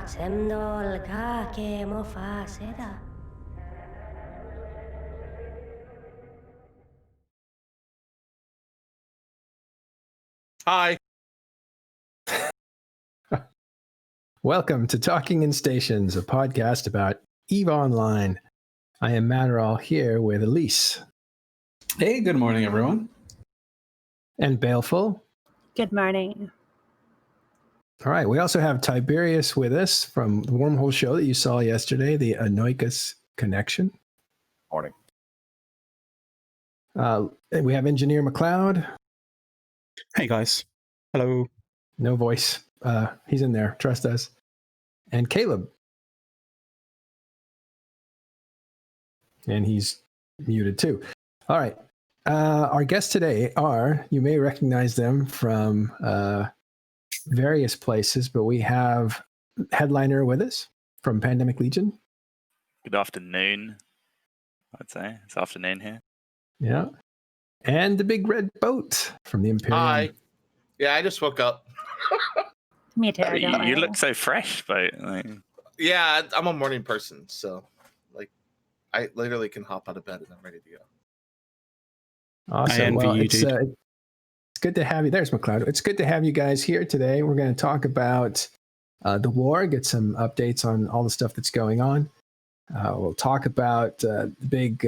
semdol ka ke mo fa seda. Hi. Welcome to Talking in Stations, a podcast about EVE Online. I am Matterall here with Elise. Hey, good morning, everyone. And Baleful. Good morning. All right, we also have Tiberius with us from the Wormhole show that you saw yesterday, the Anoikos Connection. Morning. We have Engineer McLeod. Hey, guys. Hello. No voice. He's in there. Trust us. And Caleb. And he's muted too. All right. Our guests today are, you may recognize them from various places, but we have Headliner with us from Pandemic Legion. Good afternoon, I'd say. It's afternoon here. Yeah. And the Big Red Boat from the Imperium. Hi. Yeah, I just woke up. Me too. You look so fresh, but yeah, I'm a morning person, so like I literally can hop out of bed and I'm ready to go. Awesome. I envy you, dude. It's good to have you. There's McLeod. It's good to have you guys here today. We're going to talk about the war, get some updates on all the stuff that's going on. We'll talk about the big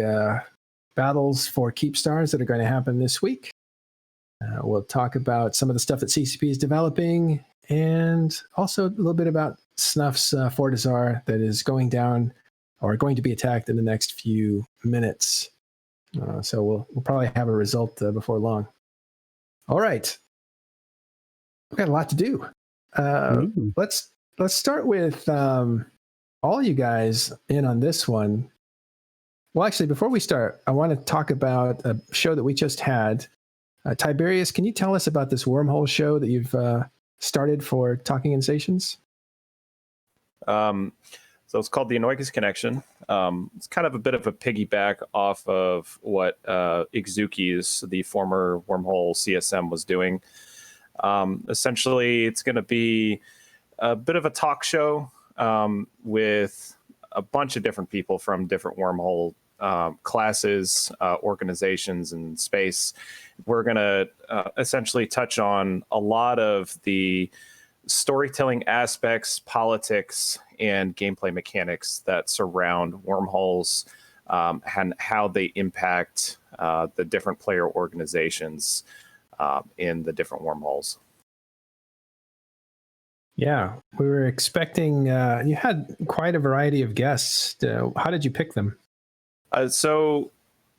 battles for Keep Stars that are going to happen this week. We'll talk about some of the stuff that CCP is developing, and also a little bit about Snuff's Fortizar that is going down or going to be attacked in the next few minutes. So we'll probably have a result before long. All right, we've got a lot to do. Let's start with all you guys in on this one. Well, actually, before we start, I want to talk about a show that we just had. Tiberius, can you tell us about this Wormhole show that you've started for Talking in Stations? So it's called the Anoikos Connection. It's kind of a bit of a piggyback off of what Ixukis, the former Wormhole CSM, was doing. Essentially, it's going to be a bit of a talk show with a bunch of different people from different Wormhole classes, organizations, and space. We're going to essentially touch on a lot of the storytelling aspects, politics, and gameplay mechanics that surround wormholes and how they impact the different player organizations in the different wormholes. Yeah, we were expecting, you had quite a variety of guests. How did you pick them? Or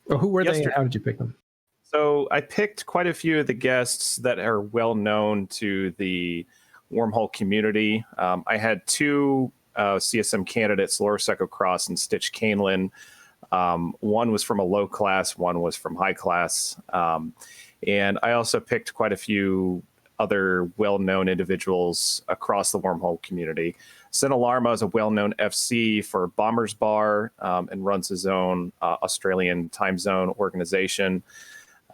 who were they and how did you pick them? So I picked quite a few of the guests that are well known to the Wormhole community. I had two CSM candidates, Laura Secco Cross and Stitch Canelin. One was from a low class, one was from high class. And I also picked quite a few other well-known individuals across the Wormhole community. Sinalarma is a well-known FC for Bombers Bar and runs his own Australian time zone organization.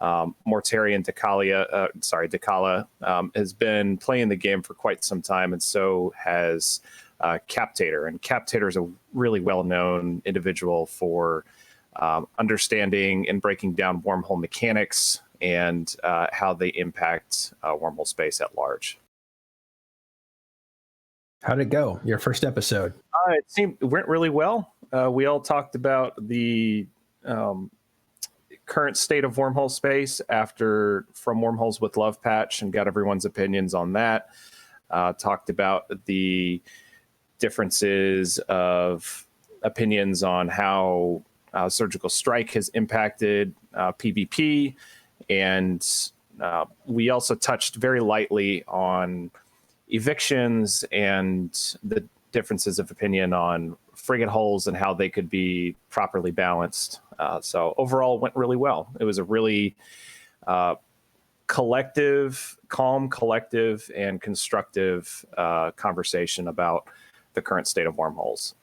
Mortarian Dakala has been playing the game for quite some time, and so has Captator. And Captator is a really well-known individual for understanding and breaking down wormhole mechanics and how they impact wormhole space at large. How'd it go? Your first episode? It went really well. We all talked about the current state of wormhole space from Wormholes with Love Patch and got everyone's opinions on that. Talked about the differences of opinions on how Surgical Strike has impacted PvP. And we also touched very lightly on evictions and the differences of opinion on frigate hulls and how they could be properly balanced. So overall, it went really well. It was a really calm, collective, and constructive conversation about the current state of wormholes.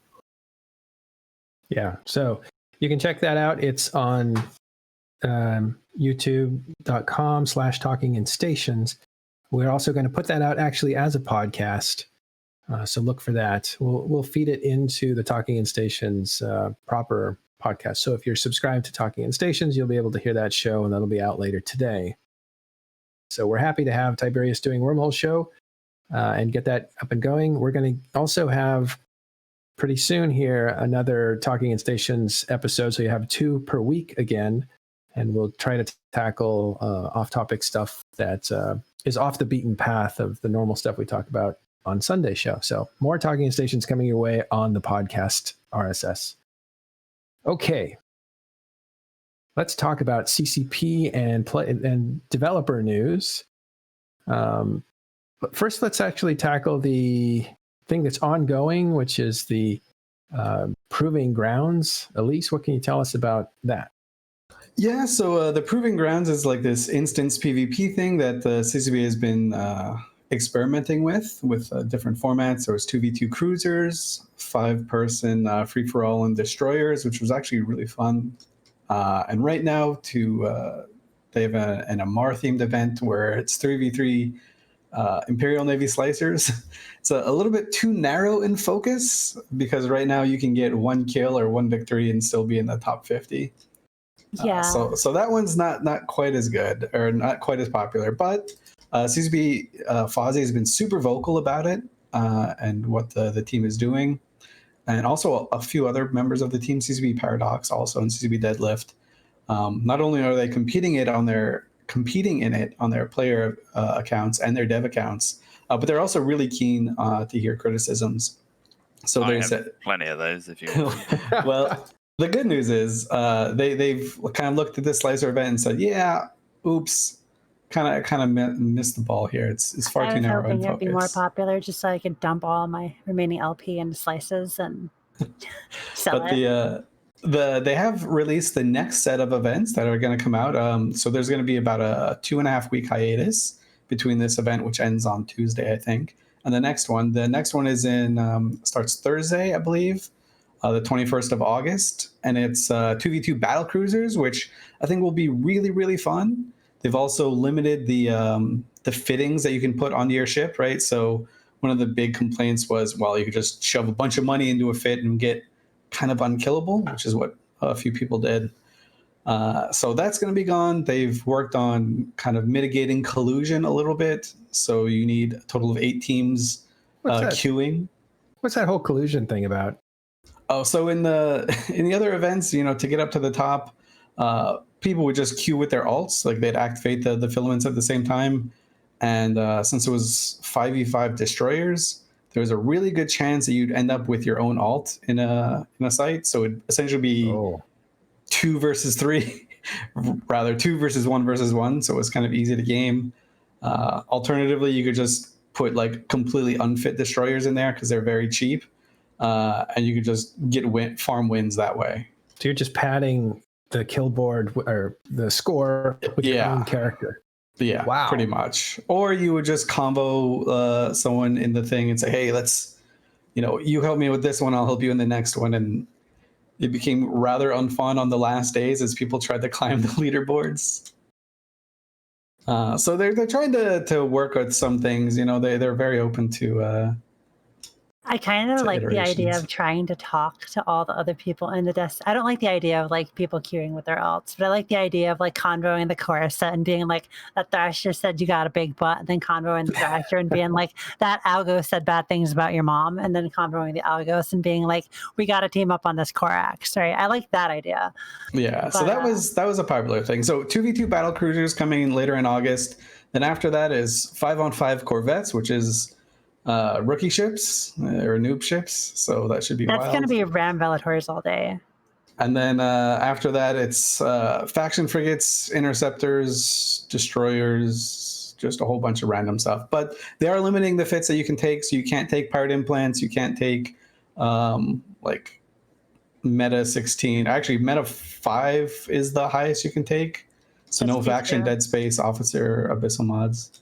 Yeah, so you can check that out. It's on youtube.com/talkinginstations. We're also going to put that out actually as a podcast So look for that. We'll feed it into the Talking in Stations proper podcast. So if you're subscribed to Talking in Stations, you'll be able to hear that show, and that'll be out later today. So we're happy to have Tiberius doing Wormhole Show and get that up and going. We're going to also have pretty soon here another Talking in Stations episode. So you have 2 per week again, and we'll try to tackle off-topic stuff that is off the beaten path of the normal stuff we talk about on Sunday show. So more Talking in Stations coming your way on the podcast RSS. Okay. Let's talk about CCP and developer news. But first, let's actually tackle the thing that's ongoing, which is the Proving Grounds. Elise, what can you tell us about that? Yeah, so the Proving Grounds is like this instance PvP thing that the CCP has been experimenting with different formats. There was 2v2 cruisers, 5-person free-for-all and destroyers, which was actually really fun. And right now, they have an Amarr-themed event where it's 3v3 Imperial Navy slicers. It's a little bit too narrow in focus because right now you can get 1 kill or 1 victory and still be in the top 50. Yeah. So that one's not quite as good or not quite as popular, but CCP Fozzie has been super vocal about it and what the team is doing. And also a few other members of the team, CCP Paradox also and CCP Deadlift. Not only are they competing in it on their player accounts and their dev accounts, but they're also really keen to hear criticisms. So there's plenty of those if you want. well, the good news is they've kind of looked at this slicer event and said, yeah, oops, kind of missed the ball here. It's far too narrow in focus. I was hoping it'd be more popular just so I could dump all my remaining LP into slices and sell it. They have released the next set of events that are going to come out. So there's going to be about a 2.5-week hiatus between this event, which ends on Tuesday, I think, and the next one. The next one is starts Thursday, I believe, the 21st of August, and it's 2v2 battle cruisers, which I think will be really, really fun. They've also limited the fittings that you can put onto your ship, right? So one of the big complaints was, well, you could just shove a bunch of money into a fit and get kind of unkillable, which is what a few people did. So that's going to be gone. They've worked on kind of mitigating collusion a little bit. So you need a total of 8 teams queuing. What's that whole collusion thing about? Oh, so in the other events, to get up to the top, people would just queue with their alts, like they'd activate the filaments at the same time. And since it was 5v5 destroyers, there was a really good chance that you'd end up with your own alt in a site. So it'd essentially be 2 versus 3, rather 2 versus 1 versus 1. So it was kind of easy to game. Alternatively, you could just put like completely unfit destroyers in there because they're very cheap. And you could just get farm wins that way. So you're just padding the kill board or the score with your own character. Yeah, wow. Pretty much. Or you would just combo someone in the thing and say, hey, let's, you help me with this one, I'll help you in the next one. And it became rather unfun on the last days as people tried to climb the leaderboards. So they're trying to work with some things. They're very open to I kind of like the idea iterations. of trying to talk to all the other people in the desk. I don't like the idea of like people queuing with their alts, but I like the idea of like convoing the chorus and being like, that Thrasher said you got a big butt, and then convoing the Thrasher and being like, that Algo said bad things about your mom, and then convoing the Algos and being like, we got to team up on this Corax, right? I like that idea. Yeah, so that was a popular thing. So 2v2 battle cruisers coming later in August. Then after that is 5-on-5 corvettes, which is rookie ships or noob ships, so that should be That's wild. going to be Ram Velators all day. And then after that, it's faction frigates, interceptors, destroyers, just a whole bunch of random stuff. But they are limiting the fits that you can take, so you can't take pirate implants, you can't take like meta 16. Actually, meta 5 is the highest you can take. So That's no faction, true. dead space, officer, abyssal mods.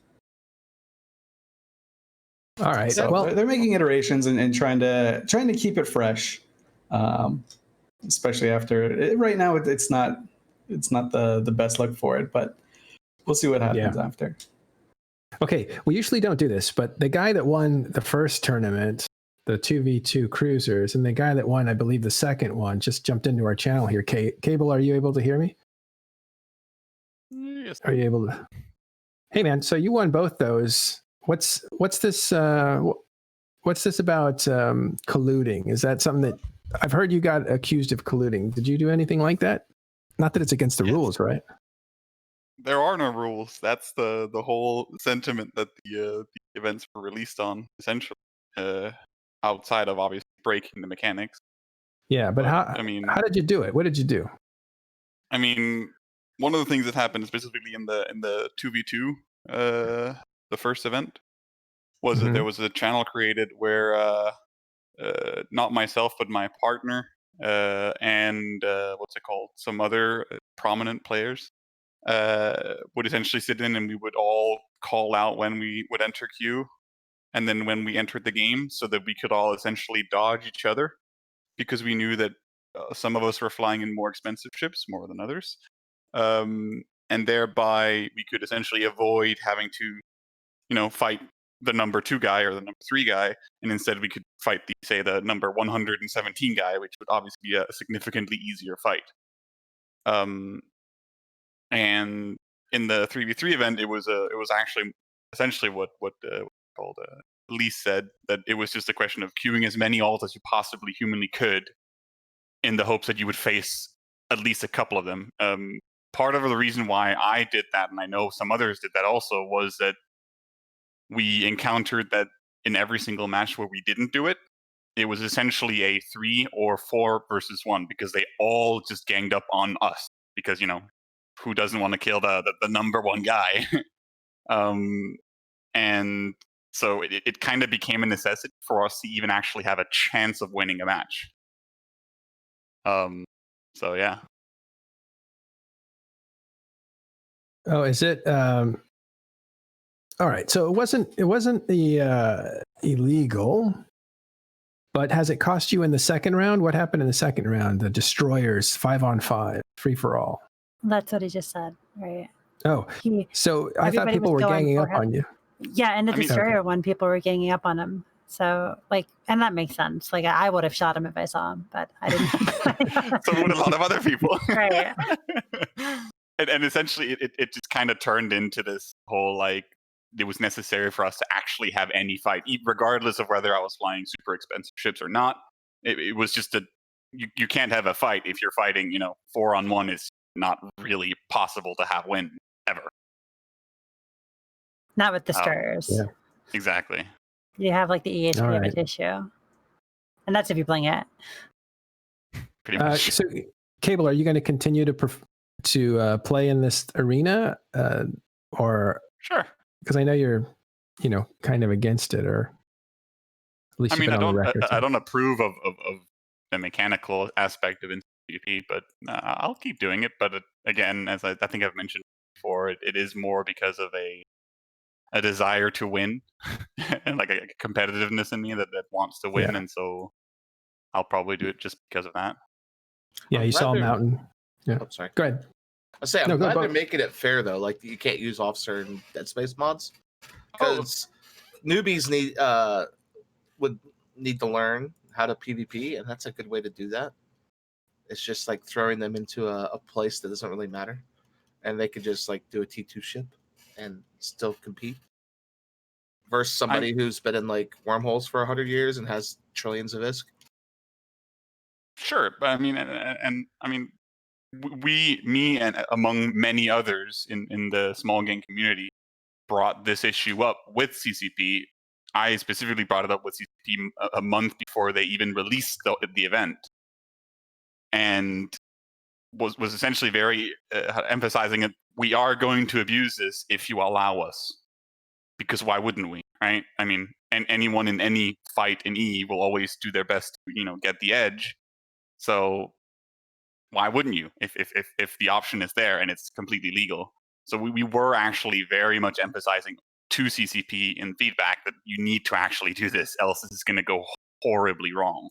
All right. So Well, they're making iterations and trying to keep it fresh, especially after right now it's not the best look for it, but we'll see what happens after. Okay, we usually don't do this, but the guy that won the first tournament, the 2v2 cruisers, and the guy that won, I believe, the second one, just jumped into our channel here. Cable, are you able to hear me? Yes. Are you able to? Hey, man, so you won both those. What's this? What's this about colluding? Is that something that I've heard you got accused of colluding? Did you do anything like that? Not that it's against the rules, right? There are no rules. That's the whole sentiment that the events were released on, essentially. Outside of obviously breaking the mechanics. Yeah, but how did you do it? What did you do? I mean, one of the things that happened specifically in the 2v2, the first event, was that there was a channel created where not myself but my partner and what's it called, some other prominent players would essentially sit in, and we would all call out when we would enter queue, and then when we entered the game, so that we could all essentially dodge each other, because we knew that some of us were flying in more expensive ships more than others, and thereby we could essentially avoid having to, fight the number 2 guy or the number 3 guy, and instead we could fight the number 117 guy, which would obviously be a significantly easier fight. And in the 3v3 event, it was actually essentially what Elise said, that it was just a question of queuing as many alts as you possibly humanly could, in the hopes that you would face at least a couple of them. Part of the reason why I did that, and I know some others did that also, was that we encountered that in every single match where we didn't do it, it was essentially a 3 or 4 versus 1, because they all just ganged up on us, because who doesn't want to kill the number 1 guy? And so it kind of became a necessity for us to even actually have a chance of winning a match. So yeah. Oh, is it? All right. So it wasn't the illegal, but has it cost you in the second round? What happened in the second round? The destroyers 5-on-5 free for all. That's what he just said, right? Oh, so I thought people were ganging up on you. Yeah, and the destroyer one, people were ganging up on him. So and that makes sense. I would have shot him if I saw him, but I didn't. So would a lot of other people. Right. And essentially it just kind of turned into this whole it was necessary for us to actually have any fight, regardless of whether I was flying super expensive ships or not. It was just you can't have a fight if you're fighting, 4-on-1 is not really possible to have win ever. Not with destroyers. Yeah. Exactly. You have the EHP of right. an issue. And that's if you're playing it. Pretty much. So, Cable, are you going to continue to play in this arena, or Sure? Because I know you're, kind of against it, or at least you've been on the record. I don't approve of the mechanical aspect of PvP, but I'll keep doing it. But again, as I think I've mentioned before, it is more because of a desire to win and a competitiveness in me that wants to win, and so I'll probably do it just because of that. Yeah, you saw Mountain. Yeah. I'm sorry. Go ahead. I'm glad they're making it fair though. You can't use Officer and Dead Space mods because newbies would need to learn how to PvP, and that's a good way to do that. It's just throwing them into a place that doesn't really matter, and they could just do a T2 ship and still compete. Versus somebody who's been in wormholes for 100 years and has trillions of ISK. Sure, but I mean, me and among many others in the small game community brought this issue up with CCP. I specifically brought it up with CCP a month before they even released the event, and was essentially very emphasizing that we are going to abuse this if you allow us, because why wouldn't we, right? I mean, and anyone in any fight in EE will always do their best to get the edge. So why wouldn't you if the option is there and it's completely legal? So we were actually very much emphasizing to CCP in feedback that you need to actually do this, else this is going to go horribly wrong.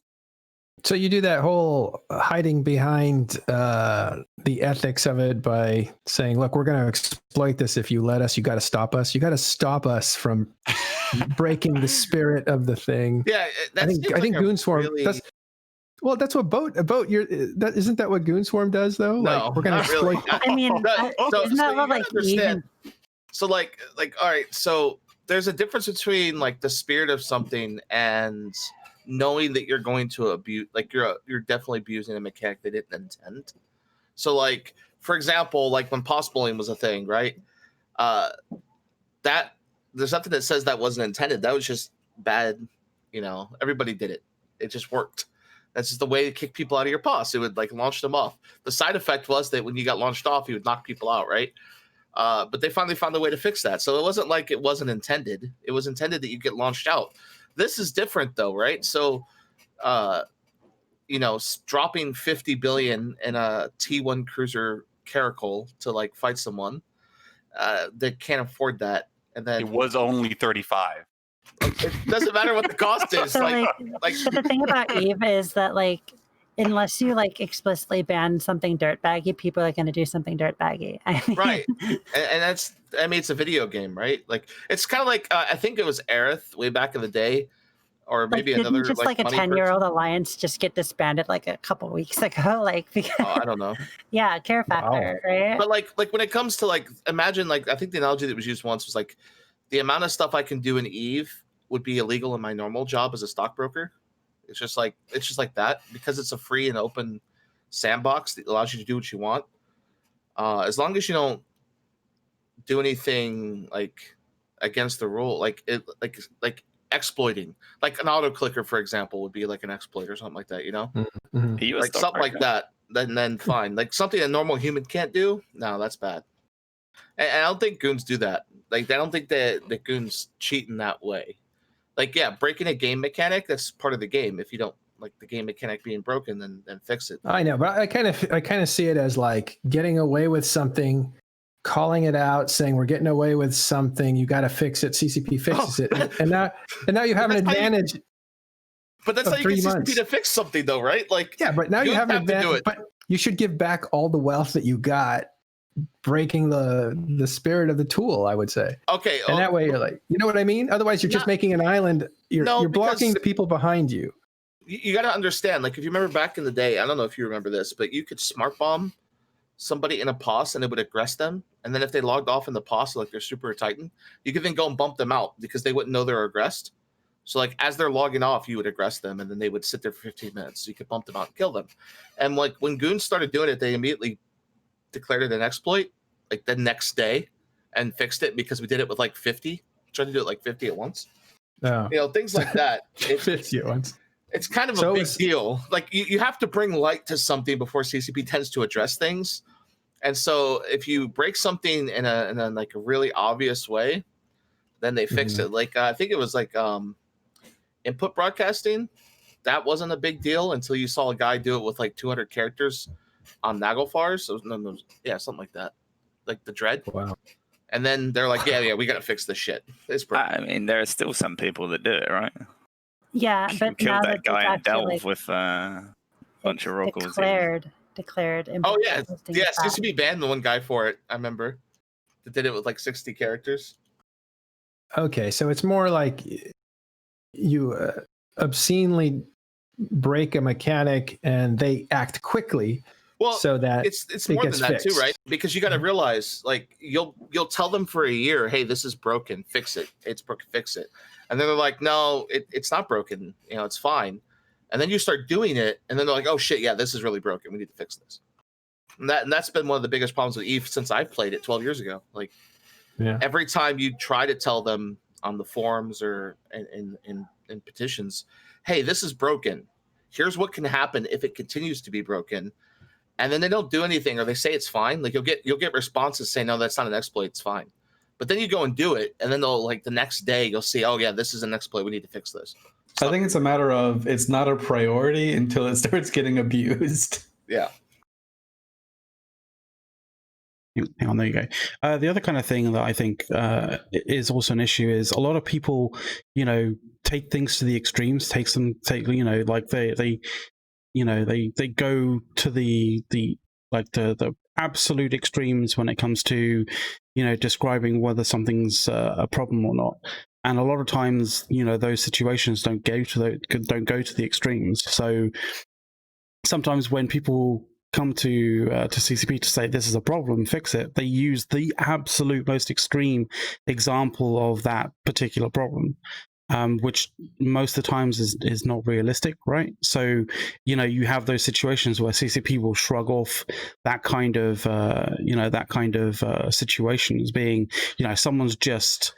So you do that whole hiding behind the ethics of it by saying, "Look, we're going to exploit this. If you let us, you got to stop us. You got to stop us from breaking the spirit of the thing." Yeah, I think Goonswarm. Really... That's what boat. Isn't that what Goonswarm does though? No, like, we're going to exploit. Really. I mean, isn't that what, like even? So like all right. So there's a difference between like the spirit of something and knowing that you're going to abuse, like you're definitely abusing a mechanic they didn't intend. So like, for example, like when pos bullying was a thing, right? That there's nothing that says that wasn't intended. That was just bad. Everybody did it. It just worked. That's just the way to kick people out of your pos. It would like launch them off. The side effect was that when you got launched off, you would knock people out, right? But they finally found a way to fix that. So it wasn't like it wasn't intended. It was intended that you get launched out. This is different though, right? So, dropping 50 billion in a T1 cruiser Caracal to like fight someone, they can't afford that. And then it was only 35. It doesn't matter what the cost is. So but the thing about Eve is that like, unless you like explicitly ban something dirtbaggy, people are going to do something dirtbaggy. Right. And it's a video game, right? Like it's kind of like I think it was Aerith way back in the day, or maybe another just like a 10-year-old alliance just get disbanded like a couple weeks ago, like because I don't know. Yeah, care factor, right? But like when it comes to like, imagine like, I think the analogy that was used once was like the amount of stuff I can do in Eve would be illegal in my normal job as a stockbroker. It's just like that because it's a free and open sandbox that allows you to do what you want. As long as you don't do anything like against the rule, like exploiting, like an auto clicker, for example, would be like an exploit or something like that, Mm-hmm. like something like that. Then fine. Like something a normal human can't do. No, that's bad. And I don't think goons do that. Like I don't think that goons cheat in that way. Like, yeah, breaking a game mechanic, that's part of the game. If you don't like the game mechanic being broken, then fix it. I know, but I kind of see it as like getting away with something, calling it out, saying we're getting away with something, you got to fix it. CCP fixes it, and now you have an advantage. But that's how you get CCP to fix something, though, right? Like, yeah, but now you have an advantage. But you should give back all the wealth that you got breaking the spirit of the tool, I would say. Okay. And that way you're like, you know what I mean? Otherwise you're just making an island. You're blocking the people behind you. You got to understand, like if you remember back in the day, I don't know if you remember this, but you could smart bomb somebody in a POS and it would aggress them. And then if they logged off in the POS, like they're super titan, you could then go and bump them out because they wouldn't know they're aggressed. So like as they're logging off, you would aggress them and then they would sit there for 15 minutes. So you could bump them out and kill them. And like when goons started doing it, they immediately declared it an exploit like the next day and fixed it because we did it with like 50, tried to do it like 50 at once. Things like that. 50 at once. It's kind of a big deal. Like you have to bring light to something before CCP tends to address things. And so if you break something in a like a really obvious way, then they fix it. Like I think it was like input broadcasting. That wasn't a big deal until you saw a guy do it with like 200 characters on Naglfar. So something like that, like the Dread. Wow. And then they're like, yeah, we got to fix this shit. It's I mean, there are still some people that do it, right? Yeah, but killed that guy in Delve like, with a bunch of Rockles. Declared. Oh yeah, CCP banned the one guy for it. I remember that did it with like 60 characters. Okay, so it's more like you obscenely break a mechanic and they act quickly. Well, so that it's more than that fixed. Too, right? Because you got to realize, like, you'll tell them for a year, hey, this is broken, fix it. It's broken, fix it. And then they're like, no, it's not broken. It's fine. And then you start doing it, and then they're like, oh shit, yeah, this is really broken. We need to fix this. And that's been one of the biggest problems with Eve since I played it 12 years ago. Like, every time you try to tell them on the forums or in petitions, hey, this is broken. Here's what can happen if it continues to be broken. And then they don't do anything, or they say it's fine. Like you'll get responses saying, no, that's not an exploit, it's fine. But then you go and do it, and then they'll like the next day you'll see, oh yeah, this is an exploit. We need to fix this. I think it's a matter of it's not a priority until it starts getting abused. Yeah. Hang on, there you go. The other kind of thing that I think is also an issue is a lot of people, take things to the extremes, like they they go to the absolute extremes when it comes to describing whether something's a problem or not. And a lot of times, those situations don't go to the extremes. So sometimes when people come to CCP to say this is a problem, fix it, they use the absolute most extreme example of that particular problem, which most of the times is not realistic, right? So you have those situations where CCP will shrug off that kind of situation as being someone's just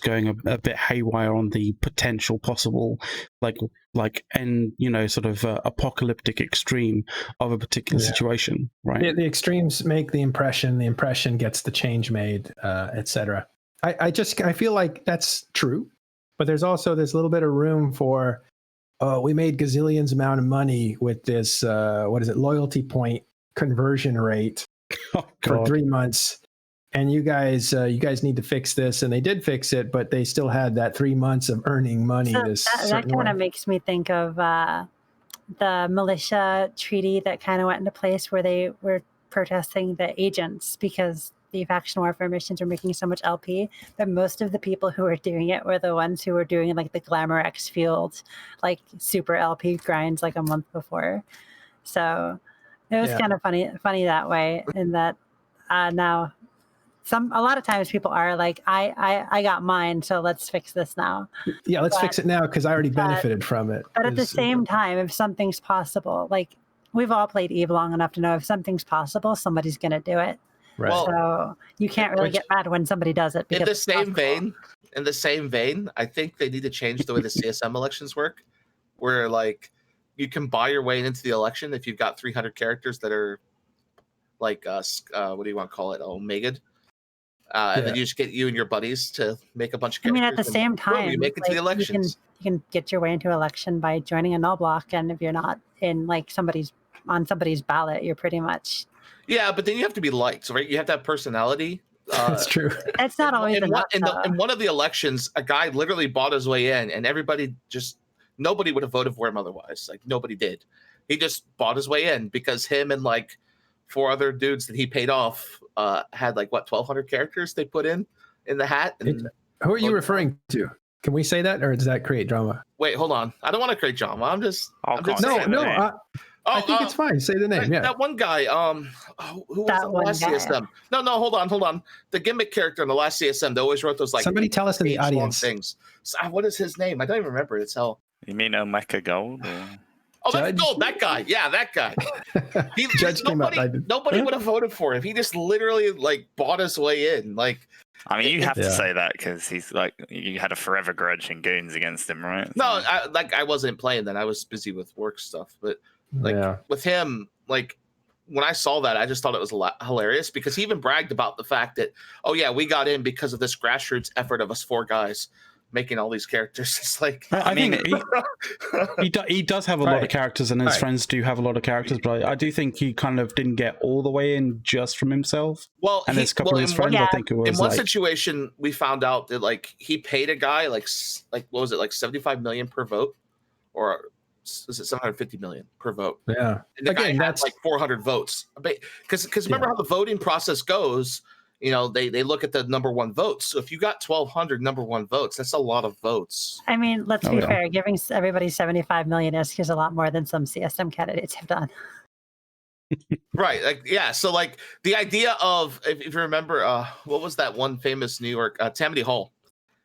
going a bit haywire on the potential possible sort of apocalyptic extreme of a particular situation, right? The extremes make the impression gets the change made, etc. I feel like that's true. But there's also this little bit of room for, we made gazillions amount of money with this, loyalty point conversion rate for 3 months. And you guys need to fix this. And they did fix it, but they still had that 3 months of earning money. So that kind of makes me think of the militia treaty that kind of went into place where they were protesting the agents because the faction warfare missions are making so much LP, but most of the people who were doing it were the ones who were doing like the Glamour X Field, like super LP grinds like a month before. So it was kind of funny that way. In that now a lot of times people are like, I got mine, so let's fix this now. Yeah, let's fix it now because I already benefited from it. But at the same time, if something's possible, like we've all played EVE long enough to know if something's possible, somebody's going to do it. Right. Well, so you can't really get mad when somebody does it. In the same vein, I think they need to change the way the CSM elections work, where like you can buy your way into the election if you've got 300 characters that are like what do you want to call it, Omega'd. And then you just get you and your buddies to make a bunch of characters. I mean, at the same time, you make it to the elections. You can get your way into election by joining a null block, and if you're not in like on somebody's ballot, you're pretty much. Yeah, but then you have to be liked, right? You have to have personality. That's true. It's not always in one of the elections, a guy literally bought his way in, and nobody would have voted for him otherwise. Like nobody did. He just bought his way in because him and like 4 other dudes that he paid off had like 1,200 characters they put in the hat. And who are you referring to? Can we say that, or does that create drama? Wait, hold on. I don't want to create drama. I'm just no. I think it's fine. Say the name. That one guy. Who was the last CSM? No, hold on. The gimmick character in the last CSM. They always wrote those like. Somebody tell us in the audience things. So, what is his name? I don't even remember. It's hell. You mean Omega Gold? Or... Oh, that's Gold. That guy. Yeah, that guy. Nobody would have voted for him. He just literally like bought his way in. Like. I mean, you have to say that because he's like you had a forever grudge in Goons against him, right? So... No, I wasn't playing then. I was busy with work stuff, but. With him, like when I saw that, I just thought it was hilarious because he even bragged about the fact that, we got in because of this grassroots effort of us 4 guys making all these characters. It's like, I mean, he does have a lot of characters, and his friends do have a lot of characters, but I do think he kind of didn't get all the way in just from himself. Well, and there's a couple of his friends, I think it was. In one situation, we found out that like he paid a guy like what was it, like 75 million per vote, or is it 750 million per vote? Yeah. And the guy had like 400 votes. Because remember how the voting process goes, they look at the number 1 votes. So if you got 1,200 number 1 votes, that's a lot of votes. I mean, let's be fair. Giving everybody 75 million is a lot more than some CSM candidates have done. Right. Like, yeah. So like the idea of, if you remember, what was that one famous New York, Tammany Hall?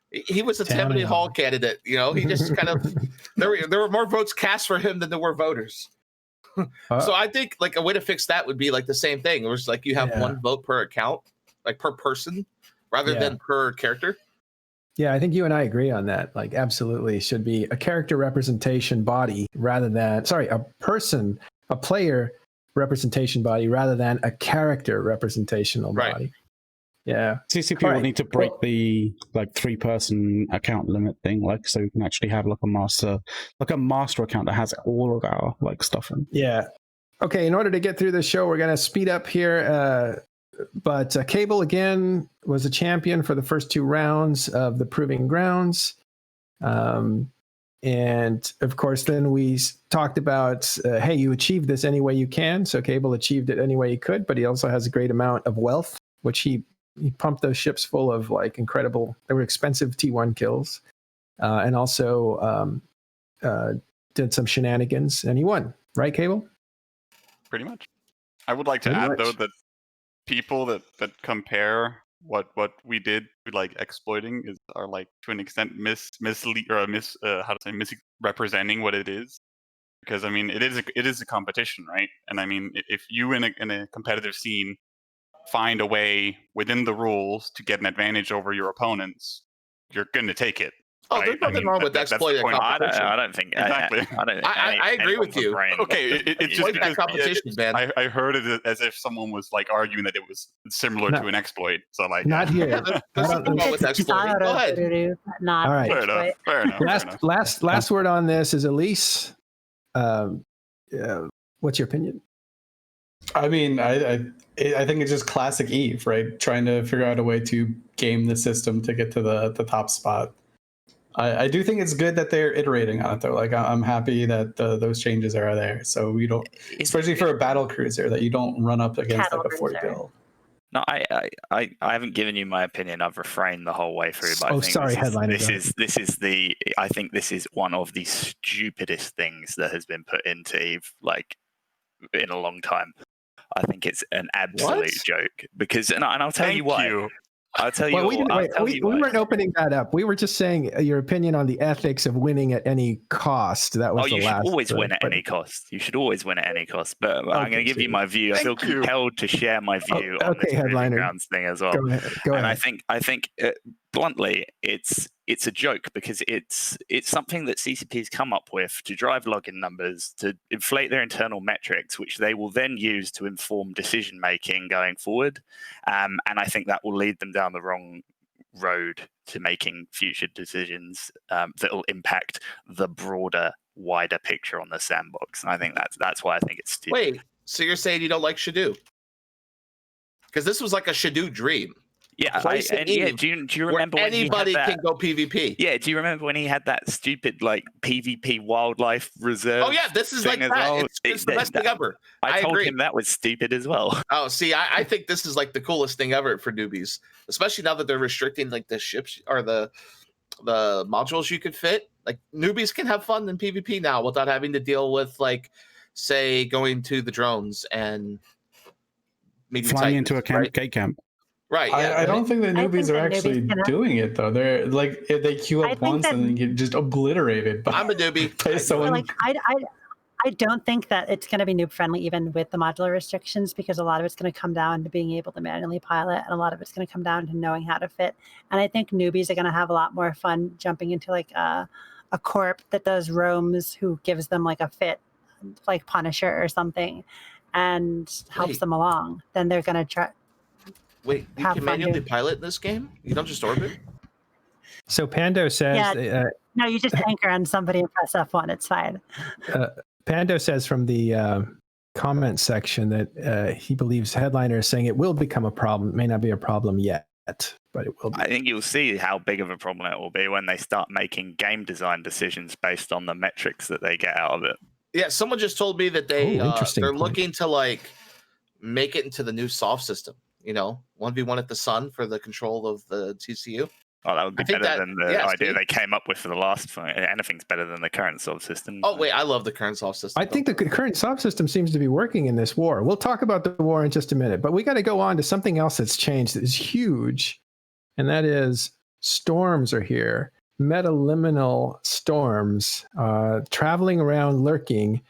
He was a Tammany Hall candidate. He just kind of there were more votes cast for him than there were voters. So I think like a way to fix that would be like the same thing. It was like you have 1 vote per account, like per person, rather than per character. Yeah, I think you and I agree on that. Like, absolutely should be a character representation body rather than a player representation body rather than a character representational body. Yeah, CCP will need to break the like 3-person account limit thing, like so we can actually have like a master account that has all of our like stuff in. Yeah. Okay. In order to get through the show, we're gonna speed up here. But Cable again was a champion for the first 2 rounds of the Proving Grounds. And of course, then we talked about, hey, you achieved this any way you can. So Cable achieved it any way he could, but he also has a great amount of wealth, which he pumped those ships full of like incredible, they were expensive T1 kills, and also did some shenanigans, and he won, right, Cable? Pretty much. I would like to add though that people that compare what we did to like exploiting are like to an extent misrepresenting what it is, because I mean it is a competition, right? And I mean if you in a competitive scene find a way within the rules to get an advantage over your opponents, you're going to take it. Oh, there's nothing wrong with exploiting competition. I don't think exactly. I agree with you. Okay, it's just because competition, man. I heard it as if someone was like arguing that it was similar to an exploit. So like, not here. There's nothing wrong with exploiting. Go ahead. Not all right. Fair enough. Last word on this is Elise. What's your opinion? I mean, I think it's just classic Eve, right? Trying to figure out a way to game the system to get to the top spot. I do think it's good that they're iterating on it, though. Like, I'm happy that those changes are there, so we don't, especially for a battle cruiser, that you don't run up against like a 40 bill. No, I haven't given you my opinion. I've refrained the whole way through. But I think this is one of the stupidest things that has been put into Eve, like, in a long time. I think it's an absolute joke because, and I'll tell you why. I'll tell you. We weren't opening that up. We were just saying your opinion on the ethics of winning at any cost. That was the last. You should always win at any cost. You should always win at any cost. But I'm going to give you my view. I feel compelled to share my view on this Headliner Grounds thing as well. Go ahead. I think bluntly, it's a joke because it's something that CCP's come up with to drive login numbers, to inflate their internal metrics, which they will then use to inform decision making going forward. And I think that will lead them down the wrong road to making future decisions that will impact the broader, wider picture on the sandbox. And I think that's why I think it's stupid. Wait, so you're saying you don't like Shadow? Because this was like a Shadow dream. Yeah, do you remember when anybody can go PvP? Yeah, do you remember when he had that stupid like PvP wildlife reserve? Oh yeah, this is like that. Well? It's the best thing ever. I told him that was stupid as well. Oh, see, I think this is like the coolest thing ever for newbies, especially now that they're restricting like the ships or the modules you could fit. Like newbies can have fun in PvP now without having to deal with like, say, going to the drones and maybe flying into a gate camp. Right. Yeah. I don't think the newbies are actually doing it though. They're like if they queue up once and then get just obliterated. I'm a newbie. I don't think that it's going to be noob friendly even with the modular restrictions, because a lot of it's going to come down to being able to manually pilot, and a lot of it's going to come down to knowing how to fit. And I think newbies are going to have a lot more fun jumping into like a corp that does roams, who gives them like a fit, like Punisher or something, and helps them along. Then they're going to try. Wait, you can manually pilot in this game? You don't just orbit? So Pando says... no, you just anchor on somebody and press F1. It's fine. Pando says from the comment section that he believes Headliner is saying it will become a problem. It may not be a problem yet, but it will be. I think you'll see how big of a problem it will be when they start making game design decisions based on the metrics that they get out of it. Yeah, someone just told me that they're looking to like make it into the new soft system. 1v1 at the sun for the control of the TCU. Oh, that would be better than the idea they came up with for the last fight. Anything's better than the current soft system. Oh, wait, I love the current soft system. I think the current soft system seems to be working in this war. We'll talk about the war in just a minute, but we got to go on to something else that's changed that is huge, and that is storms are here. Metaliminal storms traveling around, lurking.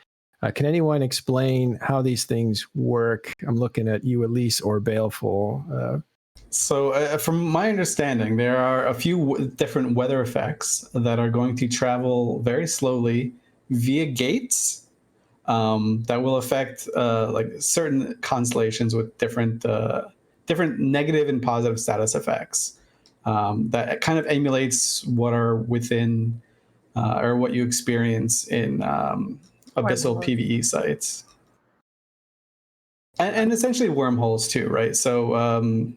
Can anyone explain how these things work? I'm looking at you, Elise, or Baleful. So from my understanding, there are a few different weather effects that are going to travel very slowly via gates that will affect like certain constellations with different negative and positive status effects that kind of emulates what are within or what you experience in abyssal PvE sites. And essentially wormholes too, right? So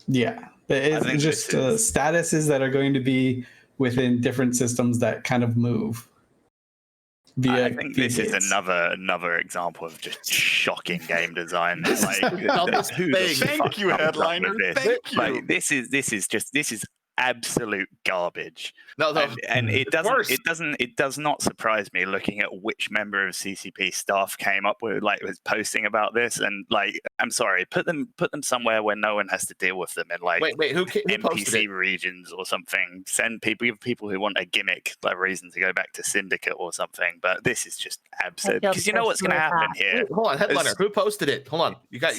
yeah, it's just statuses that are going to be within different systems that kind of move. I think this is another example of just shocking game design. Like, Thank you, headliner. Thank you. Like, this is absolute garbage. No, and it does not surprise me looking at which member of CCP staff came up with was posting about this. And like, I'm sorry, put them somewhere where no one has to deal with them in like wait, who NPC regions or something. Send people who want a gimmick, like reason to go back to Syndicate or something. But this is just absurd because you know what's going to happen here. Hold on, headliner. Who posted it? Hold on, you got.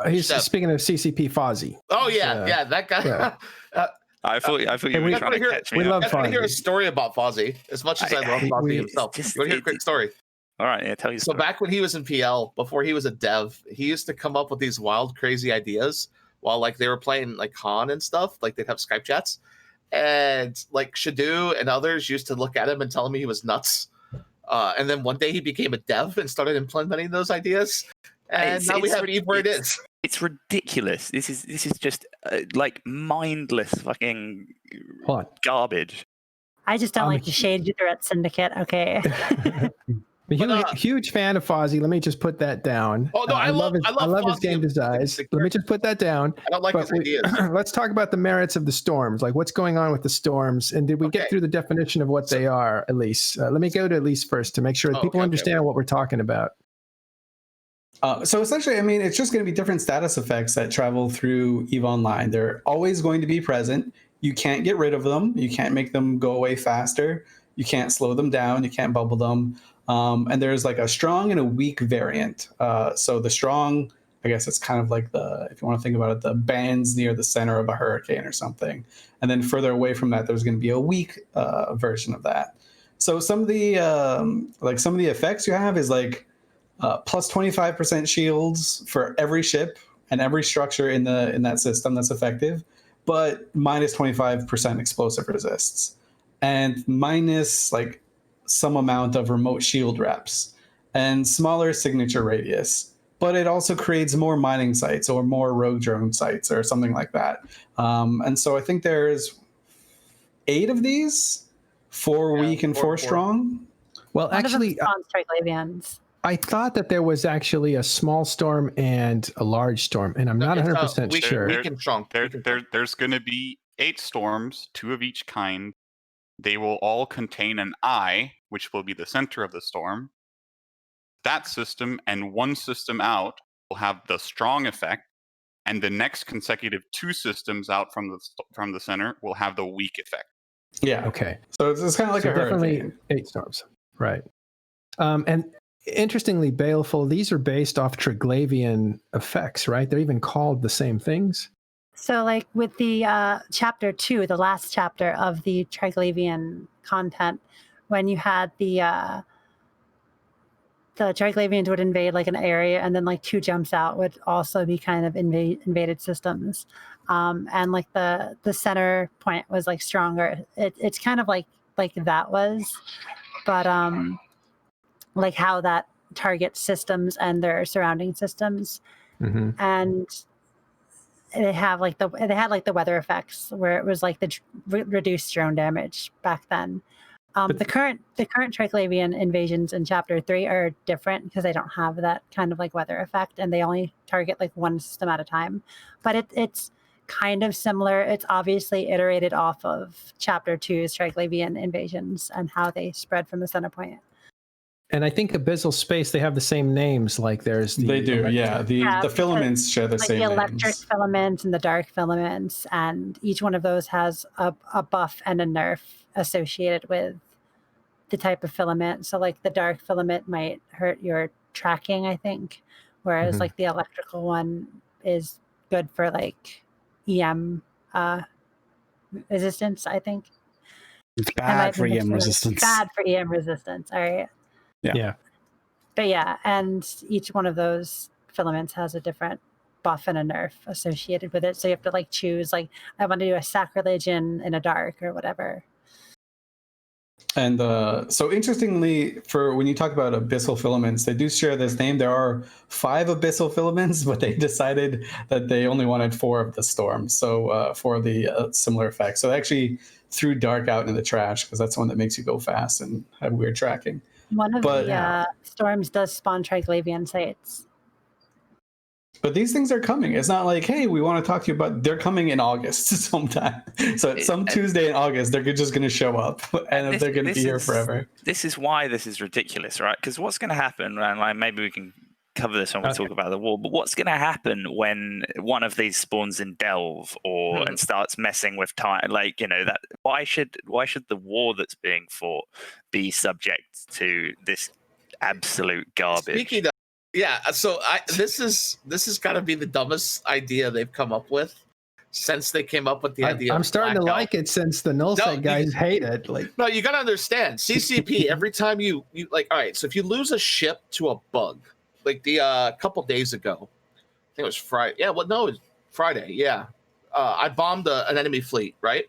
He's speaking of CCP Fozzie. Oh yeah, that guy. Yeah. I thought you were trying to catch me. We love I want to hear a Fozzie. story about Fozzie as much as I love Fozzie himself. You want to hear a quick story? All right, yeah, tell you. So back when he was in PL, before he was a dev, he used to come up with these wild, crazy ideas while like they were playing like Han and stuff. Like they'd have Skype chats, and like Shadu and others used to look at him and tell him he was nuts. And then one day he became a dev and started implementing those ideas. And now we have Eve where it is. It's ridiculous. This is just like mindless fucking garbage. I just don't like the shade you threw at Syndicate. Okay. Huge fan of Fozzie. Let me just put that down. Oh no, I love his game designs. Let me just put that down. I don't like his ideas. Let's talk about the merits of the storms. Like what's going on with the storms, and did we get through the definition of what they are? Elise, let me go to Elise first to make sure that people understand what we're talking about. So essentially, I mean, it's just going to be different status effects that travel through EVE Online. They're always going to be present. You can't get rid of them. You can't make them go away faster. You can't slow them down. You can't bubble them. And there's like a strong and a weak variant. So the strong, I guess it's kind of like if you want to think about it, the bands near the center of a hurricane or something. And then further away from that, there's going to be a weak version of that. So some of the effects you have is like, plus 25% shields for every ship and every structure in that system that's effective, but minus 25% explosive resists, and minus like some amount of remote shield reps and smaller signature radius. But it also creates more mining sites or more rogue drone sites or something like that. And so I think there's 8 of these, 4 weak and 4 strong. Well, actually, Triglavians. I thought that there was actually a small storm and a large storm, and I'm not 100% sure. Weak and strong. There's going to be 8 storms, 2 of each kind. They will all contain an eye, which will be the center of the storm. That system and one system out will have the strong effect, and the next consecutive 2 systems out from the center will have the weak effect. Yeah. Okay. So it's kind of like a definitely hurricane. 8 storms, right? And interestingly, Baleful, these are based off Triglavian effects, right? They're even called the same things. So like with the chapter 2, the last chapter of the Triglavian content, when you had the Triglavians would invade like an area, and then like 2 jumps out would also be kind of invaded systems. And like the center point was like stronger. It's kind of like that was, but like how that targets systems and their surrounding systems. Mm-hmm. And they had like the weather effects where it was like the reduced drone damage back then. The current Triglavian invasions in chapter 3 are different because they don't have that kind of like weather effect, and they only target like one system at a time. But it's kind of similar. It's obviously iterated off of chapter 2's Triglavian invasions and how they spread from the center point. And I think Abyssal Space, they have the same names. Like there's they do, yeah. The filaments share the same names. The electric names. filaments and the dark filaments, and each one of those has a buff and a nerf associated with the type of filament. So like the dark filament might hurt your tracking, I think, whereas like the electrical one is good for like EM resistance, I think. It's bad for EM resistance. Bad for EM resistance. All right. Yeah. But yeah, and each one of those filaments has a different buff and a nerf associated with it. So you have to like choose, like, I want to do a sacrilege in a dark or whatever. And so interestingly, for when you talk about abyssal filaments, they do share this name. There are 5 abyssal filaments, but they decided that they only wanted 4 of the storm. So for the similar effect. So they actually threw dark out in the trash because that's the one that makes you go fast and have weird tracking. One of the storms does spawn Triglavian sites. But these things are coming. It's not like, hey, we want to talk to you about. They're coming in August sometime. So some Tuesday in August, they're just going to show up, and they're going to be here forever. This is why this is ridiculous, right? Because what's going to happen, and like maybe we can cover this when we talk about the war. But what's going to happen when one of these spawns in Delve and starts messing with time? Like, you know, that why should the war that's being fought be subject to this absolute garbage? Speaking of, so this has got to be the dumbest idea they've come up with since they came up with the idea. I'm starting to like it since the nullsec guys hate it. Like, no, you got to understand CCP. Every time you like, all right. So if you lose a ship to a bug, like the couple days ago, I think it was Friday. Yeah, well, no, it was Friday. Yeah, I bombed an enemy fleet. Right,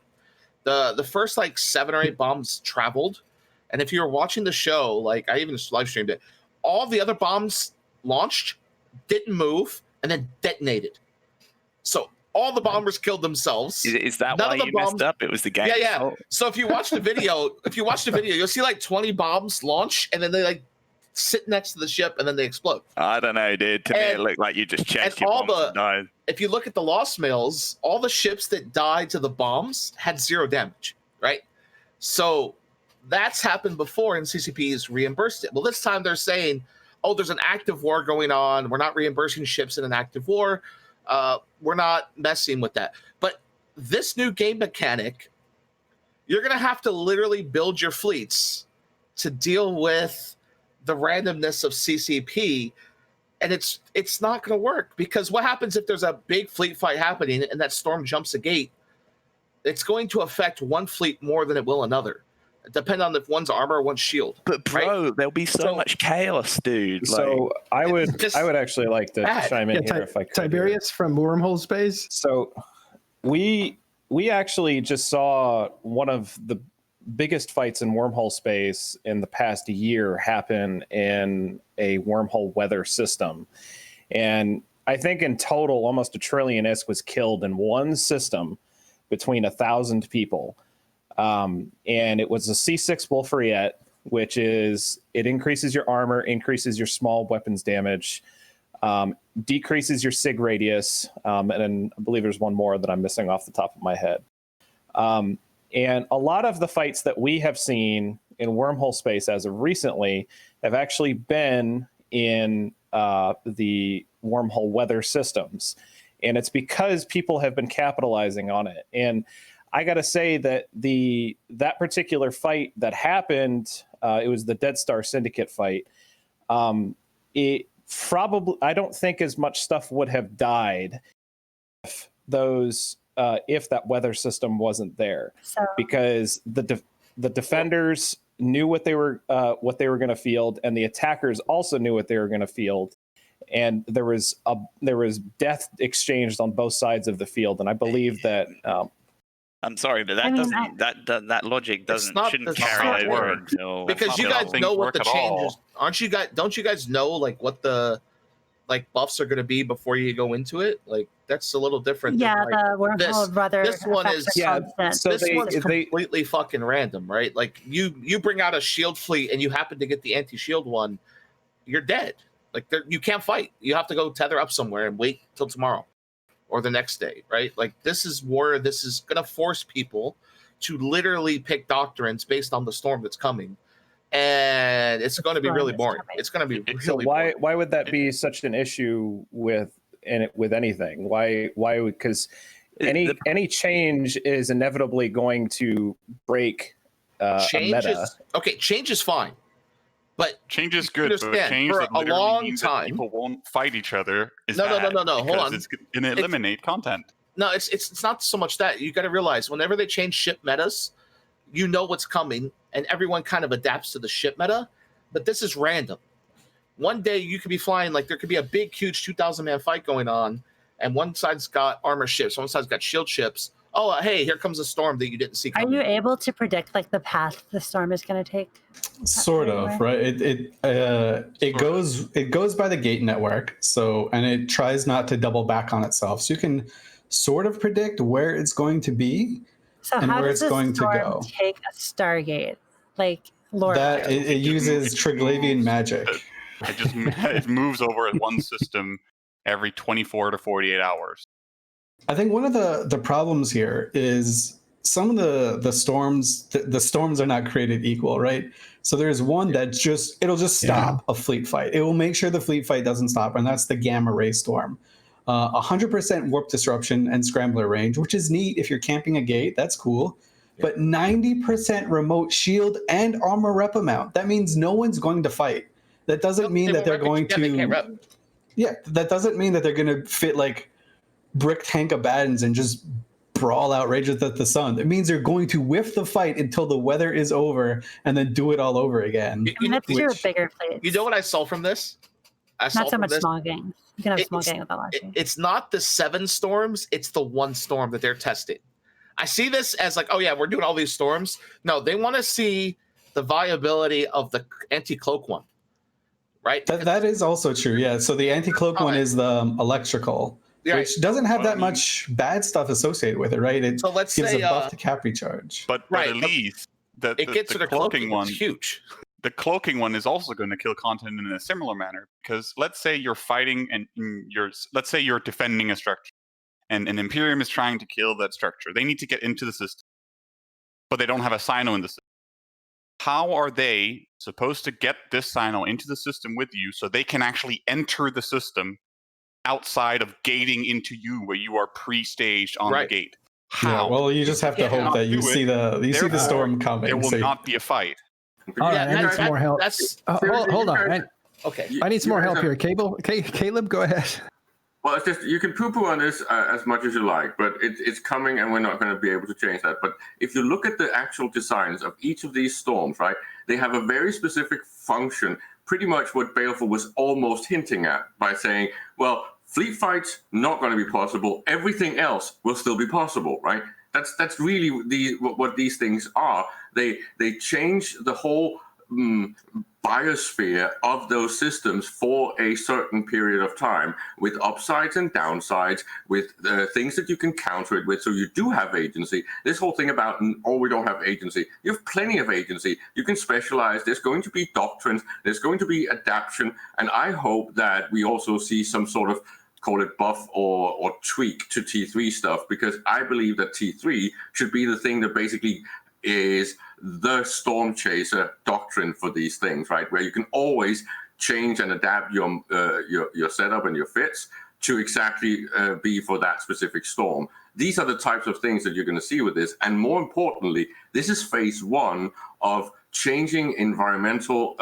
the first like 7 or 8 bombs traveled, and if you were watching the show, like I even live streamed it, all the other bombs launched, didn't move, and then detonated. So all the bombers killed themselves. Is that why you messed up? It was the game. Yeah. Oh. So if you watch the video, you'll see like 20 bombs launch, and then they like sit next to the ship, and then they explode. I don't know, dude. To me, it looked like you just checked your bombs and died. If you look at the loss mails, all the ships that died to the bombs had 0 damage, right? So that's happened before, and CCP's reimbursed it. Well, this time they're saying, oh, there's an active war going on. We're not reimbursing ships in an active war. We're not messing with that. But this new game mechanic, you're going to have to literally build your fleets to deal with the randomness of CCP. And it's not going to work, because what happens if there's a big fleet fight happening and that storm jumps a gate? It's going to affect one fleet more than it will another. Depend on if one's armor or one's shield. But bro, there'll be so much chaos, dude. So I would actually like to chime in here if I could. Tiberius from Wormhole Space. So we actually just saw one of the biggest fights in Wormhole Space in the past year happen in a wormhole weather system. And I think in total, almost 1 trillion ISK was killed in one system between 1,000 people. And it was a C6 Wolferiette, which is, it increases your armor, increases your small weapons damage, decreases your sig radius, and then I believe there's one more that I'm missing off the top of my head. And a lot of the fights that we have seen in Wormhole Space as of recently have actually been in the wormhole weather systems. And it's because people have been capitalizing on it. And I got to say that that particular fight that happened, it was the Dead Star Syndicate fight. It probably, I don't think as much stuff would have died if that weather system wasn't there, because the defenders knew what they were going to field, and the attackers also knew what they were going to field. And there was death exchanged on both sides of the field, and I believe that. I'm sorry, but that logic shouldn't carry over until, because you guys know what the changes. Don't you guys know like what the buffs are going to be before you go into it? Like that's a little different. Yeah, than, the wormhole brother. This one is so this one's completely fucking random, right? Like you bring out a shield fleet and you happen to get the anti-shield one, you're dead. Like you can't fight. You have to go tether up somewhere and wait till tomorrow or the next day, right? Like this is going to force people to literally pick doctrines based on the storm that's coming. And it's going to be really boring. It's going to be really boring. Why would that be such an issue with anything? Why? Because any change is inevitably going to break a meta. Change is fine, but change is good. But change for that a long means time that people won't fight each other. No. Hold on. It's going to eliminate content. No, it's not so much that. You got to realize whenever they change ship metas, you know what's coming, and everyone kind of adapts to the ship meta. But this is random. One day you could be flying, like there could be a big, huge 2,000-man fight going on, and one side's got armor ships, one side's got shield ships. oh, hey, here comes a storm that you didn't see Are coming. you able to predict like the path the storm is going to take? Sort of, right? It goes by the gate network, so, and it tries not to double back on itself, so you can sort of predict where it's going to be So and how where does it's the going to storm go. take a Stargate? Like lore. That it uses Triglavian magic. It moves over one system every 24 to 48 hours. I think one of the problems here is some of the storms. The storms are not created equal, right? So there's one that it'll just stop a fleet fight. It will make sure the fleet fight doesn't stop, and that's the gamma ray storm. 100% warp disruption and scrambler range, which is neat if you're camping a gate. That's cool. But 90% remote shield and armor rep amount. That means no one's going to fight. That doesn't mean that they're going to. Yeah, that doesn't mean that they're going to fit like brick tank Abaddons and just brawl outrageous at the sun. It means they're going to whiff the fight until the weather is over and then do it all over again. That's true with bigger plates. You know what I saw from this? Not so much small gangs. You can have small gang with a large gang. It's not the 7 storms, it's the 1 storm that they're testing. I see this as like, oh yeah, we're doing all these storms. No, they want to see the viability of the anti-cloak one, right? That is also true, yeah. So the anti-cloak one is the electrical, which doesn't have that much bad stuff associated with it, right? It gives a buff to cap recharge. But at least the cloaking one is huge. The cloaking one is also going to kill content in a similar manner, because let's say you're fighting and let's say you're defending a structure, and an Imperium is trying to kill that structure. They need to get into the system, but they don't have a Sino in the system. How are they supposed to get this Sino into the system with you so they can actually enter the system outside of gating into you, where you are pre-staged on the gate? How? Yeah, well, you just have to hope that you see the storm coming. There will not be a fight. All right, I need some more help. Hold on. Okay. I need some more help here. Caleb, go ahead. Well, it's just, you can poo-poo on this as much as you like, but it's coming and we're not going to be able to change that. But if you look at the actual designs of each of these storms, right, they have a very specific function, pretty much what Baleful was almost hinting at by saying, well, fleet fights, not going to be possible. Everything else will still be possible, right? That's really what these things are. They change the whole biosphere of those systems for a certain period of time, with upsides and downsides, with things that you can counter it with, so you do have agency. This whole thing about, oh, we don't have agency. You have plenty of agency. You can specialize. There's going to be doctrines. There's going to be adaptation. And I hope that we also see some sort of, call it buff or tweak to T3 stuff, because I believe that T3 should be the thing that basically is the storm chaser doctrine for these things, right? Where you can always change and adapt your setup and your fits to exactly be for that specific storm. These are the types of things that you're going to see with this. And more importantly, this is phase 1 of changing environmental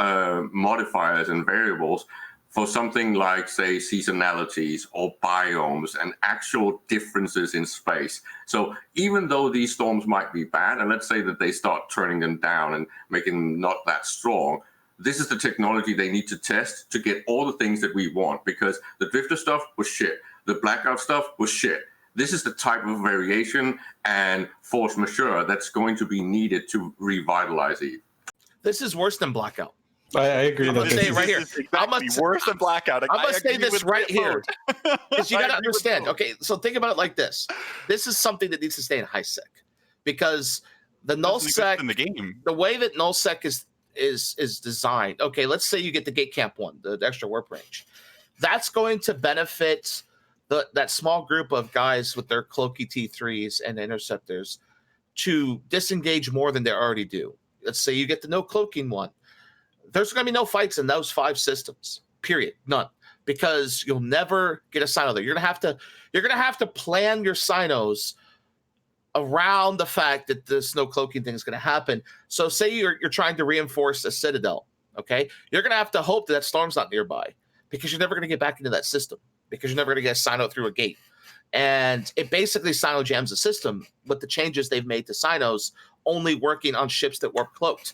modifiers and variables for something like, say, seasonalities or biomes and actual differences in space. So even though these storms might be bad, and let's say that they start turning them down and making them not that strong, this is the technology they need to test to get all the things that we want, because the Drifter stuff was shit. The Blackout stuff was shit. This is the type of variation and force majeure that's going to be needed to revitalize Eve. This is worse than Blackout. I agree. I'm gonna say it right here. I'm gonna worse than Blackout. I'm gonna say this right here, because you gotta understand. Okay, so think about it like this. This is something that needs to stay in high sec, because the nullsec in the game, the way that nullsec is designed. Okay, let's say you get the gate camp 1, the extra warp range. That's going to benefit that small group of guys with their cloaky T3s and interceptors to disengage more than they already do. Let's say you get the no cloaking one. There's going to be no fights in those 5 systems, period, none, because you'll never get a Sino there. You're going to have to plan your Sinos around the fact that this no cloaking thing is going to happen. So say you're trying to reinforce a Citadel, okay? You're going to have to hope that storm's not nearby, because you're never going to get back into that system, because you're never going to get a Sino through a gate. And it basically Sino jams the system with the changes they've made to Sinos only working on ships that warp cloaked.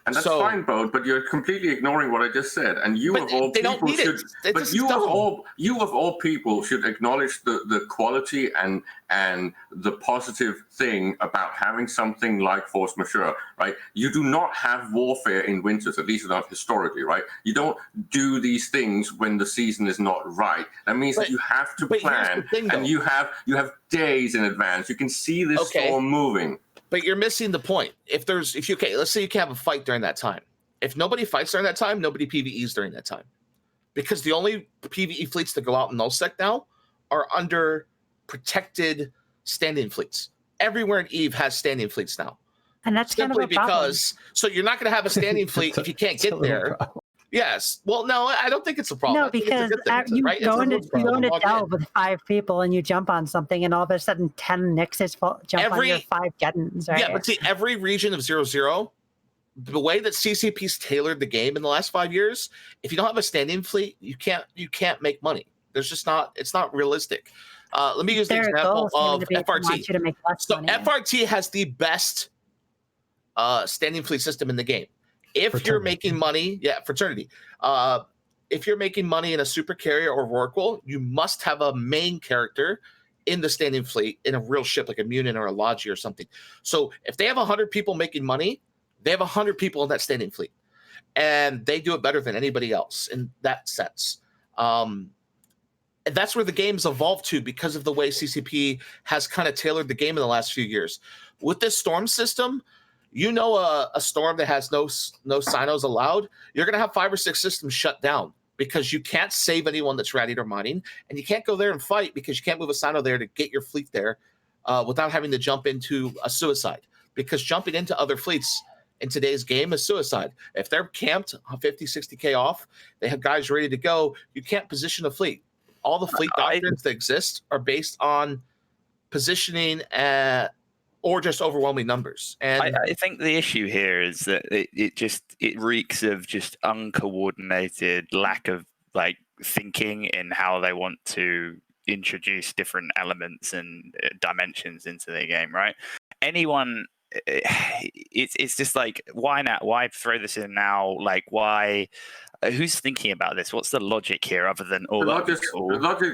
And that's fine, Bo, but you're completely ignoring what I just said. And you of all people should, but you of all people should acknowledge the quality and the positive thing about having something like force majeure, right? You do not have warfare in winters, at least not historically, right? You don't do these things when the season is not right. That means that you have to plan, and you have days in advance. You can see this storm moving. But you're missing the point. Let's say you can have a fight during that time. If nobody fights during that time, nobody PvEs during that time. Because the only PvE fleets that go out in nullsec now are under protected standing fleets. Everywhere in EVE has standing fleets now. And that's simply kind of a problem. so you're not going to have a standing fleet if you can't get there. Problem. Yes. Well, no, I don't think it's a problem. No, because you go into delve with 5 people and you jump on something, and all of a sudden 10 Nixes jump on your 5 Gettons, right? Yeah, but see, every region of 0-0, the way that CCP's tailored the game in the last 5 years, if you don't have a standing fleet, you can't make money. There's just not. It's not realistic. Let me use the example of FRT. So FRT has the best standing fleet system in the game. If you're making money, fraternity. If you're making money in a super carrier or Rorqual, you must have a main character in the standing fleet in a real ship like a Munin or a Logi or something. So if they have 100 people making money, they have 100 people in that standing fleet, and they do it better than anybody else in that sense. And that's where the game's evolved to because of the way CCP has kind of tailored the game in the last few years. With this storm system, a storm that has no sinos allowed, you're going to have 5 or 6 systems shut down because you can't save anyone that's rallied or mining, and you can't go there and fight because you can't move a sino there to get your fleet there without having to jump into a suicide, because jumping into other fleets in today's game is suicide. If they're camped 50, 60K off, they have guys ready to go, you can't position a fleet. All the fleet doctrines that exist are based on positioning or just overwhelming numbers. And I think the issue here is that it reeks of just uncoordinated lack of thinking in how they want to introduce different elements and dimensions into the game, right? It's just why not? Why throw this in now? Why? Who's thinking about this? What's the logic here, other than the logic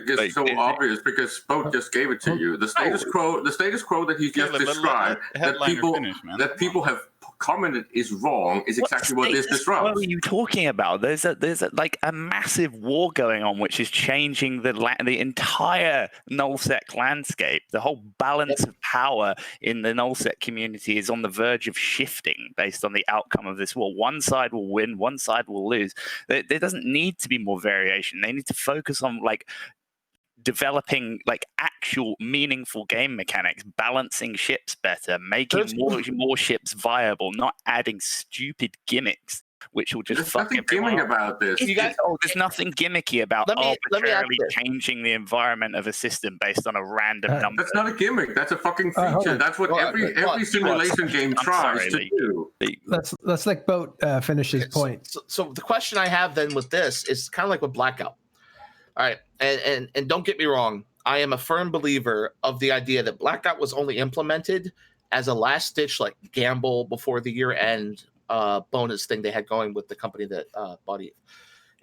is so obvious because Spoke just gave it to you. The status quo that he just described, that people have commented is wrong, is exactly what this disrupts. What are you talking about? There's a massive war going on, which is changing the entire nullsec landscape. The whole balance of power in the nullsec community is on the verge of shifting based on the outcome of this war. One side will win, one side will lose. There doesn't need to be more variation. They need to focus on developing actual meaningful game mechanics, balancing ships better, making more ships viable, not adding stupid gimmicks which will just fuck everyone up. About this. There's nothing gimmicky about arbitrarily changing the environment of a system based on a random number. That's not a gimmick. That's a fucking feature. That's what every simulation game tries to do. Let's let Boat finish his point. So the question I have then with this is kind of like with Blackout. All right, and don't get me wrong, I am a firm believer of the idea that Blackout was only implemented as a last-ditch gamble before the year-end bonus thing they had going with the company that bought it.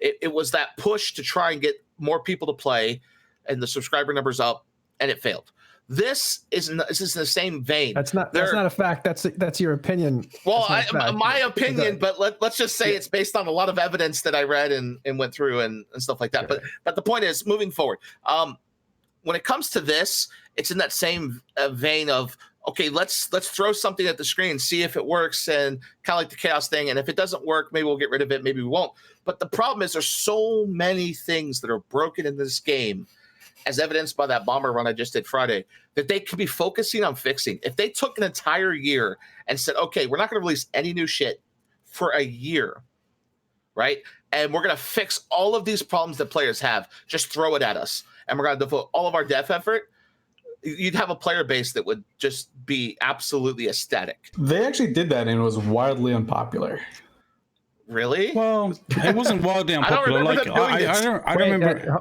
It was that push to try and get more people to play and the subscriber numbers up, and it failed. This is in the same vein. That's not a fact. That's your opinion. Well, my opinion, but let's just say it's based on a lot of evidence that I read and went through and stuff like that. Sure. But the point is, moving forward, when it comes to this, it's in that same vein of, okay, let's throw something at the screen, see if it works, and kind of like the chaos thing. And if it doesn't work, maybe we'll get rid of it, maybe we won't. But the problem is there's so many things that are broken in this game, as evidenced by that bomber run I just did Friday, that they could be focusing on fixing. If they took an entire year and said, okay, we're not going to release any new shit for a year, right? And we're going to fix all of these problems that players have, just throw it at us. And we're going to devote all of our dev effort, you'd have a player base that would just be absolutely ecstatic. They actually did that and it was wildly unpopular. Really? Well, it wasn't wildly unpopular. I don't remember.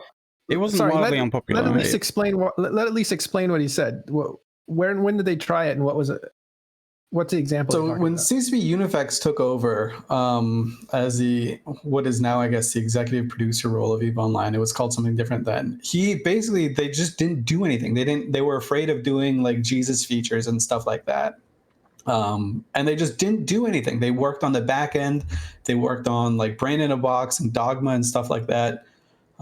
It wasn't wildly unpopular. Let at least explain what he said. When did they try it and what was it? What's the example? So when CCP Unifex took over as the what is now, I guess, the executive producer role of EVE Online, it was called something different then. They just didn't do anything. They were afraid of doing like Jesus features and stuff like that. And they just didn't do anything. They worked on the back end. They worked on like Brain in a Box and Dogma and stuff like that.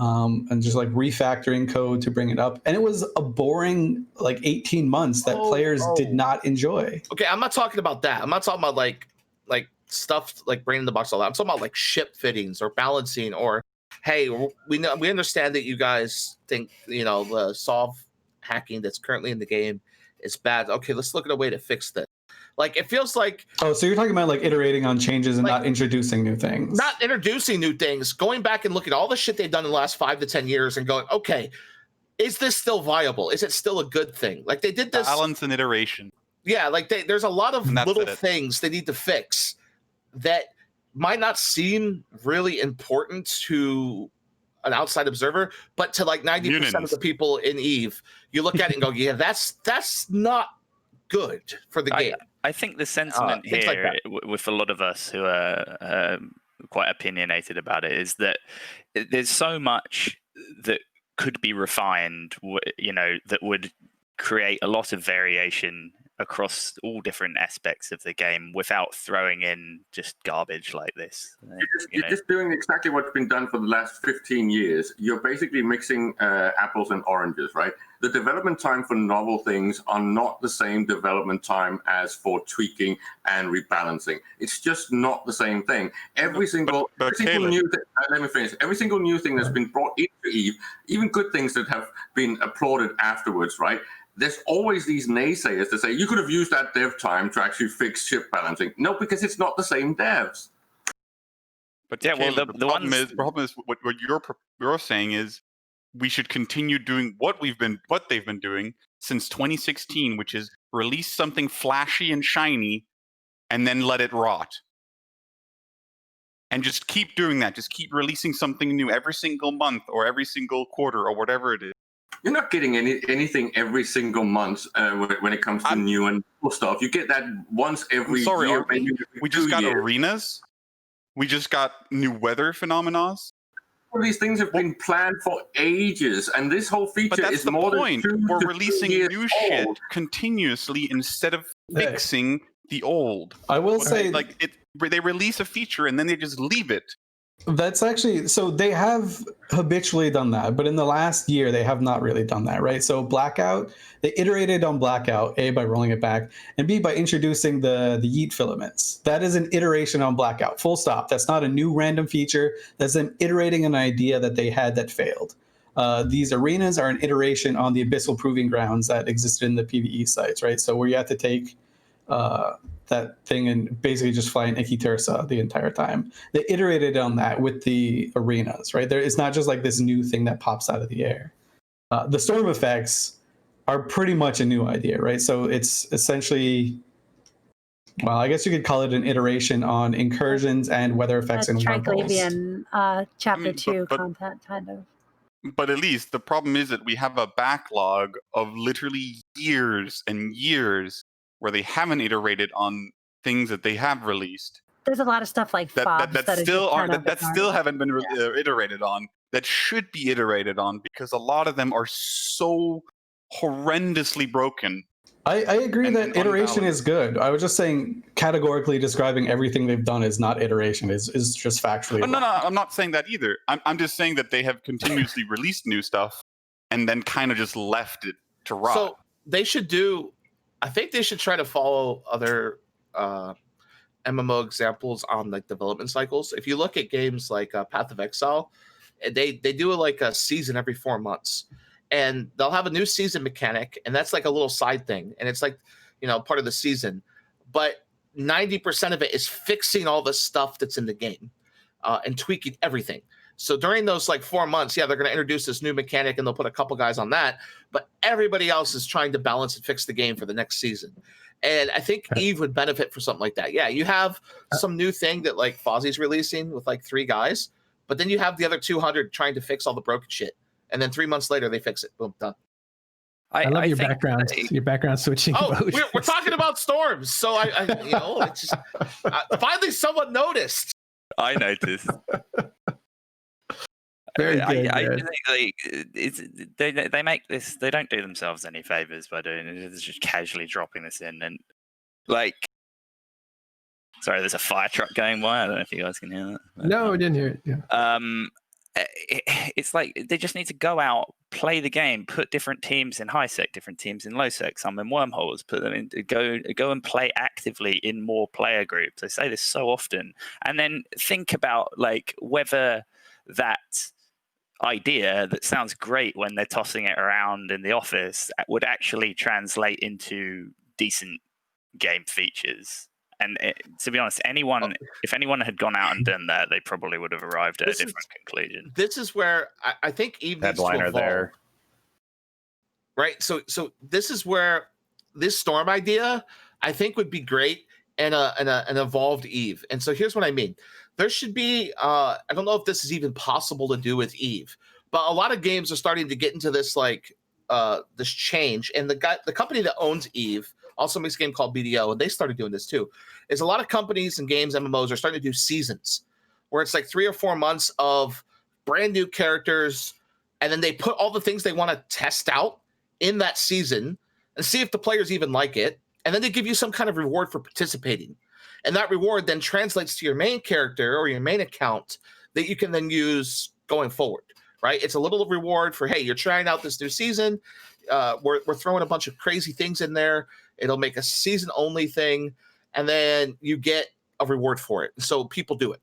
And just like refactoring code to bring it up. And it was a boring like 18 months that players did not enjoy. Okay, I'm not talking about that. I'm not talking about like stuff like Brain in the Box, all that. I'm talking about like ship fittings or balancing, or hey, we understand that you guys think, you know, the solve hacking that's currently in the game is bad. Okay, let's look at a way to fix this. Like, it feels like... Oh, so you're talking about like iterating on changes and not introducing new things. Not introducing new things, going back and looking at all the shit they've done in the last 5 to 10 years and going, okay, is this still viable? Is it still a good thing? Like, they did this... Balance and iteration. Yeah, like there's a lot of little things they need to fix that might not seem really important to an outside observer, but to like 90% of the people in EVE, you look at it and go, yeah, that's not good for the game. I think the sentiment here like with a lot of us who are quite opinionated about it is that there's so much that could be refined, you know, that would create a lot of variation across all different aspects of the game without throwing in just garbage like this. You're just doing exactly what's been done for the last 15 years. You're basically mixing apples and oranges, right? The development time for novel things are not the same development time as for tweaking and rebalancing. It's just not the same thing. Every single new thing, let me finish. Every single new thing that's been brought into EVE, even good things that have been applauded afterwards, right? There's always these naysayers that say, you could have used that dev time to actually fix ship balancing. No, because it's not the same devs. But yeah, well, the problem is what you're saying is we should continue doing what they've been doing since 2016, which is release something flashy and shiny and then let it rot. And just keep doing that. Just keep releasing something new every single month or every single quarter or whatever it is. You're not getting anything every single month when it comes to new and cool stuff. You get that once every year. We just got arenas. We just got new weather phenomena. All these things have been planned for ages, and this whole feature is more than 2 We're to releasing 3 years new shit continuously instead of fixing the old. I will say, like they release a feature and then they just leave it. That's actually, so they have habitually done that, but in the last year, they have not really done that, right? So Blackout, they iterated on Blackout, A, by rolling it back, and B, by introducing the Yeet filaments. That is an iteration on Blackout, full stop. That's not a new random feature. That's them iterating an idea that they had that failed. These arenas are an iteration on the Abyssal Proving Grounds that existed in the PvE sites, right? So where you have to take that thing and basically just fly an Icky Tursa the entire time. They iterated on that with the arenas, right? It's not just like this new thing that pops out of the air. The storm effects are pretty much a new idea, right? So it's essentially, well, I guess you could call it an iteration on incursions and weather effects in wormholes. Triglavian chapter 2 content, kind of. But at least the problem is that we have a backlog of literally years and years where they haven't iterated on things that they have released. There's a lot of stuff like that still haven't been iterated on, that should be iterated on, because a lot of them are so horrendously broken. I agree that iteration is good. I was just saying categorically describing everything they've done as not iteration is just factually wrong. No, I'm not saying that either. I'm just saying that they have continuously released new stuff and then kind of just left it to rot. So they should do... I think they should try to follow other MMO examples on like development cycles. If you look at games like Path of Exile, they do like a season every 4 months, and they'll have a new season mechanic, and that's like a little side thing, and it's like, you know, part of the season. But 90% of it is fixing all the stuff that's in the game and tweaking everything. So during those like 4 months, yeah, they're going to introduce this new mechanic and they'll put a couple guys on that. But everybody else is trying to balance and fix the game for the next season. And I think EVE would benefit for something like that. Yeah, you have some new thing that like Fozzie's releasing with like 3 guys, but then you have the other 200 trying to fix all the broken shit. And then 3 months later, they fix it. Boom, done. I love your think background. Your background switching. Oh, emotions. we're talking about storms, so I you know, it's just finally someone noticed. I noticed. Very good. I think they make this. They don't do themselves any favors by doing it. It's just casually dropping this in and like. Sorry, there's a fire truck going by. I don't know if you guys can hear that. No, I didn't hear it. Yeah. It's like they just need to go out, play the game, put different teams in high sec, different teams in low sec, some in wormholes, put them in, go and play actively in more player groups. I say this so often, and then think about like whether that idea that sounds great when they're tossing it around in the office would actually translate into decent game features. And to be honest, if anyone had gone out and done that, they probably would have arrived at a different conclusion. This is where I think Eve needs to Headliner evolve. there. Right. So this is where this storm idea I think would be great in an evolved Eve. And so here's what I mean. There should be I don't know if this is even possible to do with Eve, but a lot of games are starting to get into this like this change. And the company that owns Eve also makes a game called BDO, and they started doing this too, is a lot of companies and games, MMOs, are starting to do seasons where it's like 3 or 4 months of brand new characters, and then they put all the things they want to test out in that season and see if the players even like it, and then they give you some kind of reward for participating. And that reward then translates to your main character or your main account that you can then use going forward, right? It's a little reward for, hey, you're trying out this new season. We're throwing a bunch of crazy things in there. It'll make a season-only thing, and then you get a reward for it. So people do it.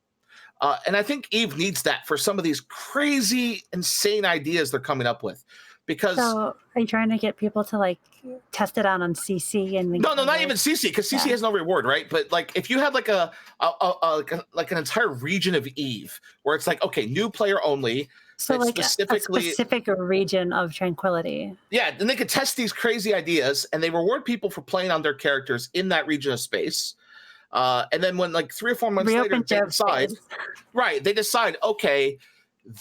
And I think Eve needs that for some of these crazy, insane ideas they're coming up with. Because so are you trying to get people to like test it out on CC and no, not even CC, because CC has no reward, right? But like if you had like an entire region of Eve where it's like, okay, new player only. So like a specific region of tranquility. Yeah, then they could test these crazy ideas, and they reward people for playing on their characters in that region of space. And then when like 3 or 4 months later, they decide, okay,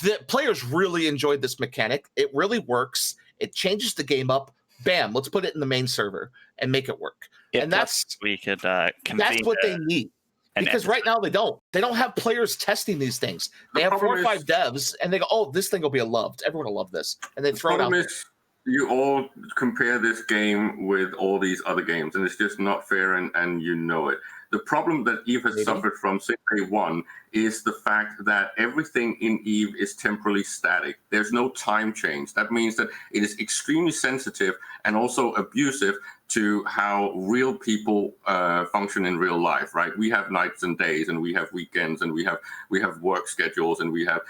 the players really enjoyed this mechanic. It really works. It changes the game up. Bam, let's put it in the main server and make it work. And that's we could that's what they need. Because right now they don't have players testing these things. They have 4 or 5 devs, and they go, "Oh, this thing will be loved. Everyone will love this," and they throw it out. You all compare this game with all these other games, and it's just not fair, and you know it. The problem that Eve has suffered from since day one is the fact that everything in Eve is temporally static. There's no time change. That means that it is extremely sensitive and also abusive to how real people function in real life, right? We have nights and days, and we have weekends, and we have work schedules, and we have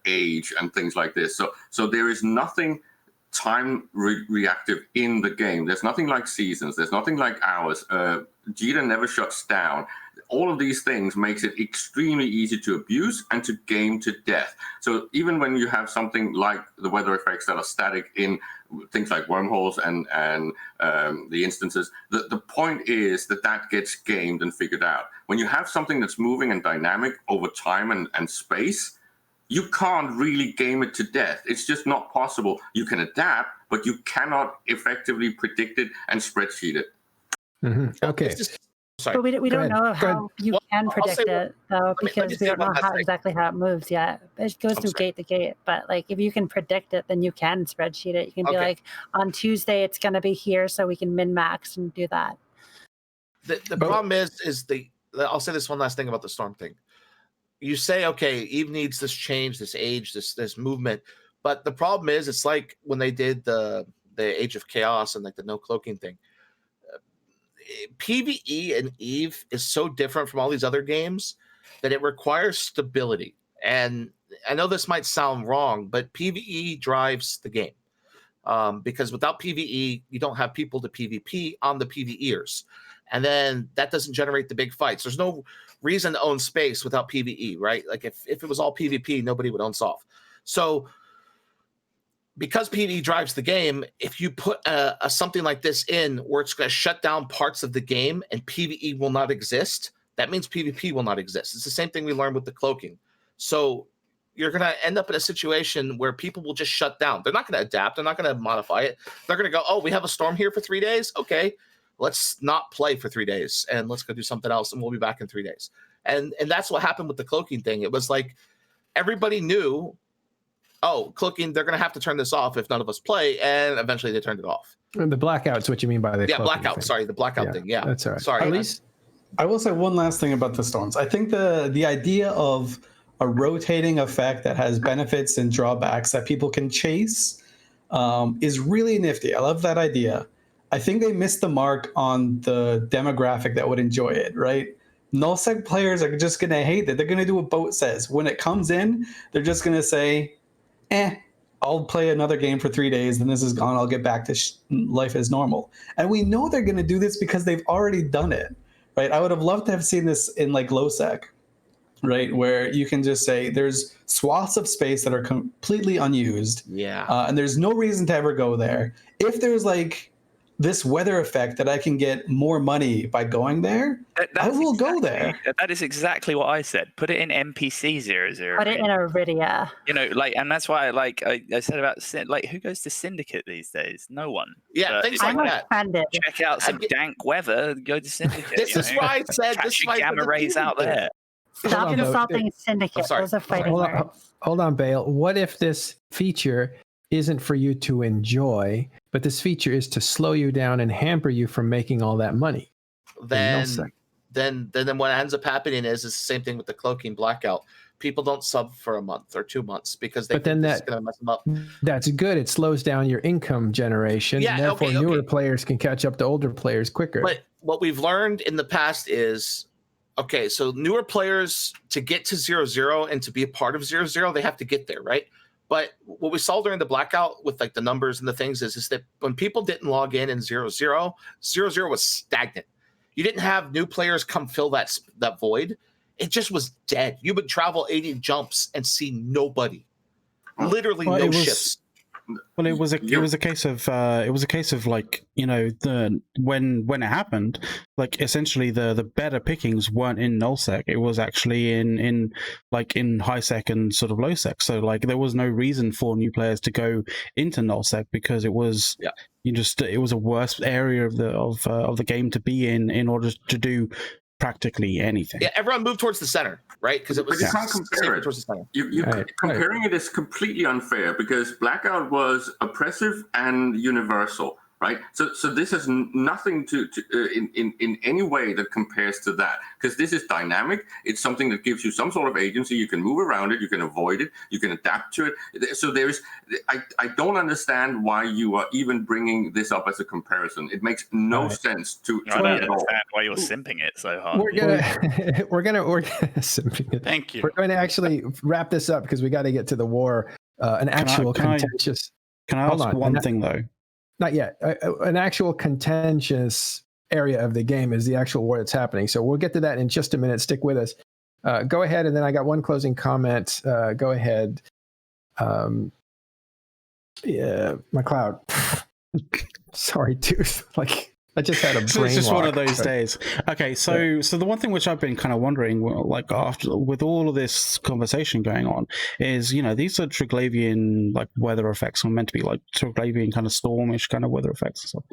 age and things like this. So there is nothing time reactive in the game. There's nothing like seasons. There's nothing like hours. Jita never shuts down. All of these things makes it extremely easy to abuse and to game to death. So even when you have something like the weather effects that are static in things like wormholes and the instances, the point is that gets gamed and figured out. When you have something that's moving and dynamic over time and space, you can't really game it to death. It's just not possible. You can adapt, but you cannot effectively predict it and spreadsheet it. Mm-hmm. Okay. But we don't know how you can predict it, though, because we don't know exactly how it moves yet. It goes through gate to gate. But like, if you can predict it, then you can spreadsheet it. You can be like, on Tuesday, it's going to be here, so we can min-max and do that. The problem is I'll say this one last thing about the storm thing. You say, okay, Eve needs this change, this age, this movement. But the problem is, it's like when they did the Age of Chaos and like the no cloaking thing. PvE and Eve is so different from all these other games that it requires stability. And I know this might sound wrong, but PvE drives the game. Because without PvE, you don't have people to PvP on the PvEers. And then that doesn't generate the big fights. There's no reason to own space without PvE, right? Like if it was all PvP, nobody would own Soft. So because PvE drives the game, if you put a something like this in where it's going to shut down parts of the game and PvE will not exist, that means PvP will not exist. It's the same thing we learned with the cloaking. So you're going to end up in a situation where people will just shut down. They're not going to adapt. They're not going to modify it. They're going to go, oh, we have a storm here for 3 days. Okay, let's not play for 3 days and let's go do something else. And we'll be back in 3 days. And that's what happened with the cloaking thing. It was like everybody knew, oh, cloaking, they're going to have to turn this off if none of us play. And eventually they turned it off. And the blackout's what you mean by the cloaking blackout. thing. Sorry, the blackout thing. Yeah, that's all right. Sorry. At least I will say one last thing about the storms. I think the idea of a rotating effect that has benefits and drawbacks that people can chase is really nifty. I love that idea. I think they missed the mark on the demographic that would enjoy it, right? Nullsec players are just going to hate it. They're going to do what Boat says. When it comes in, they're just going to say, I'll play another game for 3 days, then this is gone. I'll get back to life as normal. And we know they're going to do this because they've already done it, right? I would have loved to have seen this in like LowSec, right? Where you can just say there's swaths of space that are completely unused. Yeah. And there's no reason to ever go there. If there's like this weather effect that I can get more money by going there, I will go there. That is exactly what I said. Put it in NPC 00. Put it in Iridia. You know, like, and that's why, like, I said about like, who goes to Syndicate these days? No one. Yeah, things like that. Offended. Check out some dank weather. Go to Syndicate. This is why I said catch this. your gamma rays out there. Stop insulting Syndicate. Those are fighting words. Hold on, Bale. What if this feature isn't for you to enjoy, but this feature is to slow you down and hamper you from making all that money? Then what ends up happening is the same thing with the cloaking blackout. People don't sub for a month or 2 months because they think this is going to mess them up. That's good. It slows down your income generation. Yeah, and therefore newer players can catch up to older players quicker. But what we've learned in the past is, okay, so newer players, to get to 0-0 and to be a part of 0-0, they have to get there, right? But what we saw during the blackout with like the numbers and the things is that when people didn't log in 0-0, 0-0 was stagnant. You didn't have new players come fill that void. It just was dead. You would travel 80 jumps and see nobody, literally no ships. Well, it was a case of like, you know, when it happened, like essentially the better pickings weren't in nullsec. It was actually in high sec and sort of low sec. So like there was no reason for new players to go into nullsec because it was it was a worse area of the game to be in order to do practically anything. Yeah, everyone moved towards the center, right? Because it was you can't compare it. Towards the center. Comparing it is completely unfair because blackout was oppressive and universal, right? So this has nothing to in any way that compares to that, because this is dynamic. It's something that gives you some sort of agency. You can move around it, you can avoid it, you can adapt to it. So I don't understand why you are even bringing this up as a comparison. It makes no sense to I don't understand why you're simping it so hard. We're gonna simping it. Thank you. We're going to actually wrap this up because we got to get to the war. Contentious. Can I ask one thing though? Not yet. An actual contentious area of the game is the actual war that's happening. So we'll get to that in just a minute. Stick with us. Go ahead, and then I got one closing comment. Go ahead. McLeod. Sorry, dude. Like I just had a brain. So it's just one of those days. Okay, so the one thing which I've been kind of wondering, like after with all of this conversation going on, is these are Triglavian like weather effects are meant to be like Triglavian kind of stormish kind of weather effects and stuff.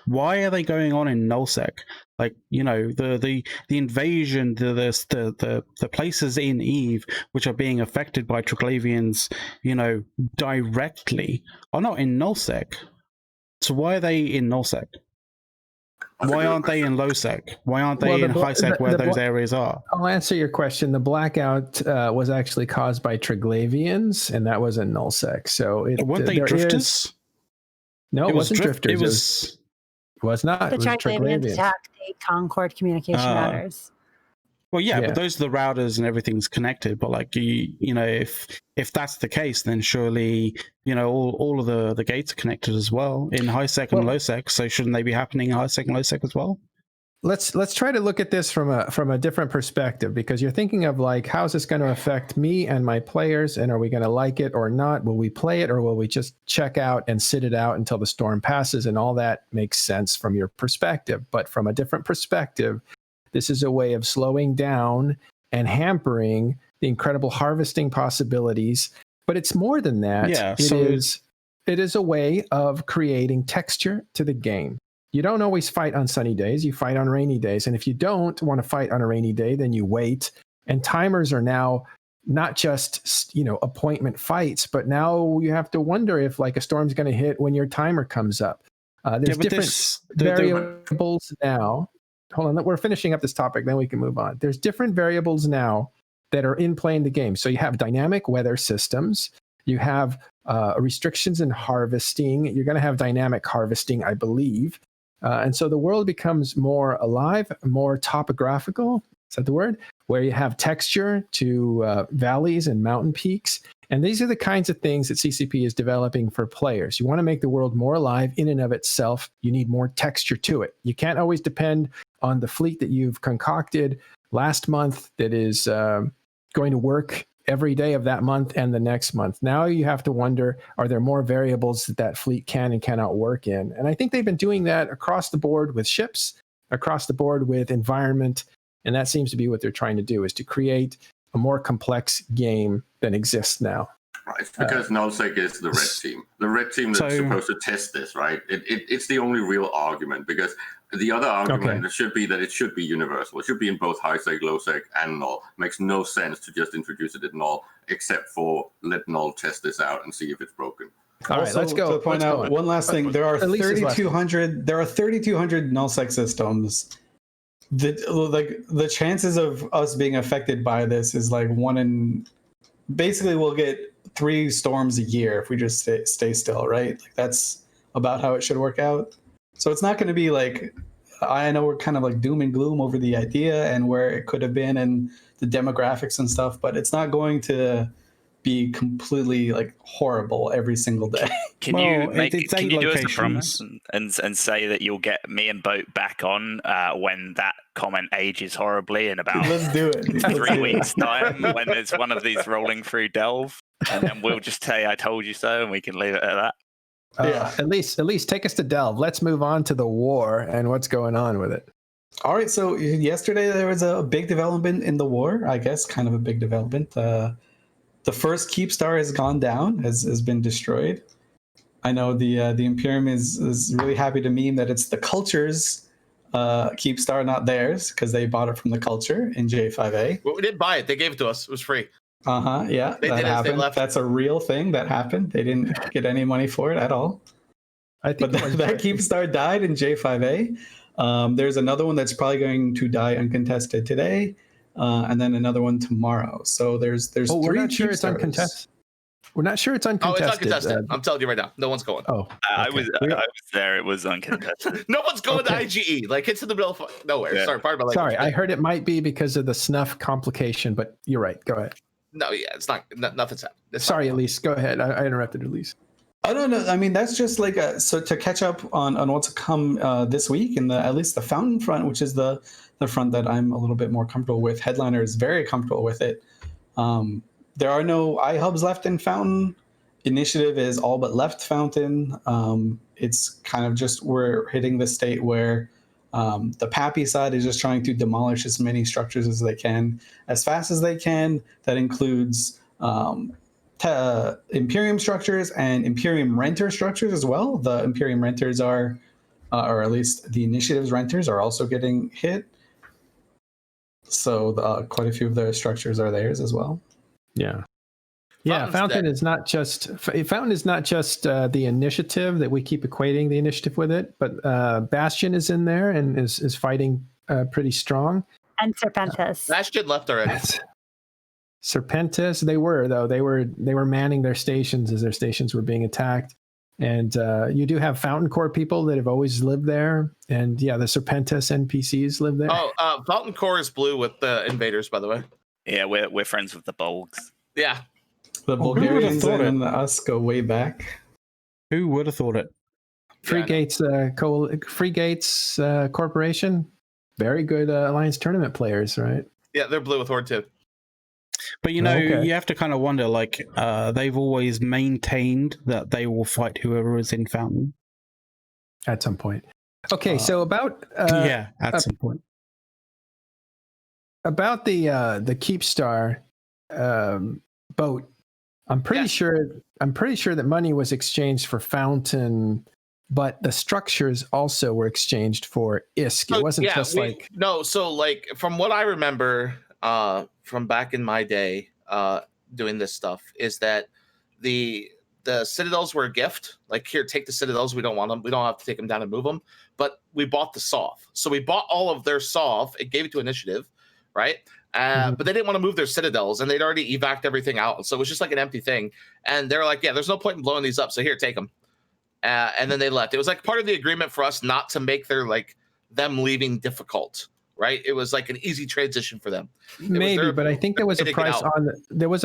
Why are they going on in nullsec? Like the invasion, the places in Eve which are being affected by Triglavians, directly are not in nullsec. So why are they in nullsec? Why aren't they in low sec? Why aren't they in high sec where those areas are? I'll answer your question. The blackout was actually caused by Triglavians, and that was in null sec. So weren't they drifters? No, it wasn't drifters. It was not. The Triglavians attacked the Concord communication routers. Well, yeah, but those are the routers and everything's connected. But like if that's the case, then surely all of the gates are connected as well in high sec and low sec. So shouldn't they be happening in high sec and low sec as well? Let's try to look at this from a different perspective, because you're thinking of like, how's this going to affect me and my players, and are we going to like it or not? Will we play it, or will we just check out and sit it out until the storm passes? And all that makes sense from your perspective, but from a different perspective, this is a way of slowing down and hampering the incredible harvesting possibilities. But it's more than that. Yeah, It is a way of creating texture to the game. You don't always fight on sunny days. You fight on rainy days. And if you don't want to fight on a rainy day, then you wait. And timers are now not just, appointment fights, but now you have to wonder if like a storm's going to hit when your timer comes up. There's different variables now. Hold on, we're finishing up this topic, then we can move on. There's different variables now that are in play in the game. So you have dynamic weather systems. You have restrictions in harvesting. You're going to have dynamic harvesting, I believe. And so the world becomes more alive, more topographical. Is that the word? Where you have texture to valleys and mountain peaks. And these are the kinds of things that CCP is developing for players. You want to make the world more alive in and of itself. You need more texture to it. You can't always depend on the fleet that you've concocted last month that is going to work every day of that month and the next month. Now you have to wonder, are there more variables that fleet can and cannot work in? And I think they've been doing that across the board with ships, across the board with environment. And that seems to be what they're trying to do, is to create a more complex game than exists now. Right, it's because Nullsec is the red team. The red team that's supposed to test this, right? It's the only real argument, because the other argument should be that it should be universal. It should be in both high-sec, low-sec, and null. Makes no sense to just introduce it in null, except for let null test this out and see if it's broken. All right, let's go. To point out one last thing, there are 3,200. There are 3,200 nullsec systems. The chances of us being affected by this is like 1 in. Basically, we'll get 3 storms a year if we just stay still, right? Like that's about how it should work out. So it's not going to be like, I know we're kind of like doom and gloom over the idea and where it could have been and the demographics and stuff, but it's not going to be completely like horrible every single day. Can you do us a promise and say that you'll get me and Boat back on when that comment ages horribly in about Let's do it. 3 weeks time, when there's one of these rolling through Delve, and then we'll just say I told you so and we can leave it at that. Yeah, at least take us to Delve. Let's move on to the war and what's going on with it. All right, so yesterday there was a big development in the war, I guess, kind of a big development. The first Keep Star has gone down, has been destroyed. I know the Imperium is really happy to meme that it's the Culture's Keep Star, not theirs, because they bought it from the Culture in J5A. Well, we didn't buy it; they gave it to us. It was free. Yeah, that happened. That's a real thing that happened. They didn't get any money for it at all. I think that Keep Star died in J5A. There's another one that's probably going to die uncontested today. And then another one tomorrow. So there's 3 we're not sure it's stars. uncontested. We're not sure it's uncontested. Oh, it's uncontested. I'm telling you right now, no one's going. Oh, I was there. It was uncontested. No one's going to IGE. Like it's in the middle of nowhere. Yeah. Sorry, pardon my language. Sorry, I heard it might be because of the snuff complication, but you're right. Go ahead. No, yeah, it's not. Nothing's happened. Sorry, Elise. Go ahead. I interrupted Elise. I don't know. I mean, that's just like so to catch up on what's to come this week in at least the Fountain front, which is the front that I'm a little bit more comfortable with. Headliner is very comfortable with it. There are no iHubs left in Fountain. Initiative is all but left Fountain. It's kind of just we're hitting the state where the Pappy side is just trying to demolish as many structures as they can, as fast as they can. That includes Imperium structures and Imperium renter structures as well. The Imperium renters are, or at least the Initiative's renters are also getting hit. So quite a few of their structures are theirs as well. Yeah. Yeah, Fountain is not just the Initiative that we keep equating the Initiative with it, but Bastion is in there and is fighting pretty strong. And Serpentis. Bastion left already. Serpentis, they were manning their stations as their stations were being attacked, and you do have Fountain Core people that have always lived there, and yeah, the Serpentis NPCs live there. Oh, Fountain Core is blue with the invaders, by the way. Yeah, we're friends with the Bolgs. Yeah. The Bulgarians and us go way back. Who would have thought it? Free Gates Corporation, very good Alliance tournament players, right? Yeah, they're blue with Horde too. But you have to kind of wonder, like, they've always maintained that they will fight whoever is in Fountain. At some point. Okay, so about... at some point. About the Keep Star, boat. I'm pretty sure that money was exchanged for Fountain, but the structures also were exchanged for ISK. It wasn't So like from what I remember from back in my day doing this stuff is that the Citadels were a gift. Like, here, take the Citadels. We don't want them. We don't have to take them down and move them. But we bought the Sov. So we bought all of their Sov. It gave it to Initiative, right? But they didn't want to move their Citadels, and they'd already evac'd everything out. So it was just like an empty thing. And they're like, yeah, there's no point in blowing these up. So here, take them. And then they left. It was like part of the agreement for us not to make them leaving difficult, right? It was like an easy transition for them. Maybe, but I think there was a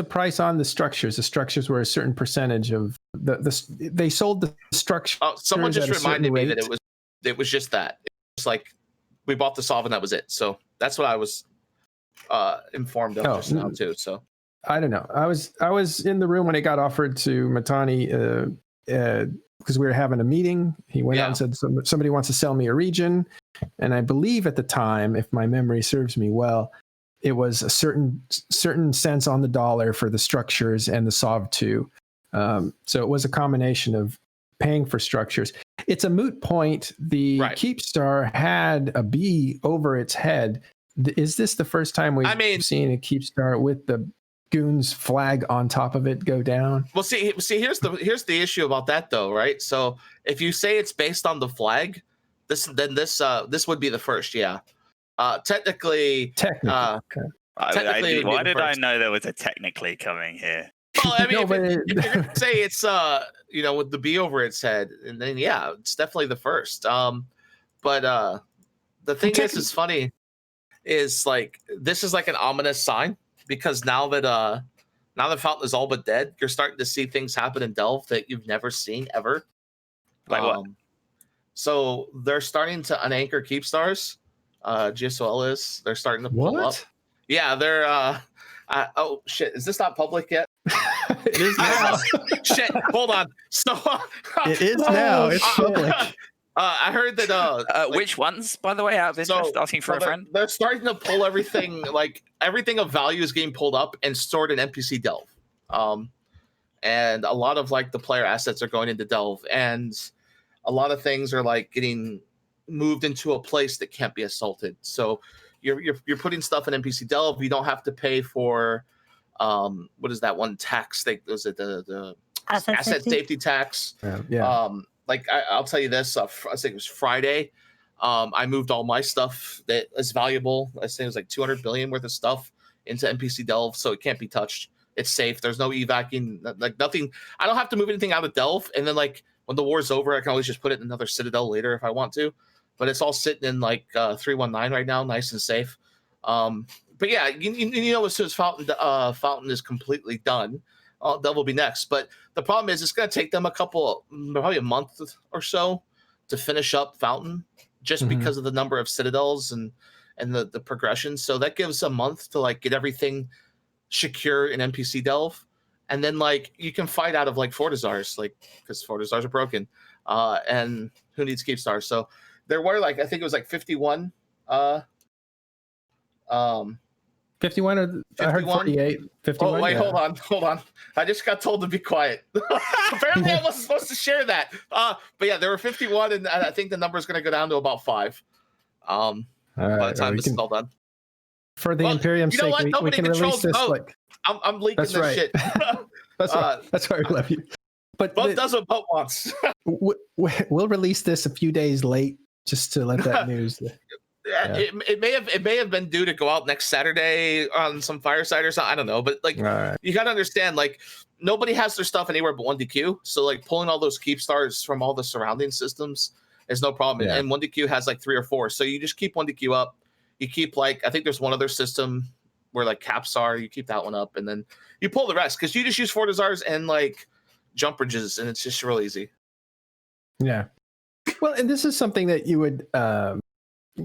price on the structures. The structures were a certain percentage of they sold the structure. Oh, someone just reminded me that it was just that. It was like we bought the Sov and that was it. So that's what I was informed of just now too. So I don't know. I was in the room when it got offered to Matani because we were having a meeting. He went out and said somebody wants to sell me a region, and I believe at the time, if my memory serves me well, it was a certain cents on the dollar for the structures and the Sov 2. So it was a combination of paying for structures. It's a moot point. The Keepstar had a B over its head. Is this the first time we've seen a Keepstar with the Goons flag on top of it go down? Well, see, here's the issue about that though, right? So if you say it's based on the flag, this would be the first, technically. Okay. Why did I know there was a technically coming here? Well, I mean, if you're gonna say it's with the B over its head, and then it's definitely the first. But the thing is funny, is like this is like an ominous sign. Because now that Fountain is all but dead, you're starting to see things happen in Delve that you've never seen ever. Like what? So they're starting to unanchor Keepstars. GSOL is. They're starting to pull up. Yeah, they're. Oh shit! Is this not public yet? It is now. Shit! Hold on. So it is now. It's public. I heard that. Which ones, by the way, out of interest? Asking for a friend. They're starting to pull everything. Like everything of value is getting pulled up and stored in NPC Delve. And a lot of like the player assets are going into Delve, and a lot of things are like getting moved into a place that can't be assaulted. So you're putting stuff in NPC Delve. You don't have to pay for what is that one tax? Was it the asset safety tax? Yeah. Like I'll tell you this, I think it was Friday. I moved all my stuff that is valuable. I think it was like 200 billion worth of stuff into NPC Delve, so it can't be touched. It's safe. There's no evacing, like nothing. I don't have to move anything out of Delve. And then like when the war's over, I can always just put it in another Citadel later if I want to. But it's all sitting in like 319 right now, nice and safe. But yeah, you know, as soon as Fountain is completely done, Delve will be next. But the problem is it's going to take them probably a month or so to finish up Fountain, just because of the number of Citadels and the progression. So that gives a month to like get everything secure in NPC Delve. And then like you can fight out of like Fortizars, like because Fortizars are broken. And who needs Keepstars? So there were like, I think it was like 51. 51 or I heard 48. 51. Oh, wait, hold on. I just got told to be quiet. Apparently I wasn't supposed to share that. But yeah, there were 51, and I think the number is going to go down to about 5. By the time this is all done. For the Imperium's sake, we can release this. Like, I'm leaking this shit. That's why we love you. But Boat does what Boat wants. We'll release this a few days late just to let that news. Yeah. It may have been due to go out next Saturday on some Fireside or something. I don't know, but like you got to understand, like nobody has their stuff anywhere but 1DQ. So like pulling all those Keepstars from all the surrounding systems is no problem. Yeah. And 1DQ has like 3 or 4, so you just keep 1DQ up. You keep like I think there's one other system where like caps are. You keep that one up, and then you pull the rest because you just use Fortizars and like jump bridges, and it's just real easy. Yeah. Well, and this is something that you would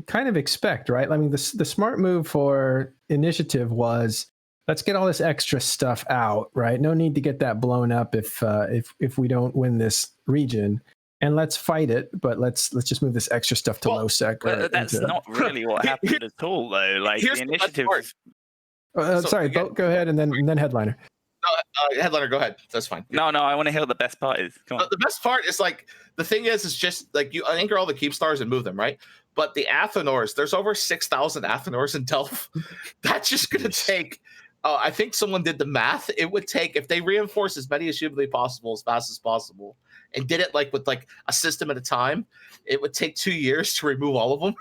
kind of expect, right? I mean, the smart move for Initiative was let's get all this extra stuff out, right? No need to get that blown up if we don't win this region, and let's fight it. But let's just move this extra stuff to low sec. That's not really what happened at all, though. Like the Initiative. Sorry, Boat, go ahead, and then Headliner. Headliner, go ahead. That's fine. No, I want to hear what the best part is. Come on. The best part is like the thing is just like you anchor all the keep stars and move them, right? But the Athenors, there's over 6,000 Athenors in Delph. That's just going to take. I think someone did the math. It would take, if they reinforce as many as humanly possible as fast as possible, and did it like with like a system at a time, it would take 2 years to remove all of them.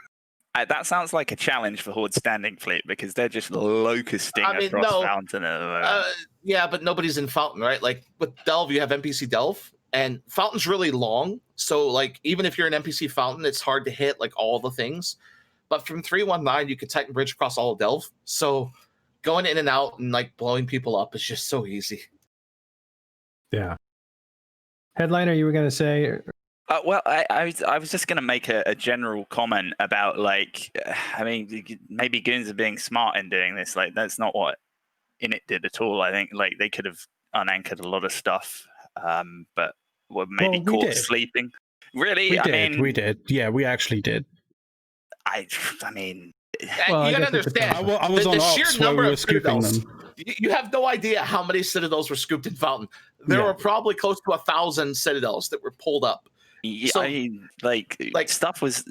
That sounds like a challenge for Horde Standing Fleet because they're just locusting across Fountain at the moment. Yeah, but nobody's in Fountain, right? Like with Delve, you have NPC Delve, and Fountain's really long. So like even if you're an NPC Fountain, it's hard to hit like all the things. But from 319, you could Titan Bridge across all of Delve. So going in and out and like blowing people up is just so easy. Yeah. Headliner, you were going to say? Well, I was just going to make a general comment about like, I mean, maybe goons are being smart in doing this. Like that's not what Init did at all. I think like they could have unanchored a lot of stuff, but were maybe caught sleeping. Really? We did. Yeah, we actually did. I mean, well, you gotta understand. I was on Ops where we were scooping them. You have no idea how many Citadels were scooped in Fountain. There were probably close to 1,000 Citadels that were pulled up. Yeah, so, I mean, like stuff was.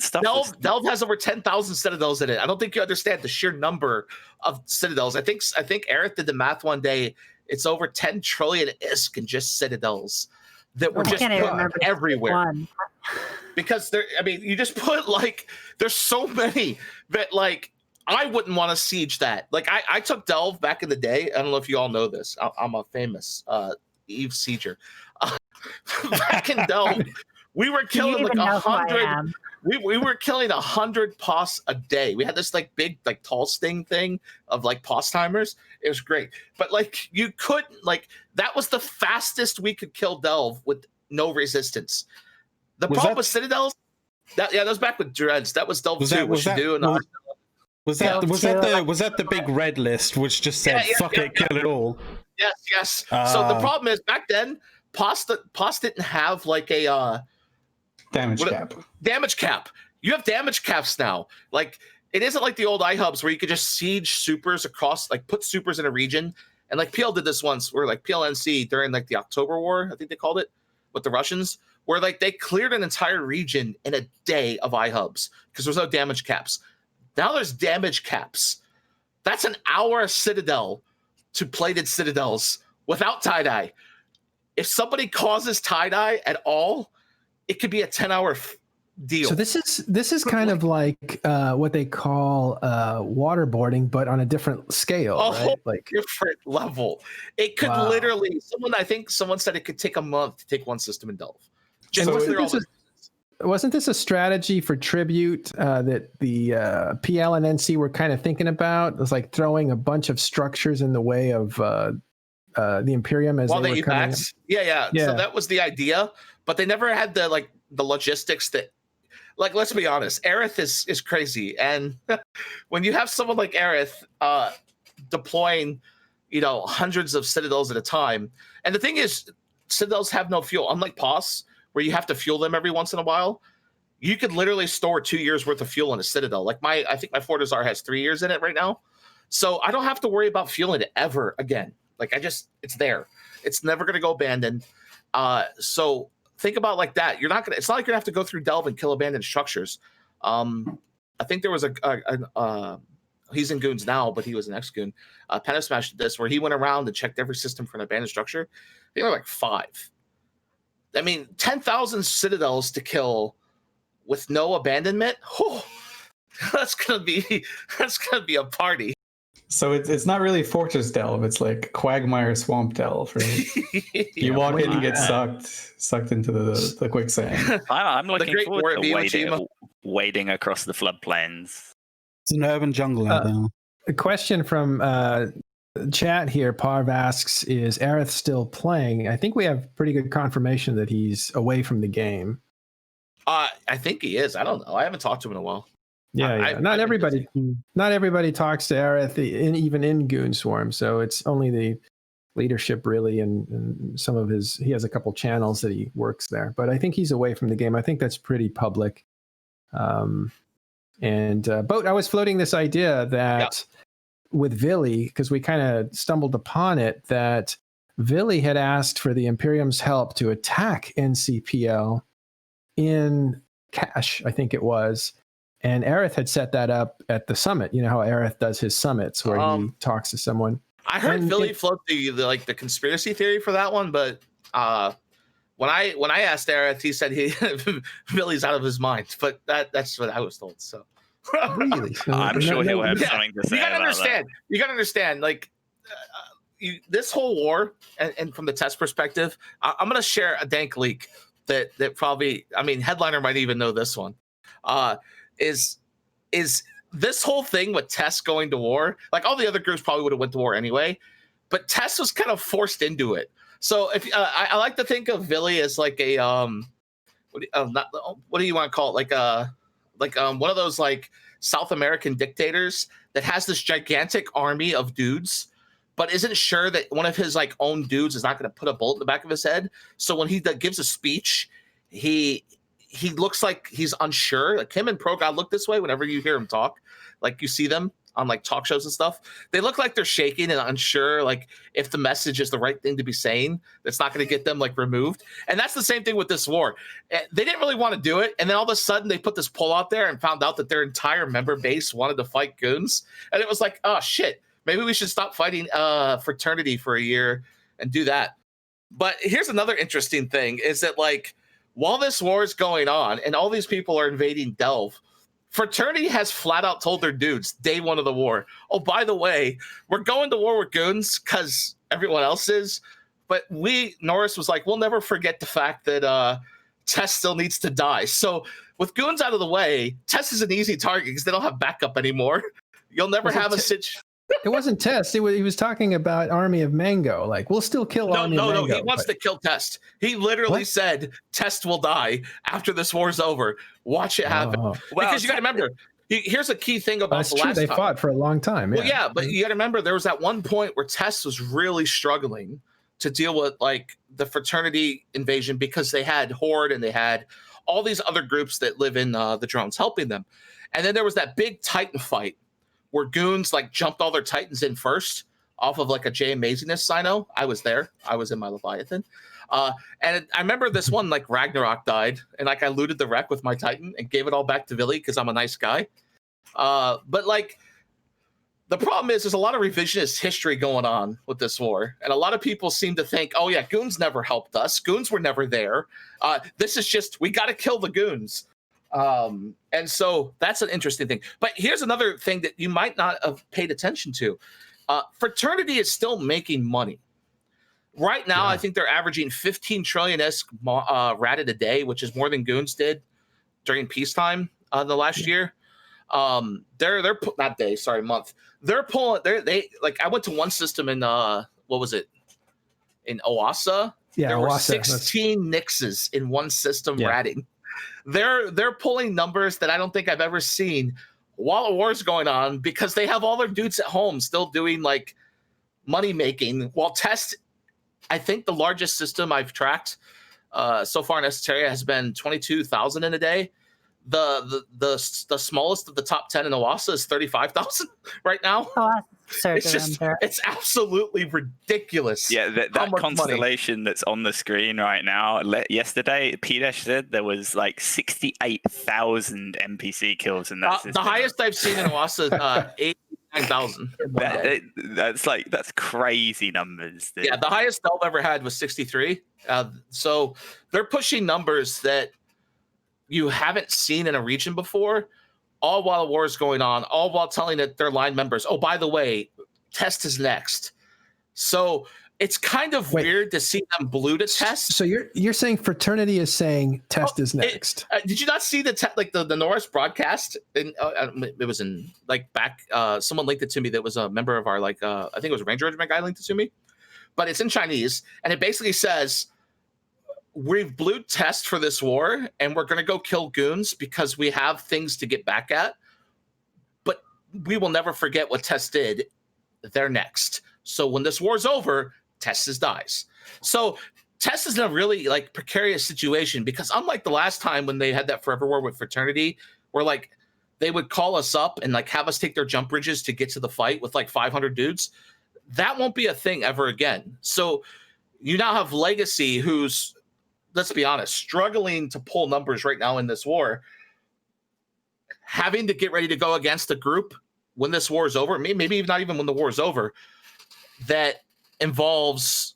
Delve has over 10,000 Citadels in it. I don't think you understand the sheer number of Citadels. I think Aerith did the math one day. It's over 10 trillion ISK in just Citadels that were just put everywhere. Because you just put like, there's so many that like, I wouldn't want to siege that. Like I took Delve back in the day. I don't know if you all know this. I'm a famous Eve sieger. Back in Delve, we were killing like 100. We were killing 100 POS a day. We had this like big like tall sting thing of like POS timers. It was great, but like you couldn't like that was the fastest we could kill Delve with no resistance. The problem with Citadels, that was back with Dreads. That was Delve 2. Was that the big red list which just said fuck it, kill it all? Yes. So the problem is back then POS didn't have like a damage cap. You have damage caps now. Like it isn't like the old iHubs where you could just siege supers across, like put supers in a region. And like PL did this once where like PLNC during like the October War, I think they called it, with the Russians, where like they cleared an entire region in a day of iHubs because there's no damage caps. Now there's damage caps. That's an hour a Citadel to plated Citadels without tie-dye. If somebody causes tie-dye at all, it could be a 10-hour deal. So this is kind of like what they call waterboarding, but on a different scale, right? Like different level. It could literally. Someone said it could take a month to take one system in Delve. Wasn't this a strategy for Tribute that the PL and NC were kind of thinking about? It was like throwing a bunch of structures in the way of the Imperium as they were coming. Yeah. So that was the idea, but they never had the logistics that, like, let's be honest, Aerith is crazy, and when you have someone like Aerith deploying, hundreds of Citadels at a time, and the thing is, Citadels have no fuel, unlike POS, where you have to fuel them every once in a while. You could literally store 2 years worth of fuel in a Citadel. Like I think my Fortizar has 3 years in it right now, so I don't have to worry about fueling it ever again. Like it's there. It's never going to go abandoned. So think about like that. It's not like you're gonna have to go through Delve and kill abandoned structures. I think there was he's in Goons now, but he was an ex-Goon. Pentasmash did this where he went around and checked every system for an abandoned structure. They were like 5. I mean, 10,000 Citadels to kill with no abandonment. That's gonna be a party. So it's not really Fortress Delve. It's like Quagmire Swamp Delve, right? You walk in and get sucked into the quicksand. I'm looking forward to wading across the floodplains. It's an urban jungle out there. A question from chat here. Parv asks, is Aerith still playing? I think we have pretty good confirmation that he's away from the game. I think he is. I don't know. I haven't talked to him in a while. Yeah. Not everybody talks to Aerith, even in Goon Swarm. So it's only the leadership really, and some of he has a couple channels that he works there. But I think he's away from the game. I think that's pretty public. Boat, I was floating this idea that with Vili, because we kind of stumbled upon it, that Vili had asked for the Imperium's help to attack NCPL in Cache, I think it was. And Aerith had set that up at the summit. You know how Aerith does his summits where he talks to someone. I heard Vili float the conspiracy theory for that one, but when I asked Aerith, he said Vili's out of his mind. But that's what I was told. So really, I'm sure he'll have something to say. You gotta understand. Like this whole war, and from the test perspective, I'm gonna share a dank leak that probably, I mean, Headliner might even know this one. Is this whole thing with Tess going to war? Like all the other groups probably would have went to war anyway, but Tess was kind of forced into it. So if I like to think of Vili as like a what do you want to call it? Like one of those like South American dictators that has this gigantic army of dudes, but isn't sure that one of his like own dudes is not going to put a bullet in the back of his head. So when he gives a speech, he looks like he's unsure. Like him and ProGod look this way whenever you hear him talk. Like you see them on like talk shows and stuff. They look like they're shaking and unsure, like if the message is the right thing to be saying, that's not going to get them like removed. And that's the same thing with this war. They didn't really want to do it. And then all of a sudden they put this poll out there and found out that their entire member base wanted to fight goons. And it was like, oh shit, maybe we should stop fighting fraternity for a year and do that. But here's another interesting thing is that like, while this war is going on and all these people are invading Delve, Fraternity has flat out told their dudes day one of the war, oh, by the way, we're going to war with goons because everyone else is. But Norris was like, we'll never forget the fact that Tess still needs to die. So with goons out of the way, Tess is an easy target because they don't have backup anymore. You'll never have a situation. It wasn't Test. He was talking about Army of Mango. Like, we'll still kill Army of Mango. No. He wants to kill Test. He literally said Test will die after this war's over. Watch it happen. Oh. Because you got to remember, here's a key thing about the last They time. fought for a long time. Well, yeah, but you got to remember there was that one point where Test was really struggling to deal with like the fraternity invasion because they had Horde and they had all these other groups that live in the drones helping them. And then there was that big Titan fight where goons like jumped all their Titans in first off of like a J Amazingness Sino. I was there. I was in my Leviathan. And I remember this one, like Ragnarok died and like I looted the wreck with my Titan and gave it all back to Vili because I'm a nice guy. But like the problem is there's a lot of revisionist history going on with this war. And a lot of people seem to think, oh yeah, goons never helped us. Goons were never there. This is just, we got to kill the goons. And so that's an interesting thing. But here's another thing that you might not have paid attention to. Fraternity is still making money. Right now, I think they're averaging 15 trillion-esque ratted a day, which is more than Goons did during peacetime the last year. They're not day, sorry, month. They're pulling. They like I went to one system in what was it in Oasa? Yeah, there Oasa, were 16 Nixes in one system ratting. They're pulling numbers that I don't think I've ever seen while a war's going on because they have all their dudes at home still doing like money making. While Test, I think the largest system I've tracked so far in Esoteria has been 22,000 in a day. The smallest of the top 10 in Oasa is 35,000 right now. Oh, it's absolutely ridiculous. Yeah, that constellation that's on the screen right now. Yesterday, P-Dash said there was like 68,000 NPC kills in that system. The highest I've seen in Oasa is 89,000. That's crazy numbers. Dude. Yeah, the highest Delve ever had was 63. So they're pushing numbers that you haven't seen in a region before, all while the war is going on, all while telling their line members, oh, by the way, Test is next. So it's kind of weird to see them blue to Test. So you're saying Fraternity is saying Test is next. Did you not see the Norris broadcast? It was in like back. Someone linked it to me. That was a member of our I think it was a Ranger Regiment guy linked it to me, but it's in Chinese and it basically says, we've blue Test for this war and we're going to go kill goons because we have things to get back at, but we will never forget what Test did. They're next. So when this war's over, Test dies. So Test is in a really like precarious situation because unlike the last time when they had that forever war with Fraternity, where like they would call us up and like have us take their jump bridges to get to the fight with like 500 dudes. That won't be a thing ever again. So you now have Legacy, who's, let's be honest, struggling to pull numbers right now in this war, having to get ready to go against a group when this war is over, maybe not even when the war is over, that involves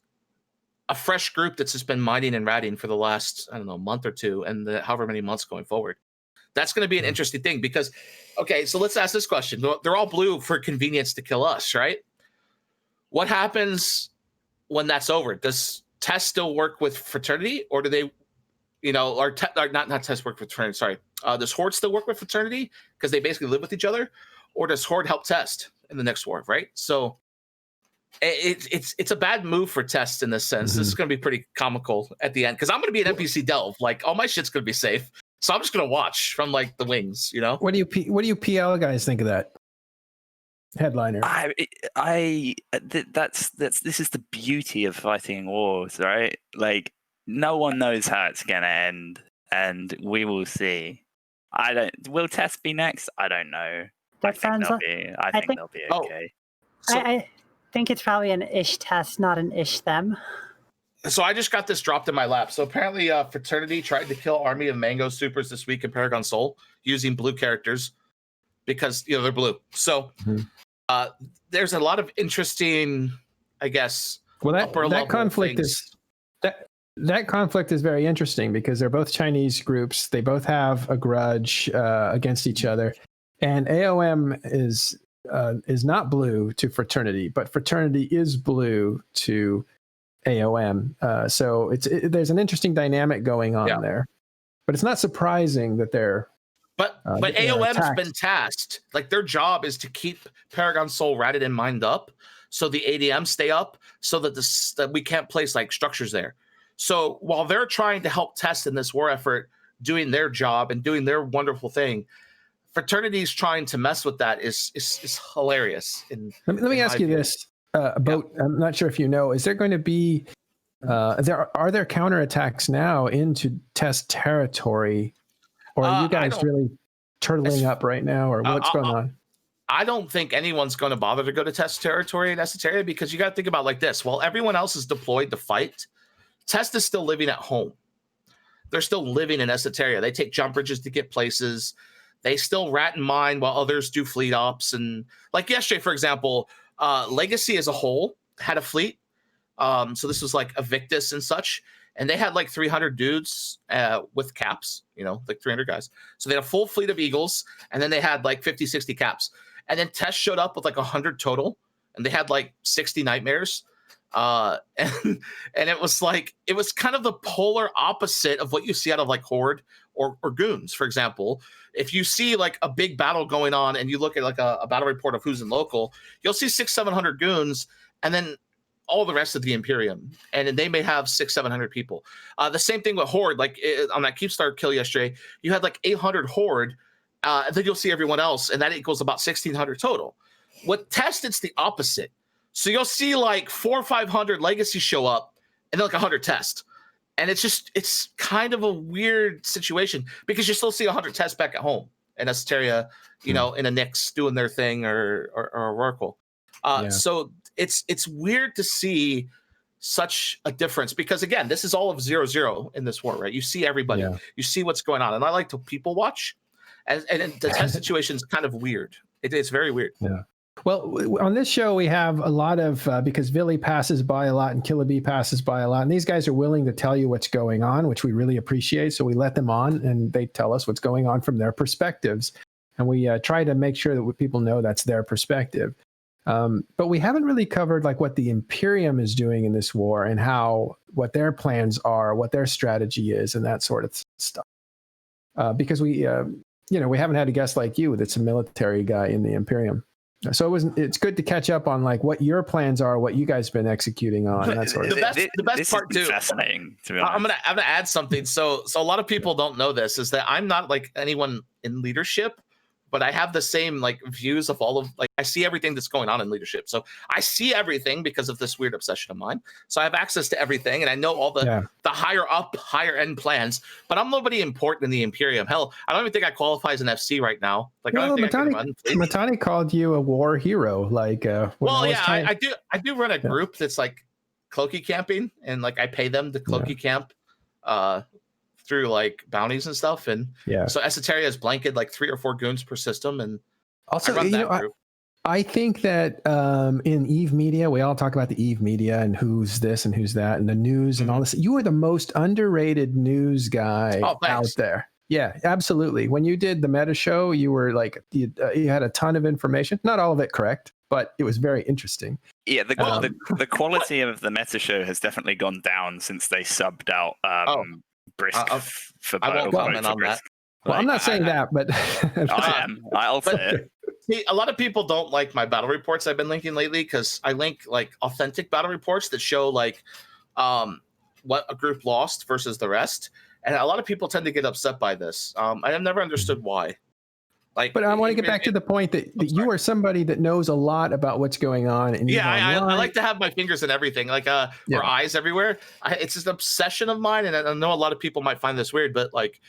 a fresh group that's just been mining and ratting for the last, I don't know, month or two, and however many months going forward. That's going to be an interesting thing because, okay, so let's ask this question. They're all blue for convenience to kill us, right? What happens when that's over? Does Test still work with Fraternity, or do they, or not Test work with Fraternity, sorry. Does Horde still work with Fraternity because they basically live with each other? Or does Horde help Test in the next war, right? So it's a bad move for Test in this sense. This is going to be pretty comical at the end because I'm going to be an NPC delve. Like, all my shit's going to be safe. So I'm just going to watch from like the wings, What do you PL guys think of that headliner? This is the beauty of fighting wars, right? Like, no one knows how it's going to end, and we will see. Will Test be next? I don't know. I think they'll be okay. I think it's probably an ish Test, not an ish them. So I just got this dropped in my lap. So apparently Fraternity tried to kill Army of Mango Supers this week in Paragon Soul using blue characters because, they're blue. So there's a lot of interesting, I guess, that conflict is that conflict is very interesting because they're both Chinese groups. They both have a grudge against each other. And AOM is not blue to Fraternity, but Fraternity is blue to AOM. So there's an interesting dynamic going on there. But it's not surprising that they're. But AOM's been tasked. Like, their job is to keep Paragon Soul ratted and mined up, so the ADMs stay up, so that that we can't place like structures there. So while they're trying to help Test in this war effort, doing their job and doing their wonderful thing, Fraternity's trying to mess with that is hilarious. Let me ask you this about. I'm not sure if you know. Is there going to be are there counterattacks now into Test territory, or are you guys really turtling up right now, or what's going on? I don't think anyone's going to bother to go to Test territory in Esoteria because you got to think about it like this: while everyone else is deployed to fight, Test is still living at home. They're still living in Esoteria. They take jump bridges to get places. They still rat and mine while others do fleet ops. And like yesterday, for example, Legacy as a whole had a fleet. So this was like Evictus and such. And they had like 300 dudes with caps, like 300 guys. So they had a full fleet of Eagles. And then they had like 50, 60 caps. And then Test showed up with like 100 total. And they had like 60 Nightmares. And it was kind of the polar opposite of what you see out of like Horde or Goons, for example. If you see like a big battle going on and you look at like a battle report of who's in local, you'll see 600-700 Goons and then all the rest of the Imperium, and they may have 600-700 people. The same thing with Horde. Like on that Keepstar kill yesterday, you had like 800 Horde, and then you'll see everyone else, and that equals about 1,600 total. With Test, it's the opposite. So you'll see like 400 or 500 Legacy show up, and then like 100 Test. And it's kind of a weird situation because you still see 100 Test back at home in Esoteria, in a Nyx doing their thing or Oracle. So it's weird to see such a difference because, again, this is all of 0-0 in this war, right? You see everybody. Yeah. You see what's going on. And I like to people watch. And the Test situation is kind of weird. It's very weird. Yeah. Well, on this show, we have a lot of, because Billy passes by a lot and Killabee passes by a lot, and these guys are willing to tell you what's going on, which we really appreciate. So we let them on and they tell us what's going on from their perspectives. And we try to make sure that people know that's their perspective. But we haven't really covered like what the Imperium is doing in this war and what their plans are, what their strategy is, and that sort of stuff. Because we haven't had a guest like you that's a military guy in the Imperium. So it's good to catch up on like what your plans are, what you guys have been executing on, and that sort of stuff. The best part too. Fascinating. To be honest. I'm gonna add something. So a lot of people don't know this is that I'm not like anyone in leadership but I have the same like views of all of like I see everything that's going on in leadership. So I see everything because of this weird obsession of mine. So I have access to everything, and I know all the higher end plans. But I'm nobody important in the Imperium. Hell, I don't even think I qualify as an FC right now. Like well, I don't think I can run. Matani called you a war hero. Like, I do run a group that's like cloaky camping, and like I pay them to cloaky camp. Through like bounties and stuff, and so Esoteria has blanketed like 3 or 4 goons per system, and also I run that group. I think that in Eve Media, we all talk about the Eve Media and who's this and who's that and the news and all this. You are the most underrated news guy out there. Yeah, absolutely. When you did the Meta Show, you were like you had a ton of information, not all of it correct, but it was very interesting. Yeah, the quality of the Meta Show has definitely gone down since they subbed out Brisk for I won't comment on that. Well, I'm not saying that, but I am. I'll say it. See, a lot of people don't like my battle reports I've been linking lately because I link like authentic battle reports that show like what a group lost versus the rest, and a lot of people tend to get upset by this. I have never understood why. Like, but I want to get back to the point that you are somebody that knows a lot about what's going on. And I like to have my fingers in everything, like or eyes everywhere. It's just an obsession of mine, and I know a lot of people might find this weird, but like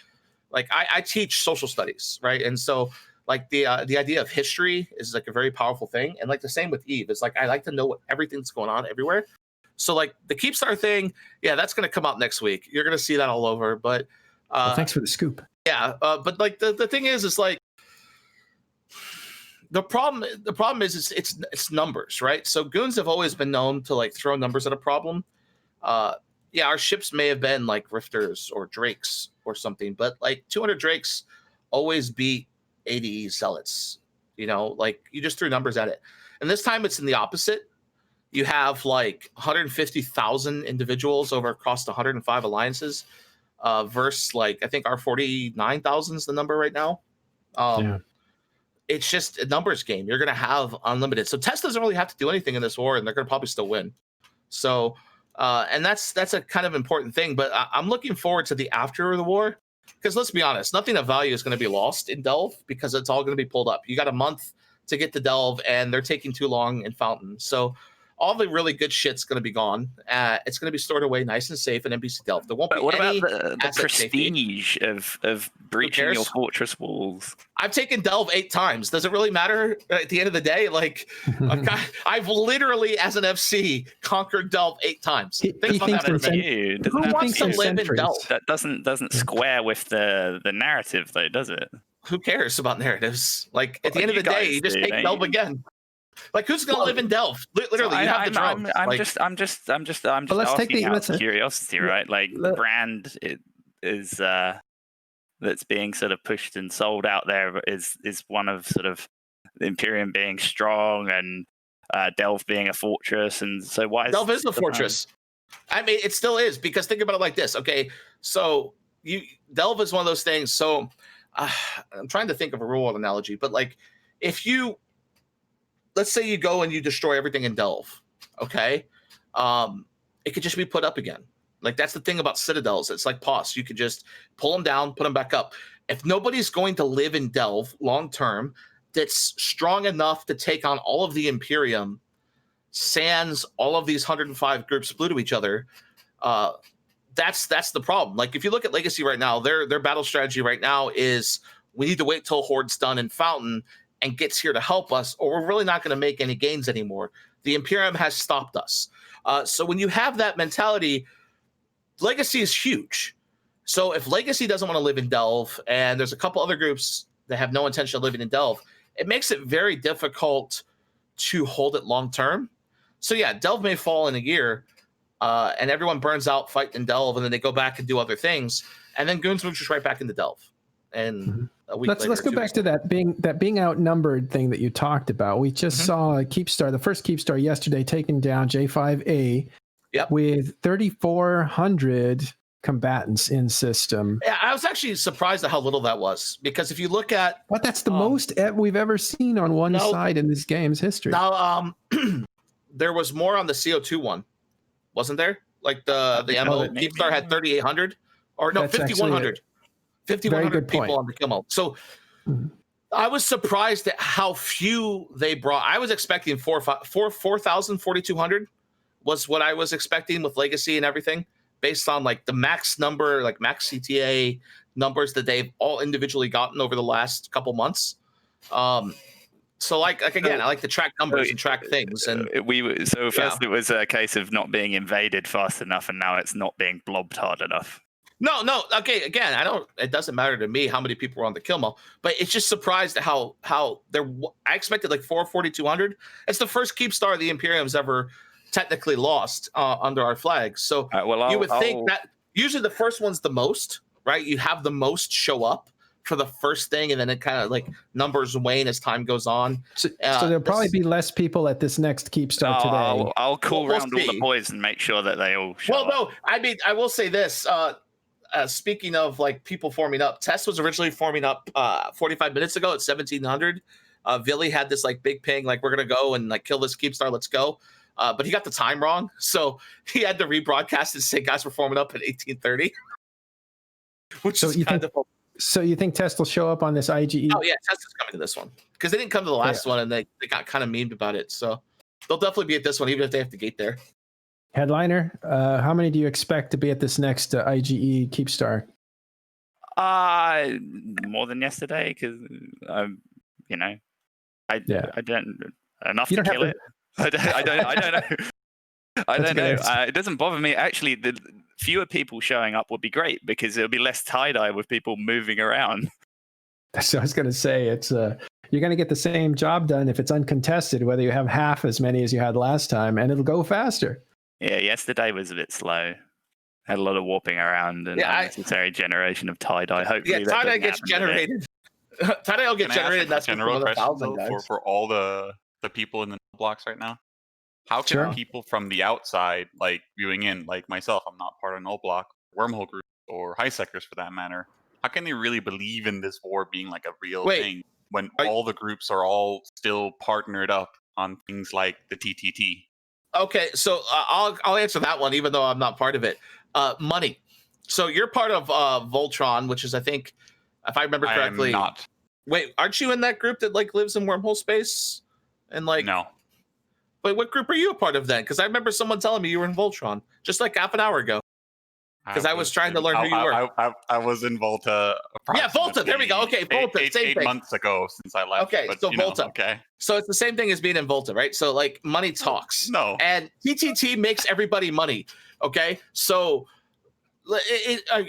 I teach social studies, right? And so like the idea of history is like a very powerful thing, and like the same with Eve. It's like I like to know everything's going on everywhere. So like the Keepstar thing, that's going to come out next week. You're going to see that all over. But well, thanks for the scoop. Yeah, but like the thing is like. The problem is it's numbers, right? So goons have always been known to like throw numbers at a problem. Our ships may have been like Rifters or Drakes or something, but like 200 Drakes always beat 80 Zealots. You know, like you just threw numbers at it. And this time it's in the opposite. You have like 150,000 individuals over across the 105 alliances, versus like I think our 49,000 is the number right now. It's just a numbers game. You're going to have unlimited. So Test doesn't really have to do anything in this war, and they're going to probably still win. So, and that's a kind of important thing. But I'm looking forward to the after the war, because let's be honest, nothing of value is going to be lost in Delve because it's all going to be pulled up. You got a month to get to Delve, and they're taking too long in Fountain. So all the really good shit's going to be gone. It's going to be stored away nice and safe in NBC Delve. There won't be what any about the prestige of breaching your fortress walls? I've taken Delve 8 times. Does it really matter at the end of the day? Like, I've literally, as an FC, conquered Delve 8 times. Think about that. Who wants to live in Delve? That doesn't square with the narrative, though, does it? Who cares about narratives? Like, at the end of the day, you just take Delve again. Like, who's gonna live in Delve? Literally, you have the drones. I'm just asking out of curiosity, right? Like, the brand is that's being sort of pushed and sold out there is one of sort of the Imperium being strong and Delve being a fortress, and so why Delve is a fortress? I mean, it still is, because think about it like this. Okay, so Delve is one of those things. So I'm trying to think of a real world analogy, but like if you. Let's say you go and you destroy everything in Delve, okay? It could just be put up again. Like, that's the thing about citadels. It's like POS. You could just pull them down, put them back up. If nobody's going to live in Delve long-term that's strong enough to take on all of the Imperium, sans all of these 105 groups blue to each other, that's the problem. Like, if you look at Legacy right now, their battle strategy right now is we need to wait till Horde's done in Fountain and gets here to help us, or we're really not going to make any gains anymore. The Imperium has stopped us. So when you have that mentality, Legacy is huge. So if Legacy doesn't want to live in Delve, and there's a couple other groups that have no intention of living in Delve, it makes it very difficult to hold it long term. So yeah, Delve may fall in a year, and everyone burns out fighting in Delve, and then they go back and do other things, and then goons move just right back into Delve. And let's go back to that being outnumbered thing that you talked about. We just saw Keepstar, the first Keepstar yesterday, taking down J5A with 3,400 combatants in system. Yeah, I was actually surprised at how little that was, because if you look at that's the most we've ever seen on one side in this game's history. Now, there was more on the CO2 one, wasn't there? Like the MO Keepstar had 3,800 or no 5,100. 5,100 people on the kill mode. So I was surprised at how few they brought. I was expecting 4,200 was what I was expecting with Legacy and everything, based on like the max number, like max CTA numbers that they've all individually gotten over the last couple months. So like again, I like to track numbers and track things. And first it was a case of not being invaded fast enough, and now it's not being blobbed hard enough. No. Okay, again, it doesn't matter to me how many people were on the kill mall, but it's just surprised at how there. I expected like 4,200. It's the first Keepstar the Imperium's ever technically lost under our flag. So you would think that usually the first one's the most, right? You have the most show up for the first thing, and then it kind of like numbers wane as time goes on. So there'll probably be less people at this next Keepstar today. I'll call around all the boys and make sure that they all show up. No, I mean, I will say this. Speaking of like people forming up, Test was originally forming up 45 minutes ago at 1,700. Villy had this like big ping, like we're gonna go and like kill this Keepstar, let's go. But he got the time wrong, so he had to rebroadcast and say, guys, we're forming up at 18:30. Which is kind of. So you think Test will show up on this IGE? Oh yeah, Test is coming to this one because they didn't come to the last one, and they got kind of memed about it. So they'll definitely be at this one, even if they have to gate there. Headliner, how many do you expect to be at this next IGE Keepstar? More than yesterday, because I don't enough to kill it. I don't know. I don't know. It doesn't bother me. Actually, the fewer people showing up would be great because it'll be less tie-dye with people moving around. So I was going to say, it's you're going to get the same job done if it's uncontested, whether you have half as many as you had last time, and it'll go faster. Yeah, yesterday was a bit slow. Had a lot of warping around and unnecessary generation of tie-dye. Hopefully, tie-dye gets generated. Tie-dye will get generated. That's general question for all the people in the blocks right now. How can people from the outside, like viewing in, like myself, I'm not part of null block, wormhole group, or high sectors for that matter, how can they really believe in this war being like a real thing when all the groups are all still partnered up on things like the TTT? Okay, so I'll answer that one, even though I'm not part of it. Money. So you're part of Voltron, which is, I think, if I remember correctly. I am not. Wait, aren't you in that group that like lives in wormhole space? And like no. But what group are you a part of then? Because I remember someone telling me you were in Voltron just like half an hour ago. Because I was trying to learn who you were. I was in Volta. Yeah, Volta. There we go. Okay, Volta. Same thing. 8 months ago since I left. Okay, but, so Volta. Okay. So it's the same thing as being in Volta, right? So like money talks. No. And TTT makes everybody money. Okay, so I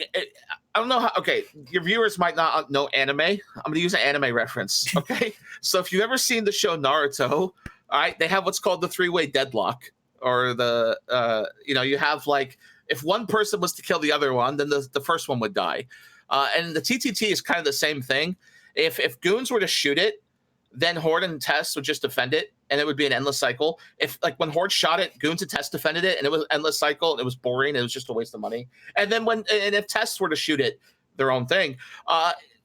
don't know how. Okay, your viewers might not know anime. I'm going to use an anime reference. Okay, so if you've ever seen the show Naruto, all right, they have what's called the three-way deadlock, or the you have like. If one person was to kill the other one, then the first one would die. And the TTT is kind of the same thing. If goons were to shoot it, then Horde and Test would just defend it, and it would be an endless cycle. If like when Horde shot it, goons and Test defended it, and it was an endless cycle, and it was boring, and it was just a waste of money. And then if Tests were to shoot it, their own thing,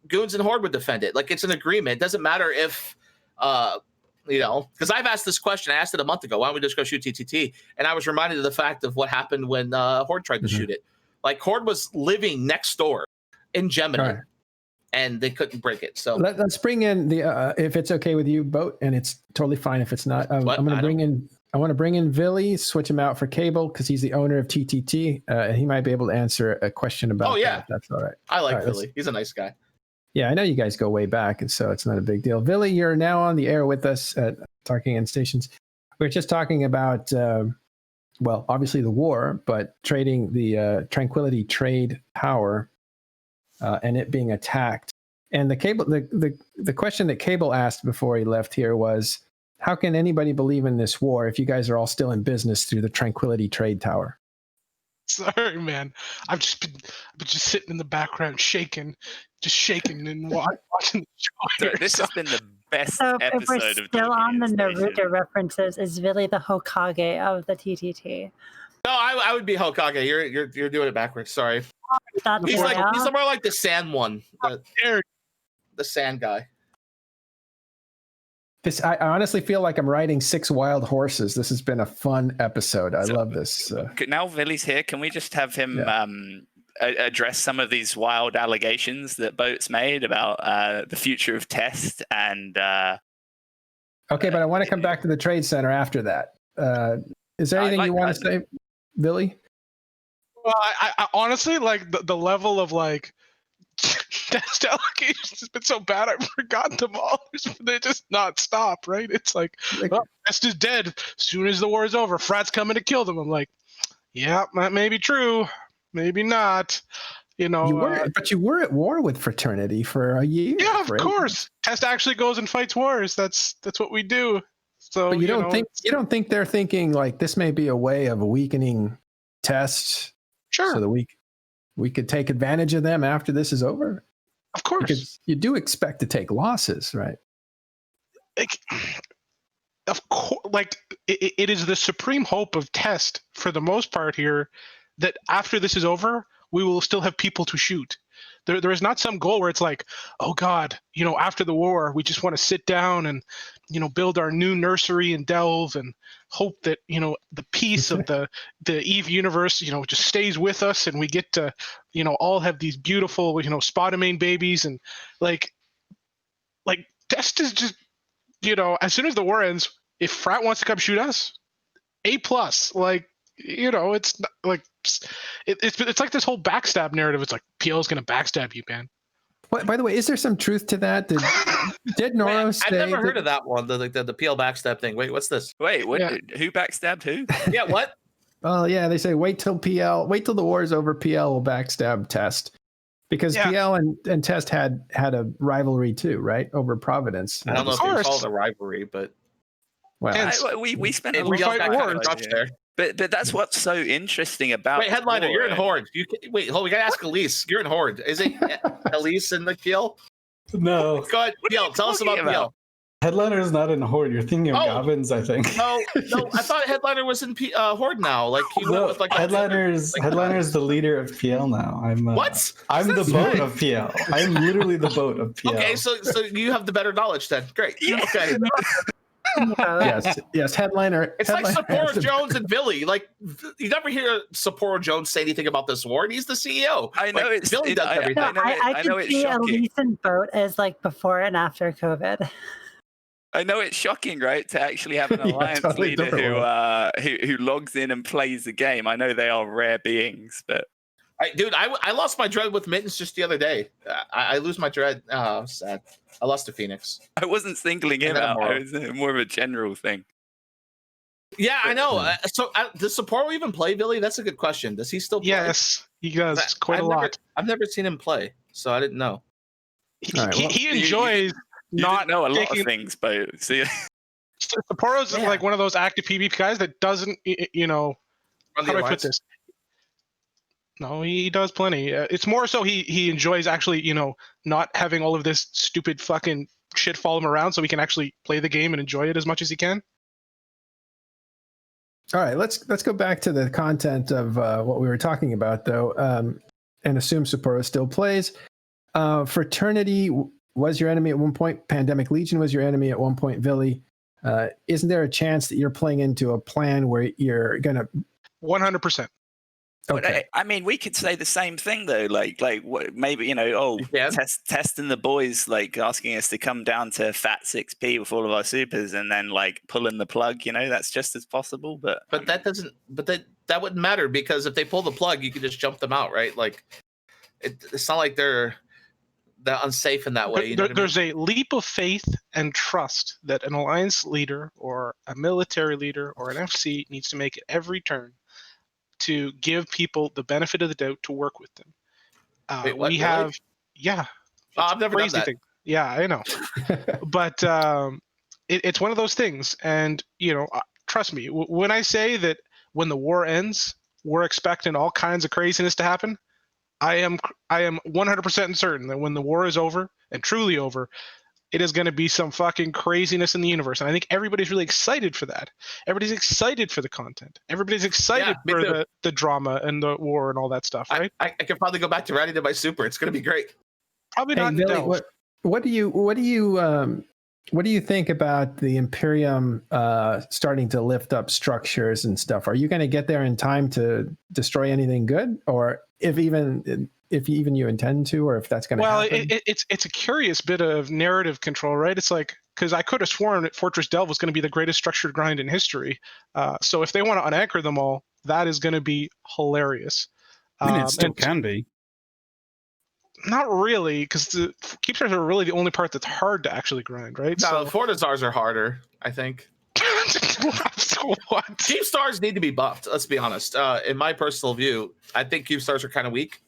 goons and Horde would defend it. Like it's an agreement. It doesn't matter if because I've asked this question. I asked it a month ago. Why don't we just go shoot TTT? And I was reminded of the fact of what happened when Horde tried to shoot it. Like Horde was living next door in Gemini, and they couldn't break it. So let's bring in the if it's okay with you, Boat, and it's totally fine if it's not. I'm going to bring in. I want to bring in Villy, switch him out for Cable because he's the owner of TTT, and he might be able to answer a question about. Oh yeah, that's all right. I like Villy. He's a nice guy. Yeah, I know you guys go way back, and so it's not a big deal. Villy, you're now on the air with us at Talking End Stations. We're just talking about, obviously the war, but trading the Tranquility trade power and it being attacked. And the question that Cable asked before he left here was, how can anybody believe in this war if you guys are all still in business through the Tranquility trade tower? Sorry, man. I've just sitting in the background shaking and watching the show. This has been the best episode if we're still on the Naruto references, is Villy the Hokage of the TTT? No, I would be Hokage. You're doing it backwards. Sorry. He's more like the sand one. The sand guy. I honestly feel like I'm riding 6 wild horses. This has been a fun episode. I love this. Now Villy's here. Can we just have him address some of these wild allegations that Boat's made about the future of test and. Okay, but I want to come back to the Trade Center after that. Is there anything you want to say, Billy? Well, I honestly like the level of like test allegations has been so bad I've forgotten them all. They just not stop, right? It's like, well, Test is dead. As soon as the war is over, Frat's coming to kill them. I'm like, yeah, that may be true, maybe not. You know, but you were at war with Fraternity for a year. Yeah, of course. Test actually goes and fights wars. That's what we do. So, but you don't think they're thinking like this may be a way of weakening Test? Sure. So that we could take advantage of them after this is over. Of course. Because you do expect to take losses, right? Of course, like it is the supreme hope of Test for the most part here that after this is over, we will still have people to shoot. There is not some goal where it's like, oh God, you know, after the war, we just want to sit down and, you know, build our new nursery and delve and hope that, you know, the peace of the Eve universe, you know, just stays with us and we get to, you know, all have these beautiful, you know, Spotamine babies and like Test is just, you know, as soon as the war ends, if Frat wants to come shoot us, A+, like, you know, it's not, like it's like this whole backstab narrative. It's like PL is going to backstab you, man. By the way, is there some truth to that? Did Noro say? I've never heard of that one. The PL backstab thing. Wait, what's this? Wait, what? Yeah. Who backstabbed who? Yeah, what? Well, yeah, they say wait till the war is over. PL will backstab Test because PL and Test had a rivalry too, right? Over Providence. I don't know if you call it a rivalry, but well, we spent a we fight wars there. But that's what's so interesting about. Wait, Headliner, you're in Horde. Wait, hold on, we gotta ask Elise. You're in Horde. Is it Elise in the kill? No. Go ahead, PL. Tell us about PL. Headliner is not in Horde. You're thinking of Gobbins, I think. No. I thought Headliner was in Horde now. Like he went with like Headliner's the leader of PL now. What? I'm the boat of PL. I'm literally the boat of PL. Okay, so you have the better knowledge then. Great. Yeah. Okay. yes. Headliner. It's like Sapporo Jones and Billy. Like you never hear Sapporo Jones say anything about this war, and he's the CEO. I know like, Billy does everything. I can see Elise and Boat as like before and after COVID. I know it's shocking, right, to actually have an alliance leader who logs in and plays the game. I know they are rare beings, but I lost my dread with Mittens just the other day. I lose my dread. Oh, sad. I lost to Phoenix. I wasn't singling him out. It was more of a general thing. Yeah, I know. So does Sapporo even play, Billy? That's a good question. Does he still play? Yes, he does quite a lot. I've never seen him play, so I didn't know. He enjoys not know a lot of things, but see, Sapporo's like one of those active PvP guys that doesn't, you know, how do I put this? No, he does plenty. It's more so he enjoys actually, you know, not having all of this stupid fucking shit follow him around, so he can actually play the game and enjoy it as much as he can. All right, let's go back to the content of what we were talking about, though, and assume Sapporo still plays. Fraternity was your enemy at one point. Pandemic Legion was your enemy at one point. Billy, isn't there a chance that you're playing into a plan where you're gonna 100%? Okay. I mean, we could say the same thing though. Like what? Maybe Test and the boys like asking us to come down to Fat 6P with all of our supers, and then like pulling the plug. You know, that's just as possible. But that doesn't. But that wouldn't matter because if they pull the plug, you can just jump them out, right? Like it's not like they're unsafe in that way. You know there's a leap of faith and trust that an alliance leader or a military leader or an FC needs to make at every turn to give people the benefit of the doubt to work with them. Wait, what, we really? have, yeah. I've never done that. Thing. Yeah, I know. But it's one of those things. And, you know, trust me, when I say that when the war ends, we're expecting all kinds of craziness to happen, I am 100% certain that when the war is over and truly over, it is going to be some fucking craziness in the universe. And I think everybody's really excited for that. Everybody's excited for the content. Everybody's excited for the drama and the war and all that stuff, right? I can probably go back to riding to my super. It's going to be great. Probably not. Billy, what do you What do you think about the Imperium starting to lift up structures and stuff? Are you going to get there in time to destroy anything good, or if even you intend to, or if that's going to happen? Well, it's a curious bit of narrative control, right? It's like, because I could have sworn that Fortress Delve was going to be the greatest structured grind in history. So if they want to unanchor them all, that is going to be hilarious. I mean, it still can be. Not really, because the keep stars are really the only part that's hard to actually grind, right? No, the Fortizars are harder, I think. What? Keep stars need to be buffed. Let's be honest. In my personal view, I think Keep stars are kind of weak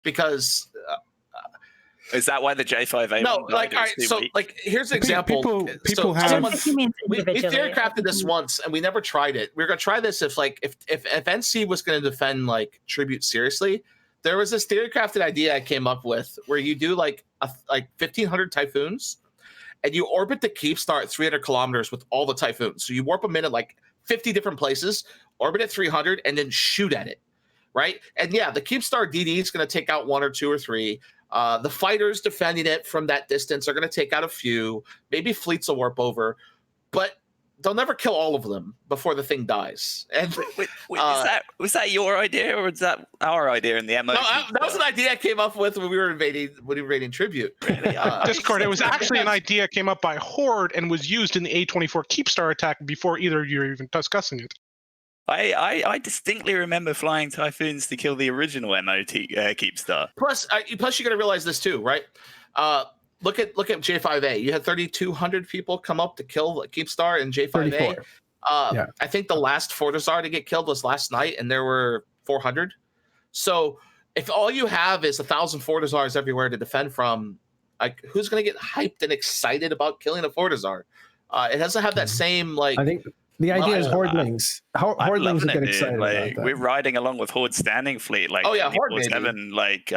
because. Is that why the J5A? No, like, all right, so weak? like, here's an example. People have. We theory crafted this once, and we never tried it. We were gonna try this if NC was gonna defend like Tribute seriously. There was this theory crafted idea I came up with where you do like 1,500 Typhoons, and you orbit the Keep Star at 300 kilometers with all the Typhoons. So you warp them in at like 50 different places, orbit at 300, and then shoot at it, right? And yeah, the Keep Star DD is going to take out 1 or 2 or 3. The fighters defending it from that distance are going to take out a few. Maybe fleets will warp over, but they'll never kill all of them before the thing dies. And was that your idea, or was that our idea in the MO? No, that was an idea I came up with when we were invading Tribute. Really? Discord. It was actually an idea came up by Horde and was used in the A24 Keepstar attack before either of you were even discussing it. I distinctly remember flying Typhoons to kill the original MOT Keepstar. Plus you got to realize this too, right? Look at J5A. You had 3,200 people come up to kill Keepstar in J5A. Yeah. I think the last Fortizar to get killed was last night, and there were 400. So if all you have is 1,000 Fortizars everywhere to defend from, like, who's going to get hyped and excited about killing a Fortizar? It doesn't have that same like. I think the idea is Hordelings. Hordelings get excited like, about that. We're riding along with Horde standing fleet, like 24/7, like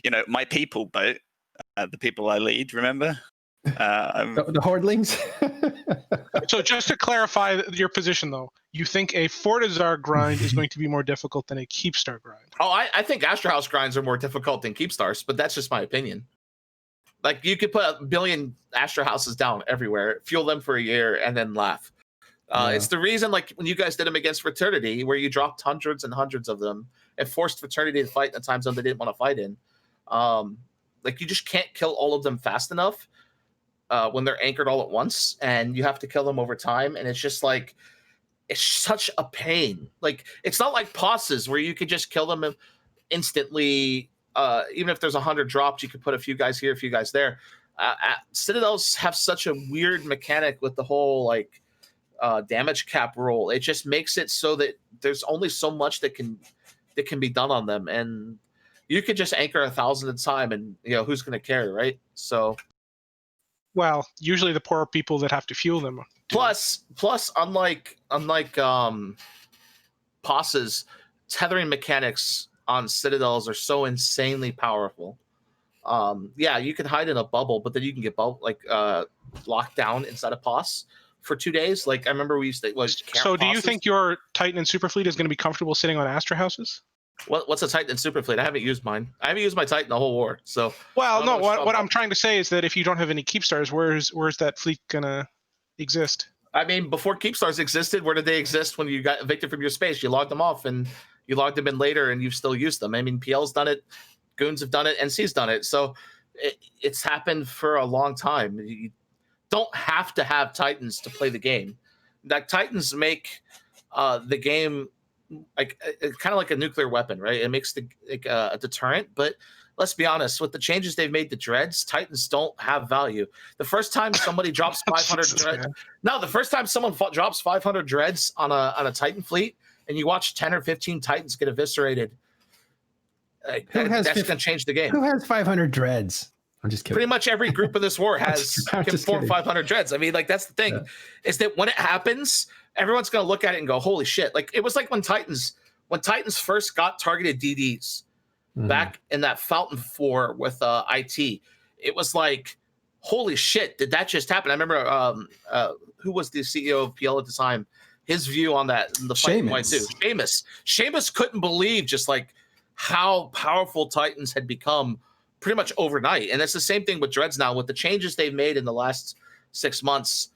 you know, my people boat. The people I lead, remember? The Hordelings? So just to clarify your position, though, you think a Fortizar grind is going to be more difficult than a Keepstar grind? Oh, I think Astra House grinds are more difficult than Keepstars, but that's just my opinion. Like, you could put 1 billion Astra Houses down everywhere, fuel them for a year, and then laugh. It's the reason, like, when you guys did them against Fraternity, where you dropped hundreds and hundreds of them and forced Fraternity to fight in the time zone they didn't want to fight in. Like, you just can't kill all of them fast enough when they're anchored all at once, and you have to kill them over time. And it's just like, it's such a pain. Like, it's not like Posses where you could just kill them instantly. Even if there's 100 dropped, you could put a few guys here, a few guys there. Citadels have such a weird mechanic with the whole like damage cap rule. It just makes it so that there's only so much that can be done on them, and you could just anchor 1,000 at a time, and you know who's going to care, right? So, well, usually the poor people that have to fuel them. Plus, unlike Posses, tethering mechanics on Citadels are so insanely powerful. Yeah, you can hide in a bubble, but then you can get locked down inside a Poss for 2 days. Like, I remember we used to. So, do you think your Titan and Superfleet is going to be comfortable sitting on Astra Houses? What's a Titan and Superfleet? I haven't used mine. I haven't used my Titan the whole war. So, well, no. What I'm trying to say is that if you don't have any Keepstars, where's that fleet gonna exist? I mean, before Keepstars existed, where did they exist? When you got evicted from your space, you logged them off, and you logged them in later, and you've still used them. I mean, PL's done it, Goons have done it, NC's done it. So it's happened for a long time. You don't have to have Titans to play the game. Like, Titans make the game like kind of like a nuclear weapon, right? It makes a deterrent. But let's be honest, with the changes they've made to Dreads, Titans don't have value. The first time somebody drops 500 Dreads, the first time someone drops 500 Dreads on a Titan fleet, and you watch 10 or 15 Titans get eviscerated, that's going to change the game. Who has 500 Dreads? I'm just kidding. Pretty much every group in this war has 400 or 500 Dreads. I mean, like, that's the thing, is that when it happens, everyone's going to look at it and go, holy shit. Like, it was like when Titans first got targeted DDs back in that Fountain 4 with IT. It was like, holy shit, did that just happen? I remember who was the CEO of PL at the time, his view on that, the fight in White too. Seamus couldn't believe just like how powerful Titans had become pretty much overnight. And it's the same thing with Dreads now. With the changes they've made in the last 6 months,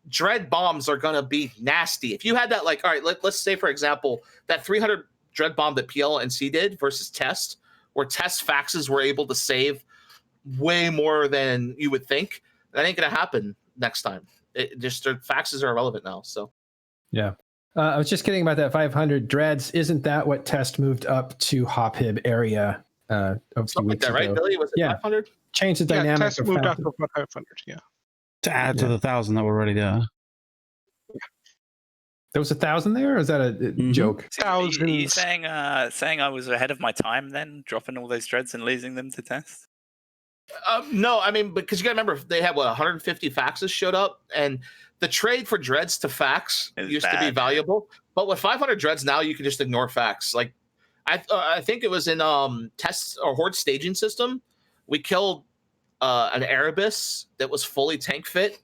dread bombs are going to be nasty. If you had that, like, all right, let's say, for example, that 300 dread bomb that PLNC did versus Test, where Test faxes were able to save way more than you would think, that ain't going to happen next time. It just, their faxes are irrelevant now. So, yeah. I was just kidding about that 500 dreads. Isn't that what Test moved up to Hop Hib area a few weeks like that, ago? right, Billy? Was it 500? Changed the dynamic. Test of moved how- up to 500. Yeah. To add to the 1,000 that were already there. There was 1,000 there, or is that a joke? Are you saying I was ahead of my time then, dropping all those dreads and losing them to Test? No, I mean, because you got to remember, they had 150 faxes showed up, and the trade for dreads to fax used to be valuable. But with 500 dreads now, you can just ignore fax. Like, I think it was in Test or Horde staging system, we killed an Erebus that was fully tank fit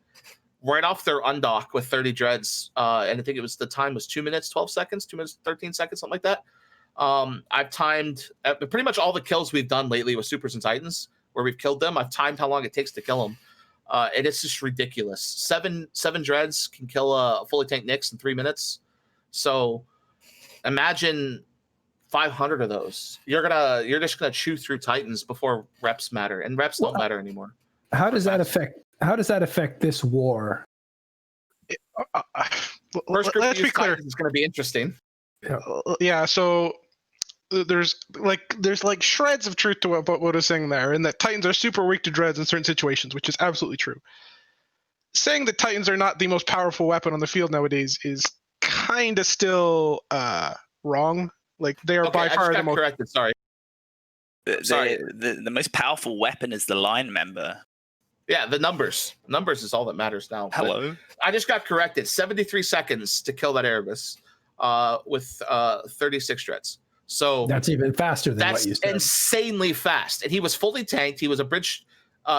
right off their undock with 30 dreads, and I think it was, the time was 2 minutes 12 seconds, 2 minutes 13 seconds, something like that. I've timed pretty much all the kills we've done lately with Supers and Titans where we've killed them. I've timed how long it takes to kill them, and it's just ridiculous. Seven dreads can kill a fully tanked Nyx in 3 minutes. So imagine 500 of those. You're just gonna chew through Titans before reps matter, and reps don't matter anymore. How does that affect this war? First group Let's to be use clear. Titans is going to be interesting. Yeah, so there's like shreds of truth to what Wood is saying there, and that Titans are super weak to dreads in certain situations, which is absolutely true. Saying that Titans are not the most powerful weapon on the field nowadays is kind of still wrong. Like, they are by far the most corrected. Sorry. The most powerful weapon is the line member. Yeah, the numbers is all that matters now. Hello. But I just got corrected. 73 seconds to kill that Erebus with 36 dreads. So That's even faster than that's what you said. insanely fast. And he was fully tanked. He was a bridge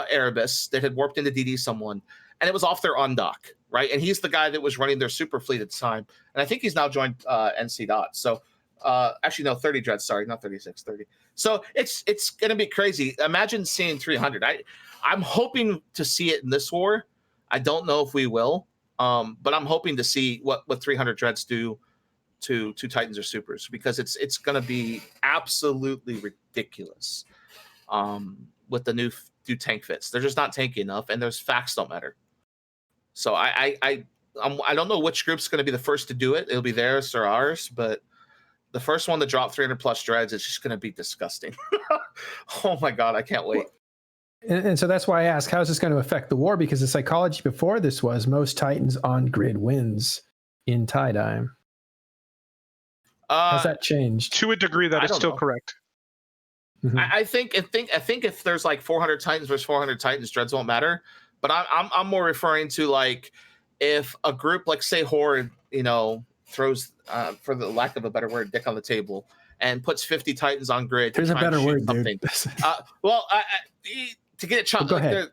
Erebus that had warped into DD someone, and it was off their undock, right? And he's the guy that was running their super fleet at the time. And I think he's now joined NC Dot. So actually, no, 30 dreads. Sorry, not 36, 30. So it's going to be crazy. Imagine seeing 300. I'm hoping to see it in this war. I don't know if we will, but I'm hoping to see what 300 dreads do to Titans or Supers, because it's going to be absolutely ridiculous with the new tank fits. They're just not tanky enough, and those facts don't matter. So I don't know which group's going to be the first to do it. It'll be theirs or ours, but the first one to drop 300 plus dreads is just going to be disgusting. Oh my God, I can't wait. And so that's why I ask, how is this going to affect the war? Because the psychology before this was most Titans on grid wins in tie-dye. Has that changed? To a degree that is still correct. Mm-hmm. I think if there's like 400 Titans versus 400 Titans, dreads won't matter. But I'm more referring to, like, if a group like, say, Horde, throws, for the lack of a better word, dick on the table and puts 50 Titans on grid. There's a better word, dude. To get it chopped. Go ahead.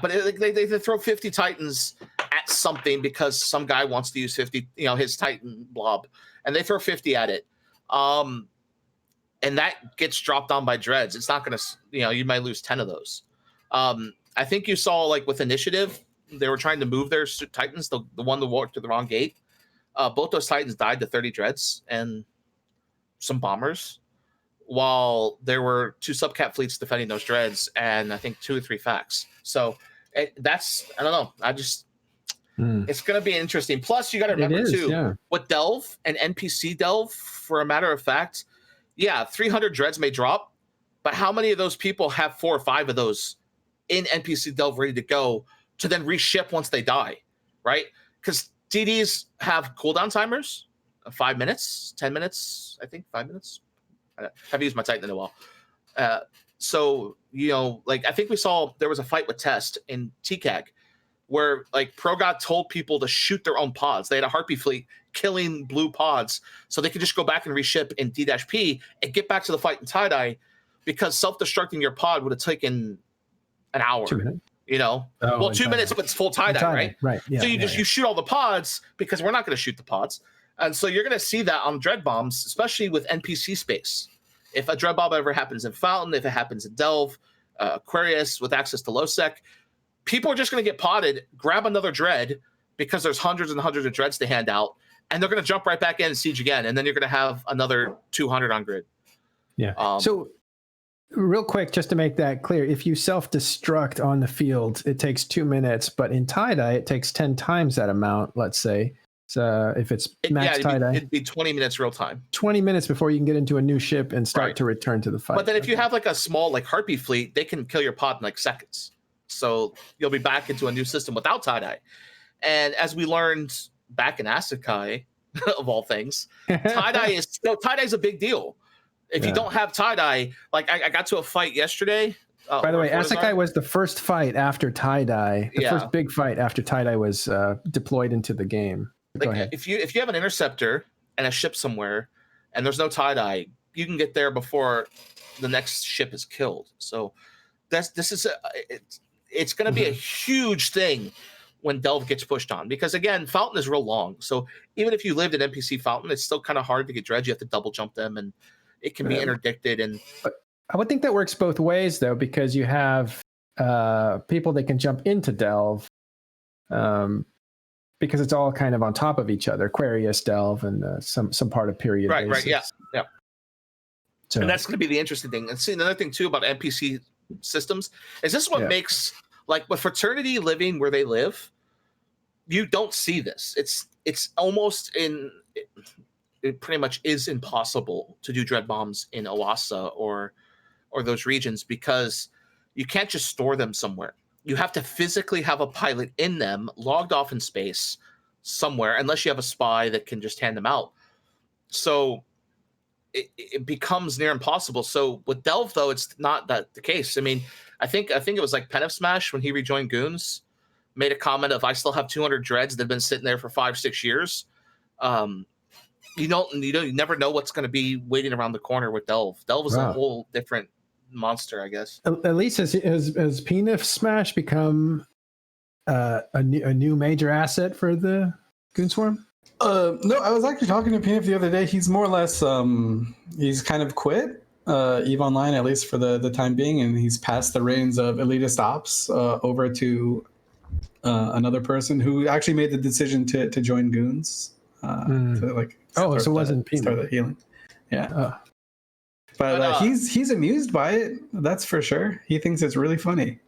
But they throw 50 Titans at something because some guy wants to use 50, his Titan blob, and they throw 50 at it. And that gets dropped on by dreads. It's not going to, you might lose 10 of those. I think you saw, like, with Initiative, they were trying to move their Titans, the one that walked to the wrong gate. Both those Titans died to 30 dreads and some bombers, while there were 2 subcat fleets defending those dreads, and I think 2 or 3 facts. So I don't know. It's going to be interesting. Plus, you got to remember with Delve and NPC Delve, for a matter of fact, 300 dreads may drop, but how many of those people have 4 or 5 of those in NPC Delve ready to go to then reship once they die, right? Because DDs have cooldown timers, 5 minutes, 10 minutes, I think 5 minutes. I haven't used my Titan in a while. So, I think we saw there was a fight with Test in TCAG where, like, ProGod told people to shoot their own pods. They had a Harpy fleet killing blue pods so they could just go back and reship in D-P and get back to the fight in tie-dye, because self-destructing your pod would have taken an hour. 2 minutes. 2 minutes, but it's full tie-dye, right? Right. Yeah, so you shoot all the pods, because we're not going to shoot the pods. And so you're going to see that on dread bombs, especially with NPC space. If a dread bomb ever happens in Fountain, if it happens in Delve, Aquarius with access to low sec, people are just going to get potted, grab another dread because there's hundreds and hundreds of dreads to hand out, and they're going to jump right back in and siege again, and then you're going to have another 200 on grid. Yeah. So real quick, just to make that clear, if you self-destruct on the field, it takes 2 minutes, but in tie-dye, it takes 10 times that amount, let's say. So if it's max tie-dye, it'd be 20 minutes real time. 20 minutes before you can get into a new ship and start to return to the fight. But then if you have like a small like Harpy fleet, they can kill your pod in like seconds. So you'll be back into a new system without tie-dye. And as we learned back in Asakai, of all things, tie-dye is a big deal. If you don't have tie-dye, like I got to a fight yesterday. By the way, Asakai was the first fight after tie-dye. The first big fight after tie-dye was deployed into the game. Go ahead. If you have an interceptor and a ship somewhere, and there's no tie-dye, you can get there before the next ship is killed. So it's going to be a huge thing when Delve gets pushed on, because again, Fountain is real long. So even if you lived in NPC Fountain, it's still kind of hard to get dreads. You have to double jump them, and it can be interdicted. And I would think that works both ways though, because you have people that can jump into Delve. Because it's all kind of on top of each other, Aquarius, Delve, and some part of period. Right, yeah. So, and that's going to be the interesting thing. And see, another thing too about NPC systems is this is what makes, like with Fraternity living where they live, you don't see this. It's almost it pretty much is impossible to do dread bombs in Oasa or those regions, because you can't just store them somewhere. You have to physically have a pilot in them, logged off in space somewhere, unless you have a spy that can just hand them out. So it becomes near impossible. So with Delve, though, it's not that the case. I mean, I think it was like Pen of Smash when he rejoined Goons, made a comment of, I still have 200 dreads that have been sitting there for 5-6 years. You never know what's going to be waiting around the corner with Delve. Delve is a whole different monster, I guess. At least has PNF Smash become a new major asset for the Goonswarm? No, I was actually talking to PNF the other day. He's more or less he's kind of quit EVE Online, at least for the time being, and he's passed the reins of Elitist Ops over to another person who actually made the decision to join Goons. So it wasn't PNF. Start the healing. Yeah. But he's amused by it. That's for sure. He thinks it's really funny.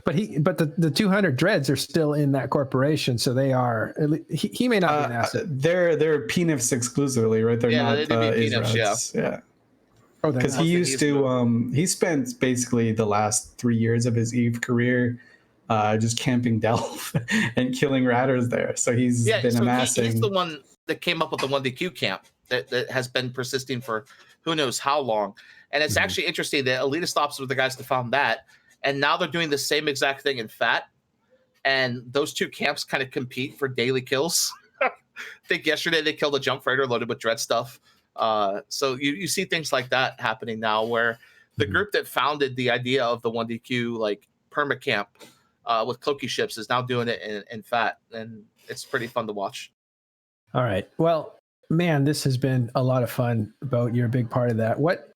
But the 200 dreads are still in that corporation, so they are. He may not be an asset. They're PNFs exclusively, right? They're not PNFs, yeah. Because he used to. He spent basically the last 3 years of his EVE career just camping Delve and killing ratters there. So he's been amassing. He's the one that came up with the 1DQ camp that has been persisting for who knows how long. And it's actually interesting that Elitist Ops were the guys that found that. And now they're doing the same exact thing in FAT. And those two camps kind of compete for daily kills. I think yesterday they killed a jump freighter loaded with dread stuff. So you see things like that happening now, where the group that founded the idea of the 1DQ like perma camp with Cloaky ships is now doing it in FAT. And it's pretty fun to watch. All right. Well, man, this has been a lot of fun. About you're a big part of that. What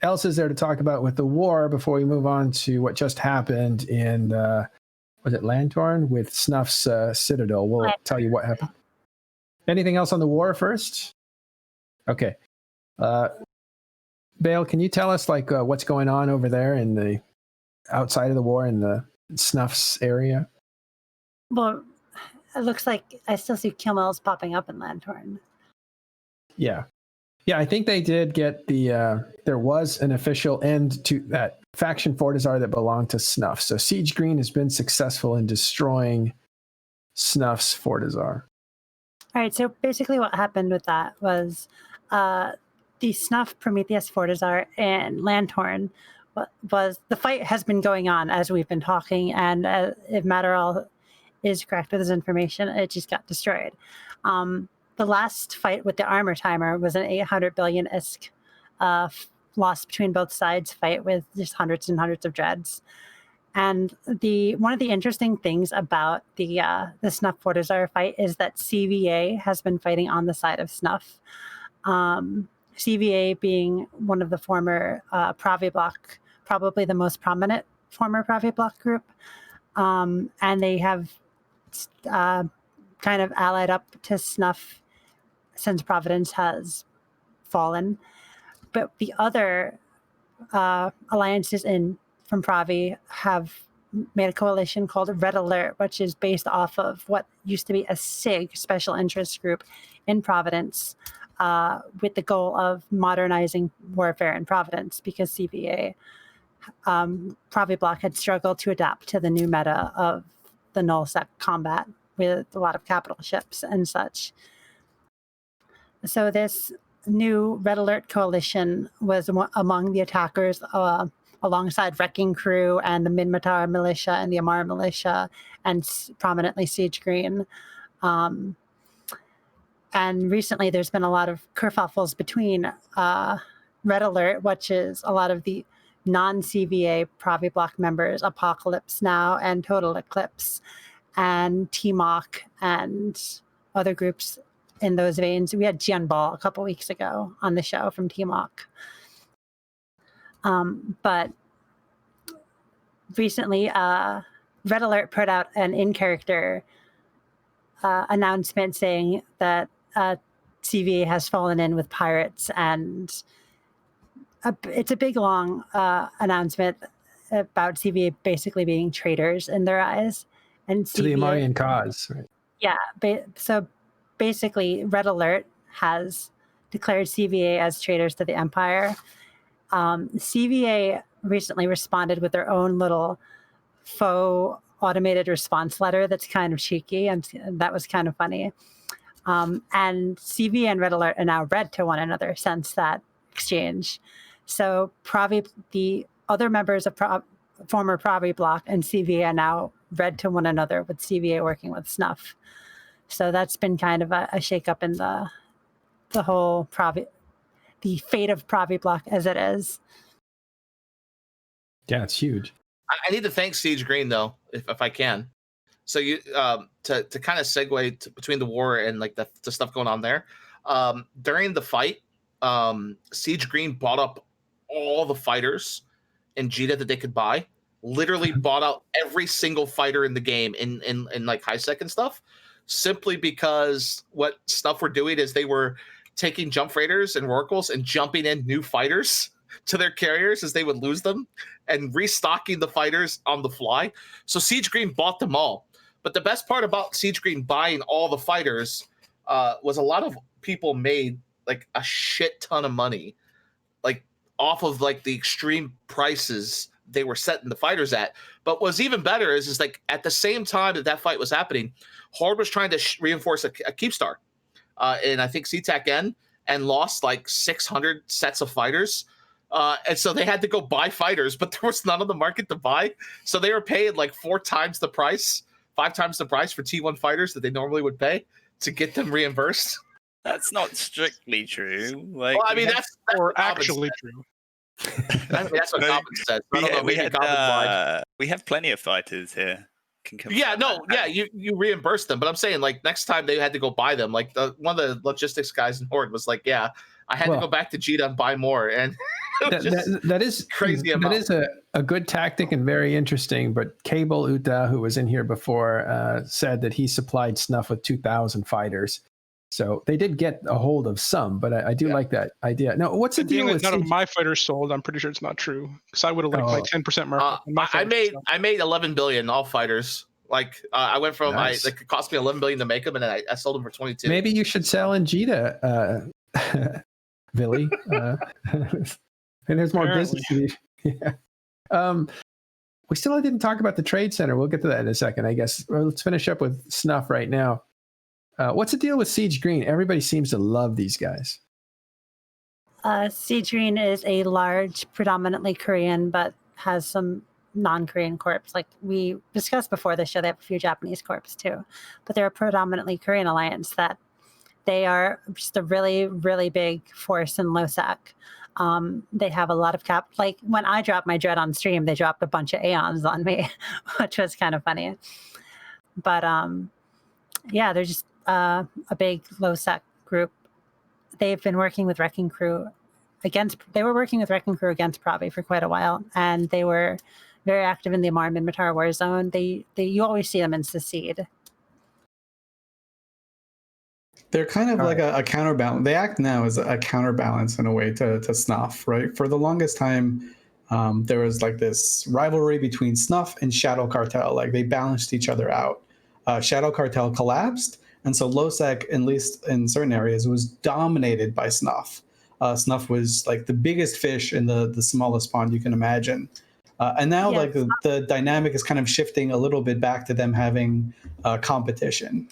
else is there to talk about with the war before we move on to what just happened in was it Lantorn with Snuff's Citadel? We'll tell you what happened. Anything else on the war first? Okay. Bale, can you tell us what's going on over there in the outside of the war in the Snuff's area? Well, it looks like I still see kill mills popping up in Lantorn. Yeah, I think they did get there was an official end to that faction Fortizar that belonged to Snuff. So Siege Green has been successful in destroying Snuff's Fortizar. All right, so basically what happened with that was the Snuff Prometheus Fortizar and Lantorn was the fight has been going on as we've been talking, and if Matterall is correct with his information, it just got destroyed. The last fight with the armor timer was an 800 billion ISK loss between both sides fight with just hundreds and hundreds of dreads. And one of the interesting things about the Snuff Fortizar fight is that CVA has been fighting on the side of Snuff. CVA being one of the former Praviblock probably the most prominent former Pravi Block group. And they have kind of allied up to Snuff since Providence has fallen. But the other alliances from Pravi have made a coalition called Red Alert, which is based off of what used to be a SIG, special interest group, in Providence, with the goal of modernizing warfare in Providence, because CVA, Pravi Block had struggled to adapt to the new meta of the null-sec combat with a lot of capital ships and such. So this new Red Alert coalition was among the attackers, alongside Wrecking Crew and the Minmatar militia and the Amar militia, and prominently Siege Green. And recently there's been a lot of kerfuffles between Red Alert, which is a lot of the non-CVA Pravi Block members, Apocalypse Now and Total Eclipse, and TMOC and other groups in those veins. We had Jian Ball a couple weeks ago on the show from TMOC. But recently, Red Alert put out an in-character announcement saying that CVA has fallen in with pirates, and it's a big, long announcement about CVA basically being traitors in their eyes. And to the Amarian cause, right? Yeah. So basically, Red Alert has declared CVA as traitors to the Empire. CVA recently responded with their own little faux automated response letter that's kind of cheeky, and that was kind of funny. And CVA and Red Alert are now read to one another since that exchange. So the other members of former Pravi Block and CVA are now read to one another, with CVA working with Snuff. So that's been kind of a shakeup in the whole the fate of Pravi Block as it is. Yeah, it's huge. I need to thank Siege Green though, if I can. So you to kind of segue between the war and like the stuff going on there. During the fight, Siege Green bought up all the fighters in JITA that they could buy. Literally bought out every single fighter in the game in like high sec and stuff, simply because what Snuff were doing is they were taking jump freighters and oracles and jumping in new fighters to their carriers as they would lose them, and restocking the fighters on the fly. So Siege Green bought them all. But the best part about Siege Green buying all the fighters was a lot of people made like a shit ton of money, like off of like the extreme prices they were setting the fighters at. But what's even better is like at the same time that fight was happening, Horde was trying to reinforce a Keepstar, and I think CTAC-N, and lost like 600 sets of fighters. And so they had to go buy fighters, but there was none on the market to buy. So they were paying like 5 times the price for T1 fighters that they normally would pay to get them reimbursed. That's not strictly true. Like, well, I mean, that's actually true. I mean, that's what Goblin said. We have plenty of fighters here. You reimburse them, but I'm saying like next time they had to go buy them. Like one of the logistics guys in Horde was like, "Yeah, I had to go back to JITA and buy more," and that is crazy. That is a good tactic and very interesting. But Cable Uta, who was in here before, said that he supplied Snuff with 2,000 fighters. So they did get a hold of some, but I do like that idea. Now, what's the deal with none of my fighters sold? I'm pretty sure it's not true, because I would have liked my 10% markup. I made 11 billion all fighters. Like I went from it cost me 11 billion to make them, and then I sold them for 22. Maybe you should sell in JITA, Billy. And there's more business to be. Yeah. We still didn't talk about the trade center. We'll get to that in a second, I guess. Let's finish up with Snuff right now. What's the deal with Siege Green? Everybody seems to love these guys. Siege Green is a large, predominantly Korean, but has some non-Korean corps. Like we discussed before the show, they have a few Japanese corps too, but they're a predominantly Korean alliance that they are just a really, really big force in LoSec. They have a lot of like when I dropped my Dread on stream, they dropped a bunch of Aeons on me, which was kind of funny. But yeah, they're just a big LoSec group. They've been working with Wrecking Crew They were working with Wrecking Crew against Pravi for quite a while, and they were very active in the Amarr Minmatar war zone. You always see them in Secede. They're kind of like a counterbalance. They act now as a counterbalance in a way to Snuff, right? For the longest time, there was like this rivalry between Snuff and Shadow Cartel. Like they balanced each other out. Shadow Cartel collapsed, and so Lowsec, at least in certain areas, was dominated by Snuff. Snuff was like the biggest fish in the smallest pond you can imagine. And now like the dynamic is kind of shifting a little bit back to them having competition.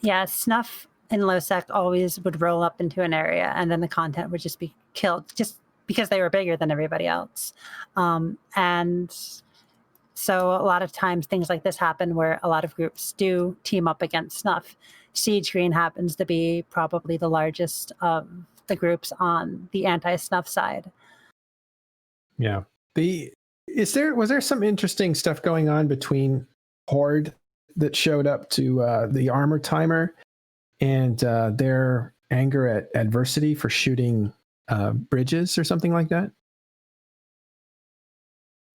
Yeah, Snuff and Lowsec always would roll up into an area, and then the content would just be killed just because they were bigger than everybody else. And so a lot of times things like this happen where a lot of groups do team up against Snuff. Siege Green happens to be probably the largest of the groups on the anti-Snuff side. Yeah. Was there some interesting stuff going on between Horde that showed up to the Armor Timer and their anger at adversity for shooting bridges or something like that?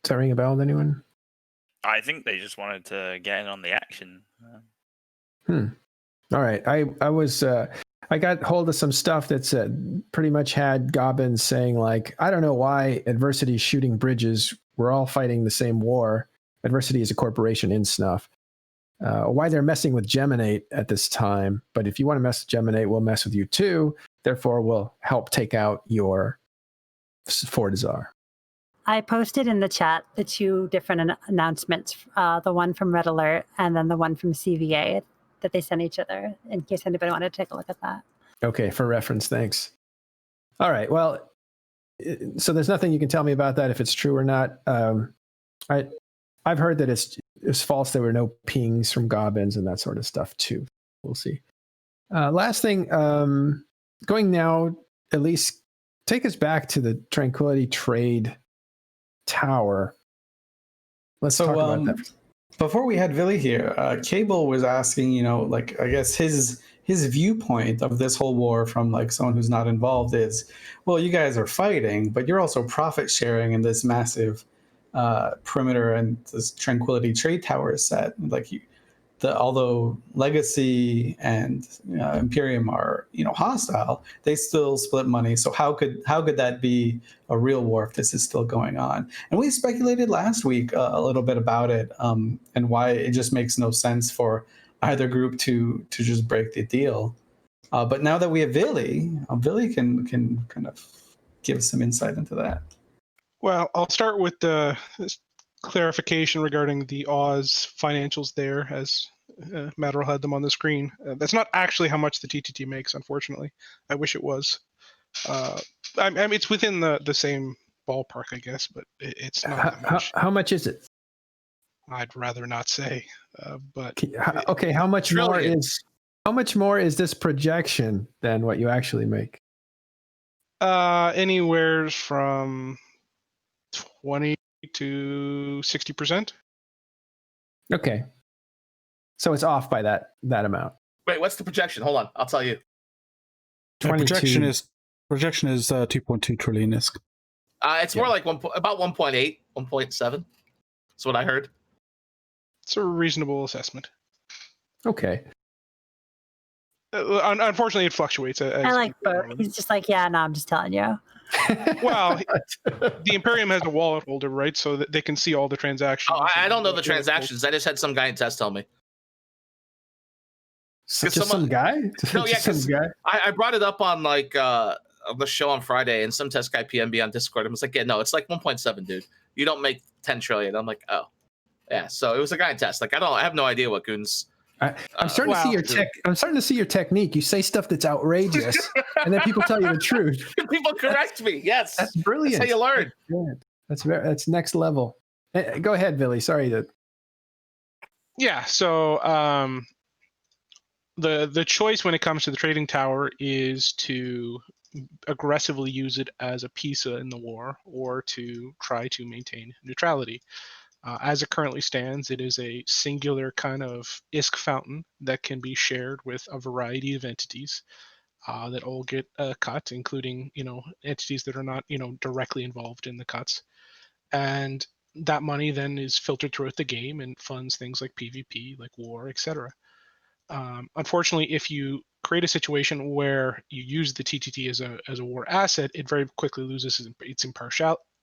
Does that ring a bell with anyone? I think they just wanted to get in on the action. All right. I got hold of some stuff that's pretty much had Gobbins saying like, I don't know why Adversity is shooting bridges. We're all fighting the same war. Adversity is a corporation in Snuff. Why they're messing with Geminate at this time. But if you want to mess with Geminate, we'll mess with you too. Therefore, we'll help take out your Fortizar. I posted in the chat the two different announcements, the one from Red Alert and then the one from CVA that they sent each other, in case anybody wanted to take a look at that. Okay, for reference, thanks. All right, well, so there's nothing you can tell me about that if it's true or not. I've heard that it's false. There were no pings from Gobbins and that sort of stuff too. We'll see. Last thing, going now, at least take us back to the Tranquility Trade Tower. Let's talk about that. Before we had Villy here, Cable was asking, like, I guess his viewpoint of this whole war from like someone who's not involved is, well, you guys are fighting, but you're also profit sharing in this massive perimeter and this Tranquility Trade Tower set. Like, although Legacy and Imperium are hostile, they still split money. So how could that be a real war if this is still going on? And we speculated last week a little bit about it and why it just makes no sense for either group to just break the deal. But now that we have Villy, Villy can kind of give some insight into that. Well, I'll start with the clarification regarding the Oz financials there, as Matterall had them on the screen. That's not actually how much the TTT makes, unfortunately. I wish it was. I mean, it's within the same ballpark, I guess, but it's not that much. How much is it? I'd rather not say. But okay, how much more is this projection than what you actually make? Anywhere from 20 to 60%. Okay. So it's off by that amount. Wait, what's the projection? Hold on, I'll tell you. Projection is 2.2 trillion ISK. It's more like about 1.8, 1.7. That's what I heard. It's a reasonable assessment. Okay. Unfortunately, it fluctuates. I like both. He's just like, yeah, no, I'm just telling you. Well, the Imperium has a wallet holder, right? So that they can see all the transactions. Oh, I don't know the transactions. I just had some guy in test tell me. Just some guy? No, yeah, some guy. I brought it up on like on the show on Friday, and some test guy PMB on Discord. I was like, yeah, no, it's like 1.7, dude. You don't make 10 trillion. I'm like, oh, yeah. So it was a guy in test. Like, I have no idea what Goon's. I'm starting to see your tech. I'm starting to see your technique. You say stuff that's outrageous, and then people tell you the truth. People correct me. Yes, that's brilliant. That's how you learn. That's next level. Go ahead, Billy. Sorry to. Yeah. So the choice when it comes to the trading tower is to aggressively use it as a piece in the war, or to try to maintain neutrality. As it currently stands, it is a singular kind of ISK fountain that can be shared with a variety of entities. that all get a cut, including entities that are not directly involved in the cuts, and that money then is filtered throughout the game and funds things like PvP, like war, etc. Unfortunately, if you create a situation where you use the TTT as a war asset, it very quickly loses its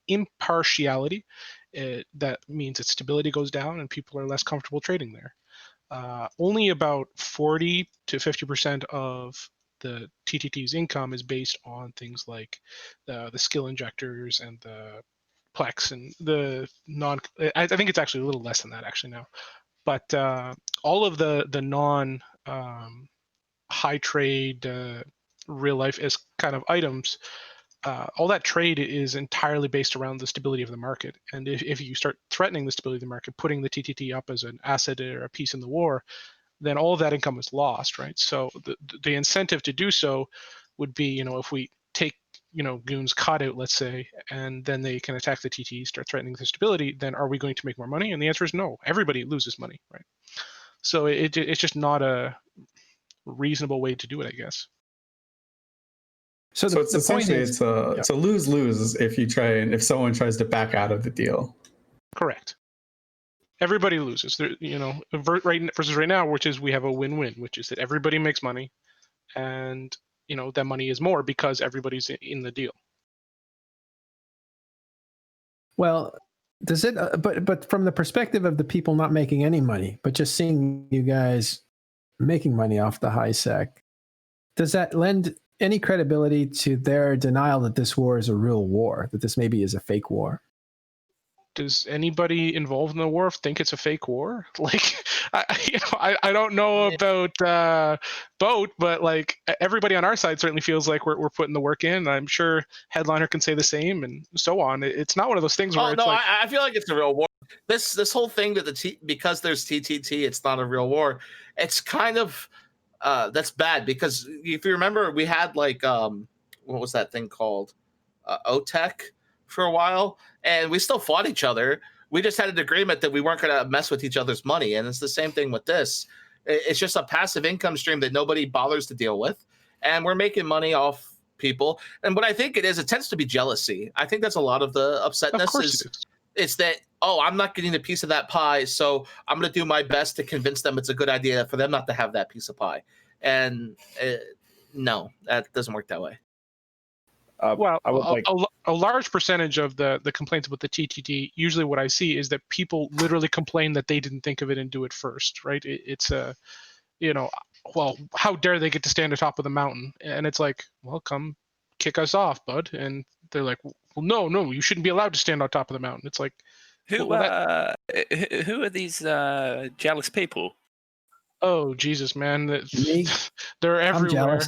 impartiality. That means its stability goes down and people are less comfortable trading there. Only about 40 to 50% of the TTT's income is based on things like the skill injectors and the Plex and the non. I think it's actually a little less than that actually now, but all of the non high trade real life is kind of items. All that trade is entirely based around the stability of the market. And if you start threatening the stability of the market, putting the TTT up as an asset or a piece in the war, then all of that income is lost, right? So the incentive to do so would be, if we take, Goon's caught out, let's say, and then they can attack the TT, start threatening the stability, then are we going to make more money? And the answer is no. Everybody loses money, right? So it's just not a reasonable way to do it, I guess. So it's essentially it's a lose-lose if someone tries to back out of the deal. Correct. Everybody loses. There, versus right now, which is we have a win-win, which is that everybody makes money, and that money is more because everybody's in the deal. Well, does it? But from the perspective of the people not making any money, but just seeing you guys making money off the high sec, does that lend any credibility to their denial that this war is a real war, that this maybe is a fake war? Does anybody involved in the war think it's a fake war? Like, I don't know about Boat, but like everybody on our side certainly feels like we're putting the work in. I'm sure Headliner can say the same, and so on. It's not one of those things where it's like, I feel like it's a real war. This whole thing that because there's TTT, it's not a real war. It's kind of that's bad, because if you remember, we had like what was that thing called, OTEC for a while, and we still fought each other. We just had an agreement that we weren't going to mess with each other's money, and it's the same thing with this. It's just a passive income stream that nobody bothers to deal with, and we're making money off people. And what I think it tends to be jealousy. I think that's a lot of the upsetness. It's that, I'm not getting a piece of that pie, so I'm going to do my best to convince them it's a good idea for them not to have that piece of pie. And no, that doesn't work that way. A large percentage of the complaints about the TTT, usually what I see is that people literally complain that they didn't think of it and do it first, right? It's a, well, how dare they get to stand atop of the mountain? And it's like, well, come kick us off, bud. And they're like, well, no, you shouldn't be allowed to stand on top of the mountain. It's like, who are these jealous people? Oh, Jesus, man. They're everywhere.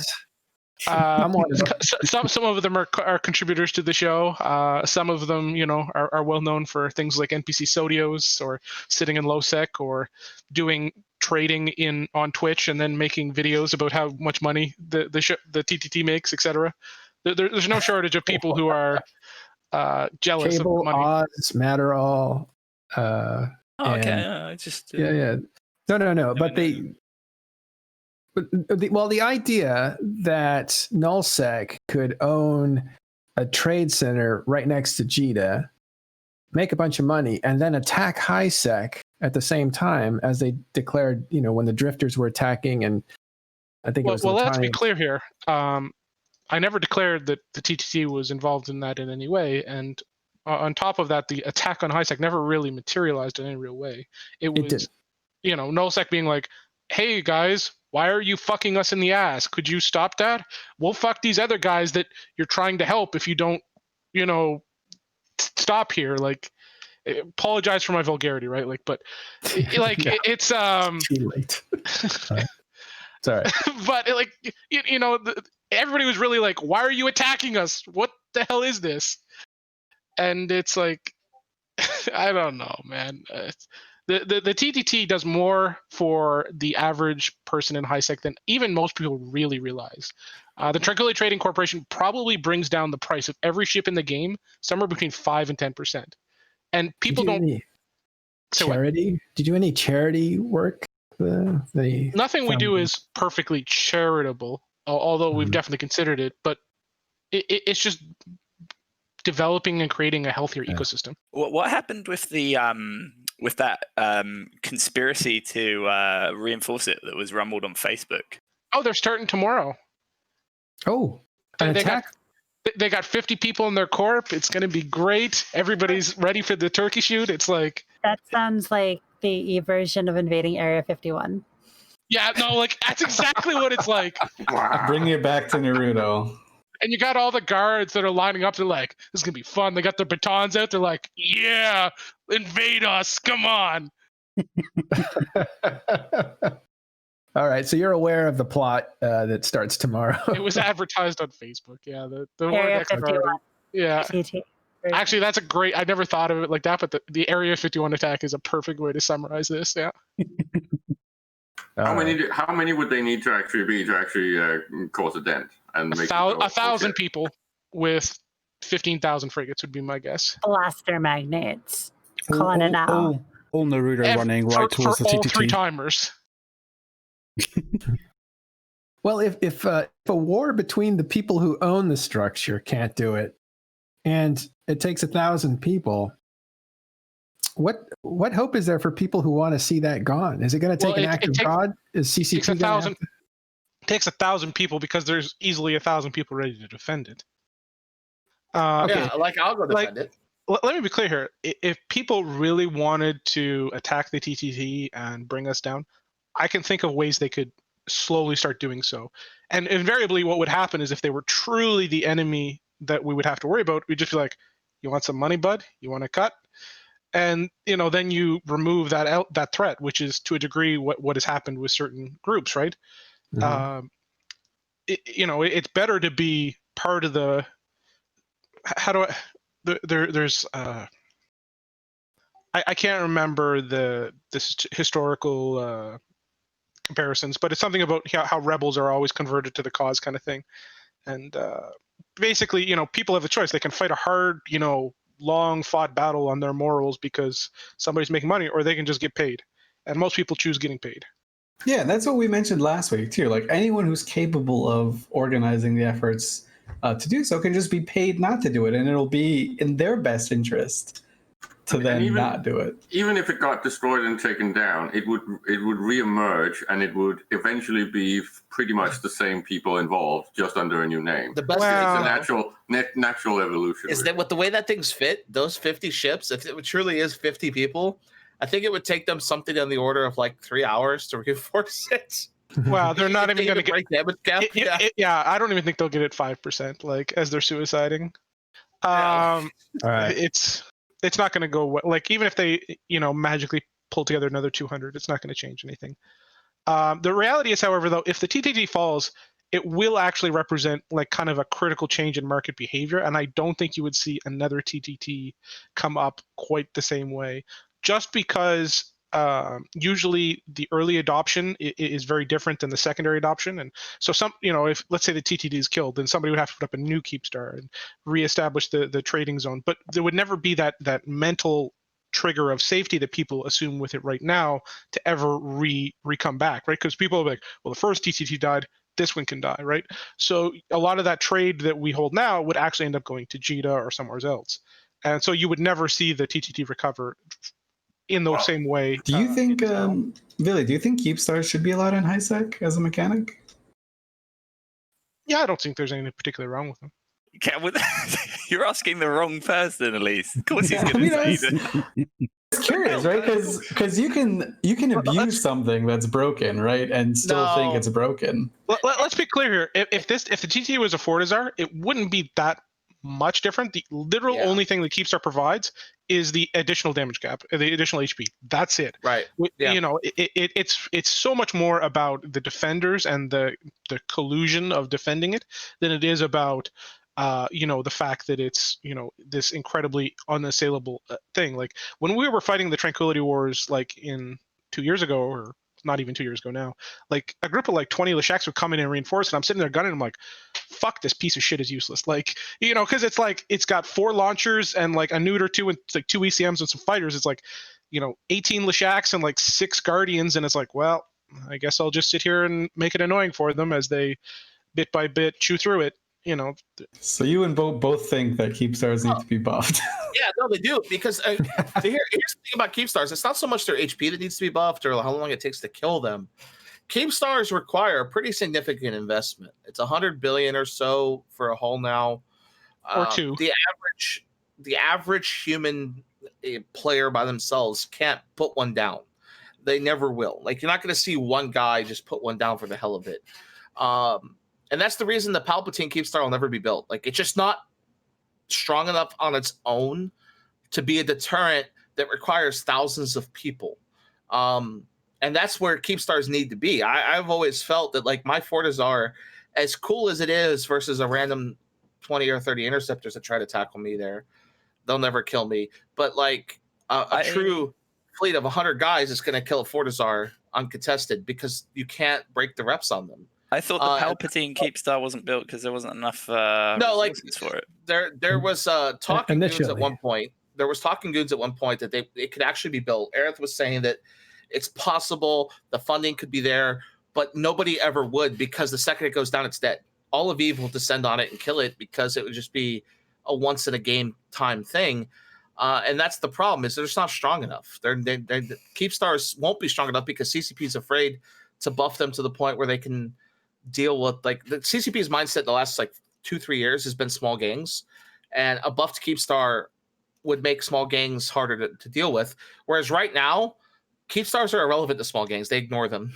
I'm jealous. Some of them are contributors to the show. Some of them, are well known for things like NPC Sodios, or sitting in LowSec, or doing trading on Twitch and then making videos about how much money the TTT makes, etc. There's no shortage of people who are jealous Cable, of money. Odds, Matterall. Okay, just yeah. No. But the idea that NullSec could own a trade center right next to JITA, make a bunch of money, and then attack HiSec at the same time as they declared, when the drifters were attacking, and I think it was. Well, let's be clear here. I never declared that the TTT was involved in that in any way, and on top of that, the attack on HiSec never really materialized in any real way. It was, NullSec being like, "Hey guys, why are you fucking us in the ass? Could you stop that? We'll fuck these other guys that you're trying to help if you don't, stop here." Like, apologize for my vulgarity, right? Like, but it's too late. Sorry. But everybody was really like, "Why are you attacking us? What the hell is this?" And it's like, I don't know, man. The TTT does more for the average person in HiSec than even most people really realize. The Tranquility Trading Corporation probably brings down the price of every ship in the game somewhere between 5 and 10%. And people don't. Charity? Did you do any charity work? Nothing we do is perfectly charitable. although we've definitely considered it. But it's just developing and creating a healthier ecosystem. What happened with the with that conspiracy to reinforce it that was rumbled on Facebook? Oh, they're starting tomorrow. Oh, an attack. They got 50 people in their corp. It's going to be great. Everybody's ready for the turkey shoot. It's like that sounds like the version of invading Area 51. Yeah, no, like that's exactly what it's like. Bring it back to Naruto. And you got all the guards that are lining up. They're like, "This is gonna be fun." They got their batons out. They're like, "Yeah, invade us! Come on!" All right, so you're aware of the plot that starts tomorrow. It was advertised on Facebook. Yeah, the Area 51. Yeah. TT. Actually, that's a great. I never thought of it like that, but the Area 51 attack is a perfect way to summarize this. Yeah. How many would they need to actually be to actually cause a dent and make 1,000 people with 15,000 frigates would be my guess. Blaster magnates. Calling it now. All Naruto running right towards the TTT. All three timers. Well, if a war between the people who own the structure can't do it, and it takes 1,000 people, what hope is there for people who want to see that gone? Is it going to take an act of God? Is CCP It takes 1,000 people because there's easily 1,000 people ready to defend it. Yeah, like I'll go defend it. Let me be clear here. If people really wanted to attack the TTT and bring us down, I can think of ways they could slowly start doing so. And invariably what would happen is if they were truly the enemy that we would have to worry about, we'd just be like, you want some money, bud? You want to cut? And then you remove that threat, which is to a degree what has happened with certain groups, right? Mm-hmm. It's better to be part of the. How do I? There's I can't remember the historical comparisons, but it's something about how rebels are always converted to the cause, kind of thing. And basically, people have a choice. They can fight a hard, long fought battle on their morals because somebody's making money, or they can just get paid. And most people choose getting paid. Yeah, that's what we mentioned last week too. Like anyone who's capable of organizing the efforts to do so can just be paid not to do it, and it'll be in their best interest to then not do it. Even if it got destroyed and taken down, it would reemerge, and it would eventually be pretty much the same people involved, just under a new name. The best it's a natural evolution. Is that with the way that things fit, those 50 ships, if it truly is 50 people, I think it would take them something on the order of like 3 hours to reinforce it. Wow, they're not even going to get damage cap. Yeah, I don't even think they'll get it 5%, like as they're suiciding. All right. It's not going to go well. Like even if they, magically pull together another 200, it's not going to change anything. The reality is, however, though, if the TTT falls, it will actually represent like kind of a critical change in market behavior, and I don't think you would see another TTT come up quite the same way, just because usually the early adoption is very different than the secondary adoption. And so if let's say the TTT is killed, then somebody would have to put up a new Keepstar and reestablish the trading zone. But there would never be that mental trigger of safety that people assume with it right now to ever come back, right? Because people are like, well, the first TTT died, this one can die, right? So a lot of that trade that we hold now would actually end up going to JITA or somewhere else. And so you would never see the TTT recover in the same way. Do you think, Billy, do you think Keepstars should be allowed in HiSec as a mechanic? Yeah, I don't think there's anything particularly wrong with them. You're asking the wrong person, Elise. Of course he's going to say that. It's curious, right? Because you can abuse something that's broken, right, and still think it's broken. Let's be clear here. If the TTT was a Fortizar, it wouldn't be that much different. The literal only thing that Keepstar provides is the additional damage cap, the additional HP. That's it. Right. Yeah. It's so much more about the defenders and the collusion of defending it than it is about the fact that it's this incredibly unassailable thing. Like when we were fighting the Tranquility Wars, like in 2 years ago, or not even 2 years ago now, like a group of like 20 Leshaks would come in and reinforce, and I'm sitting there gunning. I'm like, fuck, this piece of shit is useless. Like, because it's like it's got 4 launchers and like a Newt or 2 and like 2 ECMs and some fighters. It's like 18 Leshaks and like 6 Guardians, and it's like, well, I guess I'll just sit here and make it annoying for them as they bit by bit, chew through it. You know. So you and both think that Keepstars need to be buffed. Yeah, no, they do, because here's the thing about Keepstars. It's not so much their HP that needs to be buffed or how long it takes to kill them. Keepstars require a pretty significant investment. It's 100 billion or so for a hull now. Or two. The average human player by themselves can't put one down. They never will. Like, you're not going to see one guy just put one down for the hell of it. And that's the reason the Palpatine Keepstar will never be built. Like, it's just not strong enough on its own to be a deterrent that requires thousands of people. And that's where Keepstars need to be. I've always felt that, like, my Fortizar, as cool as it is versus a random 20 or 30 interceptors that try to tackle me there, they'll never kill me. But, like, a true fleet of 100 guys is going to kill a Fortizar uncontested because you can't break the reps on them. I thought the Palpatine Keepstar wasn't built because there wasn't enough resources for it. There was talking goons at one point. There was talking goons at one point that it could actually be built. Aerith was saying that it's possible, the funding could be there, but nobody ever would, because the second it goes down, it's dead. All of Eve will descend on it and kill it because it would just be a once in a game time thing. And that's the problem, is they're just not strong enough. Keepstars won't be strong enough because CCP is afraid to buff them to the point where they can deal with, like, the CCP's mindset the last like 2-3 years has been small gangs, and a buffed Keepstar would make small gangs harder to deal with. Whereas right now, Keepstars are irrelevant to small gangs. They ignore them.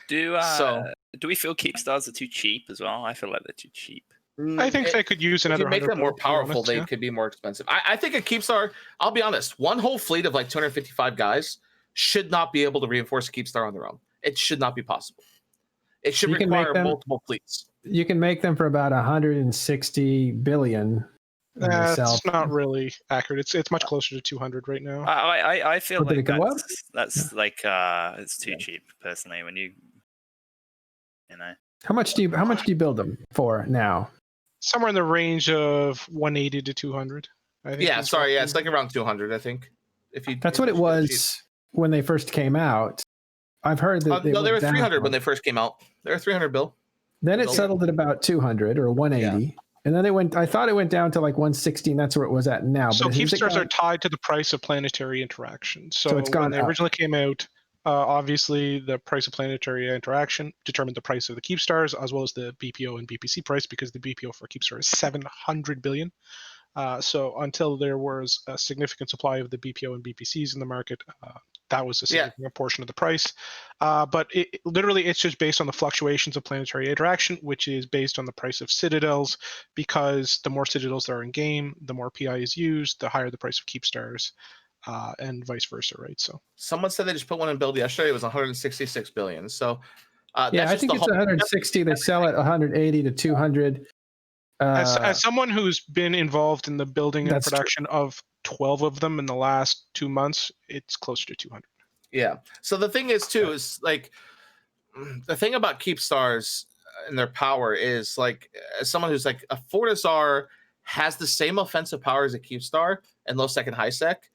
Do we feel Keepstars are too cheap as well? I feel like they're too cheap. I think they could use another. If you make them more powerful, they yeah. could be more expensive. I think a Keepstar, I'll be honest, one whole fleet of like 255 guys should not be able to reinforce a Keepstar on their own. It should not be possible. It should require multiple fleets. You can make them for about 160 billion. That's not really accurate. It's much closer to 200 right now. I feel like that's like it's too cheap personally. When you know, how much do you build them for now? Somewhere in the range of 180 to 200. I think. Yeah, sorry, it's like around 200. I think. That's what it was when they first came out. I've heard that they were 300 when they first came out. They were 300 bill. Then it settled at about 200 or 180. Yeah. And then I thought it went down to like 160, and that's where it was at now. So Keepstars are tied to the price of planetary interaction. So it's gone when they originally came out, obviously the price of planetary interaction determined the price of the Keepstars, as well as the BPO and BPC price, because the BPO for Keepstar is 700 billion. So until there was a significant supply of the BPO and BPCs in the market, that was a significant portion of the price. But it's just based on the fluctuations of planetary interaction, which is based on the price of citadels, because the more citadels there are in game, the more PI is used, the higher the price of Keepstars, and vice versa, right? So someone said they just put one in build yesterday. It was 166 billion. So I think it's 160. They sell at 180 to 200. As someone who's been involved in the building and production of 12 of them in the last 2 months, it's closer to 200. Yeah. So the thing is too, is like, the thing about Keepstars and their power is, like, as someone who's like, a Fortizar has the same offensive power as a Keepstar and low sec and high sec.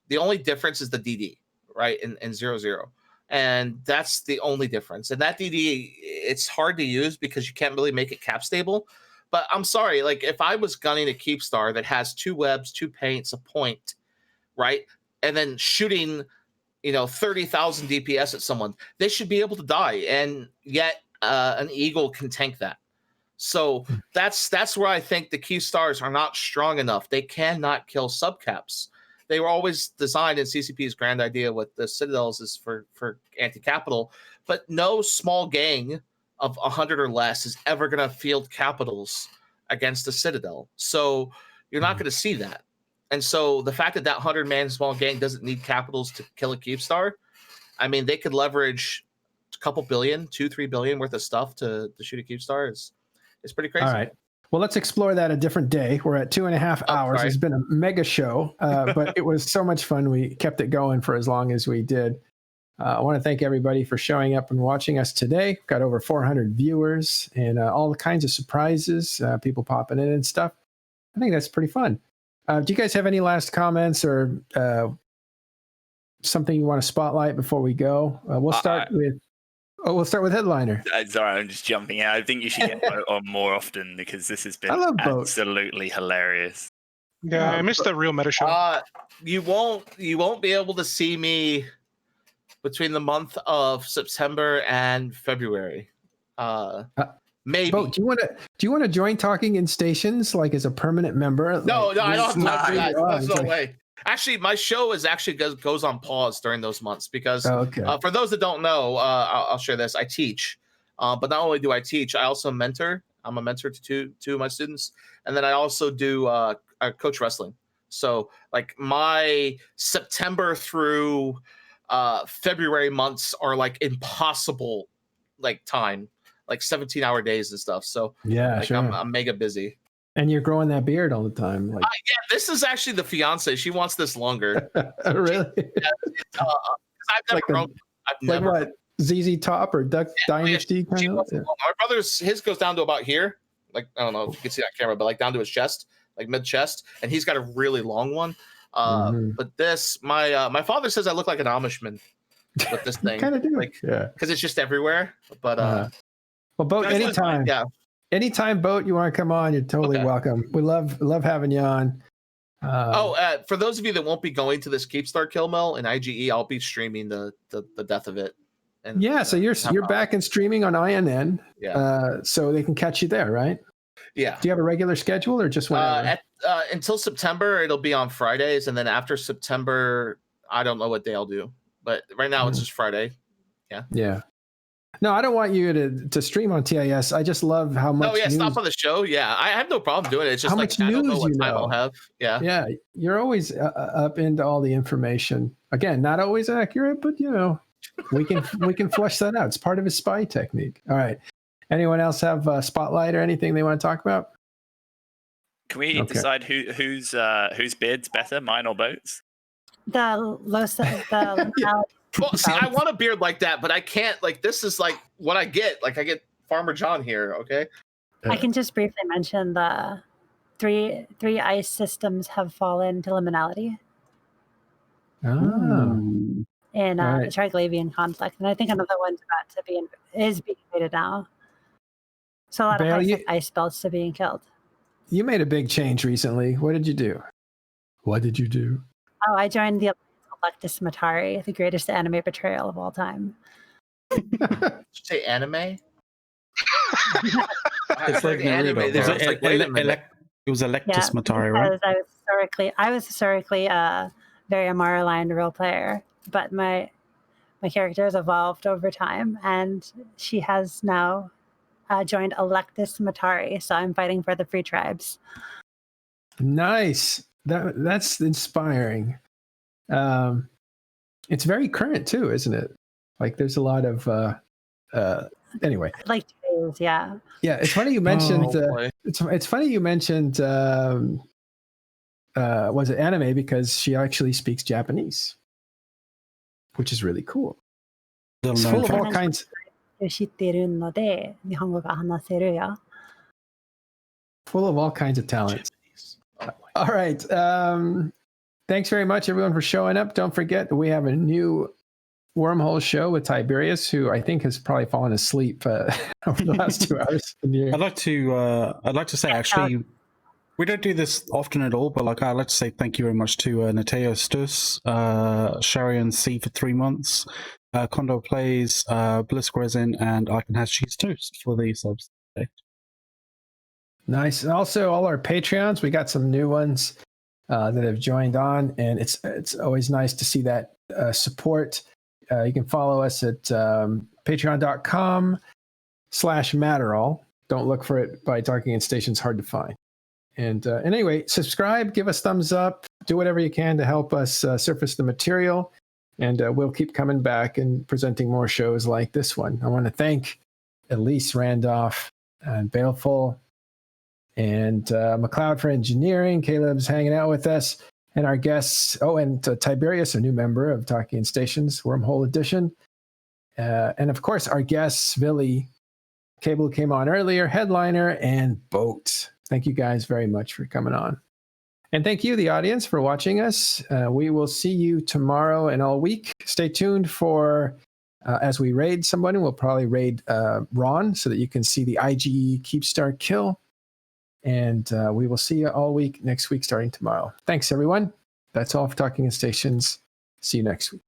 The only difference is the DD, right? In 0-0. And that's the only difference. And that DD, it's hard to use because you can't really make it cap stable. But I'm sorry, like, if I was gunning a Keepstar that has 2 webs, 2 paints, a point, right, and then shooting, 30,000 DPS at someone, they should be able to die, and yet an Eagle can tank that. So that's where I think the Keepstars are not strong enough. They cannot kill subcaps. They were always designed, in CCP's grand idea with the Citadels, is for anti-capital, but no small gang of 100 or less is ever going to field capitals against a Citadel. So you're not going to see that. And so the fact that 100-man small gang doesn't need capitals to kill a Keepstar, I mean, they could leverage a couple billion, 2-3 billion worth of stuff to shoot a Keepstar. It's pretty crazy. All right. Well, let's explore that a different day. We're at 2.5 hours. Right. It's been a mega show, but it was so much fun. We kept it going for as long as we did. I want to thank everybody for showing up and watching us today. Got over 400 viewers and all kinds of surprises, people popping in and stuff. I think that's pretty fun. Do you guys have any last comments or something you want to spotlight before we go? We'll start with Oh, we'll start with headliner. Sorry, I'm just jumping out. I think you should get Boat on more often because this has been I love Boat. absolutely hilarious. Yeah, I missed the real meta show. You won't be able to see me between the month of September and February. Maybe. Boat, do you want to join Talking in Stations like as a permanent member? No, like, I don't have time for that. There's no like- way. Actually, my show goes on pause during those months because for those that don't know, I'll share this. I teach, but not only do I teach, I also mentor. I'm a mentor to two of my students, and then I also do I coach wrestling. So like my September through February months are like impossible, like time, like 17-hour days and stuff. So yeah, like, sure. I'm mega busy. And you're growing that beard all the time. Like, yeah, this is actually the fiance. She wants this longer. really? I've never grown. I've like never. What? ZZ Top or Duck Dynasty kind of? Yeah. My brother's his goes down to about here. Like I don't know if you can see that camera, but like down to his chest, like mid chest, and he's got a really long one. But this, my father says I look like an Amishman with this thing. Kind of do, like, yeah, because it's just everywhere. But well, Boat, anytime. Yeah. Anytime, Boat, you want to come on, you're totally welcome. We love having you on. For those of you that won't be going to this Keepstar Kill Mill in IGE, I'll be streaming the death of it. And, yeah, so you're back and streaming on INN. Yeah. So they can catch you there, right? Yeah. Do you have a regular schedule or just whenever? Until September, it'll be on Fridays, and then after September, I don't know what day I'll do. But right now, it's just Friday. Yeah. Yeah. No, I don't want you to stream on TIS. I just love how much. Oh yeah, stop on the show. Yeah, I have no problem doing it. It's just how like much I don't know news what you time know. I'll have. Yeah. Yeah, you're always up into all the information. Again, not always accurate, but we can flush that out. It's part of his spy technique. All right. Anyone else have a spotlight or anything they want to talk about? Can we decide whose beard's better, mine or Boat's? Well, see, I want a beard like that, but I can't. Like, this is like what I get. Like, I get Farmer John here. Okay. I can just briefly mention the three ice systems have fallen to liminality in the Triglavian conflict, and I think another one's about to is being invaded now. So a lot Bale, of ice belts are being killed. You made a big change recently. What did you do? Oh, I joined the Electus Matari, the greatest anime betrayal of all time. Did you say anime? It's like anime. It was Electus Matari, right? I was historically a very Amara-aligned role player, but my character has evolved over time, and she has now joined Electus Matari, so I'm fighting for the free tribes. Nice. That's inspiring. It's very current too, isn't it? Like there's a lot of anyway. Like today's, yeah. Yeah, it's funny you mentioned it's funny you mentioned was it anime because she actually speaks Japanese, which is really cool. It's full of all kinds. Full of all kinds of talent. All right. Thanks very much, everyone, for showing up. Don't forget, we have a new Wormhole show with Tiberius, who I think has probably fallen asleep over the last 2 hours. I'd like to say, actually, we don't do this often at all, but I'd like to say thank you very much to Nateo Stus, Sharian C for 3 months, Kondo Plays, Blisk Resin, and I Can Have Cheese Toast for the subs today. Nice. And also all our Patreons, we got some new ones that have joined on, and it's always nice to see that support. You can follow us at patreon.com/Matterall. Don't look for it by Talking in Stations, hard to find. And anyway, subscribe, give us thumbs up, do whatever you can to help us surface the material, and we'll keep coming back and presenting more shows like this one. I want to thank Elise Randolph and Baleful and McLeod for engineering. Caleb's hanging out with us, and our guests. Oh, and Tiberius, a new member of Talking in Stations, Wormhole Edition. And of course, our guests, Billy, Cable came on earlier, Headliner, and Boat. Thank you guys very much for coming on. And thank you, the audience, for watching us. We will see you tomorrow and all week. Stay tuned for as we raid somebody, we'll probably raid Ron so that you can see the IGE Keepstar kill. And we will see you all week next week starting tomorrow. Thanks, everyone. That's all for Talking in Stations. See you next week.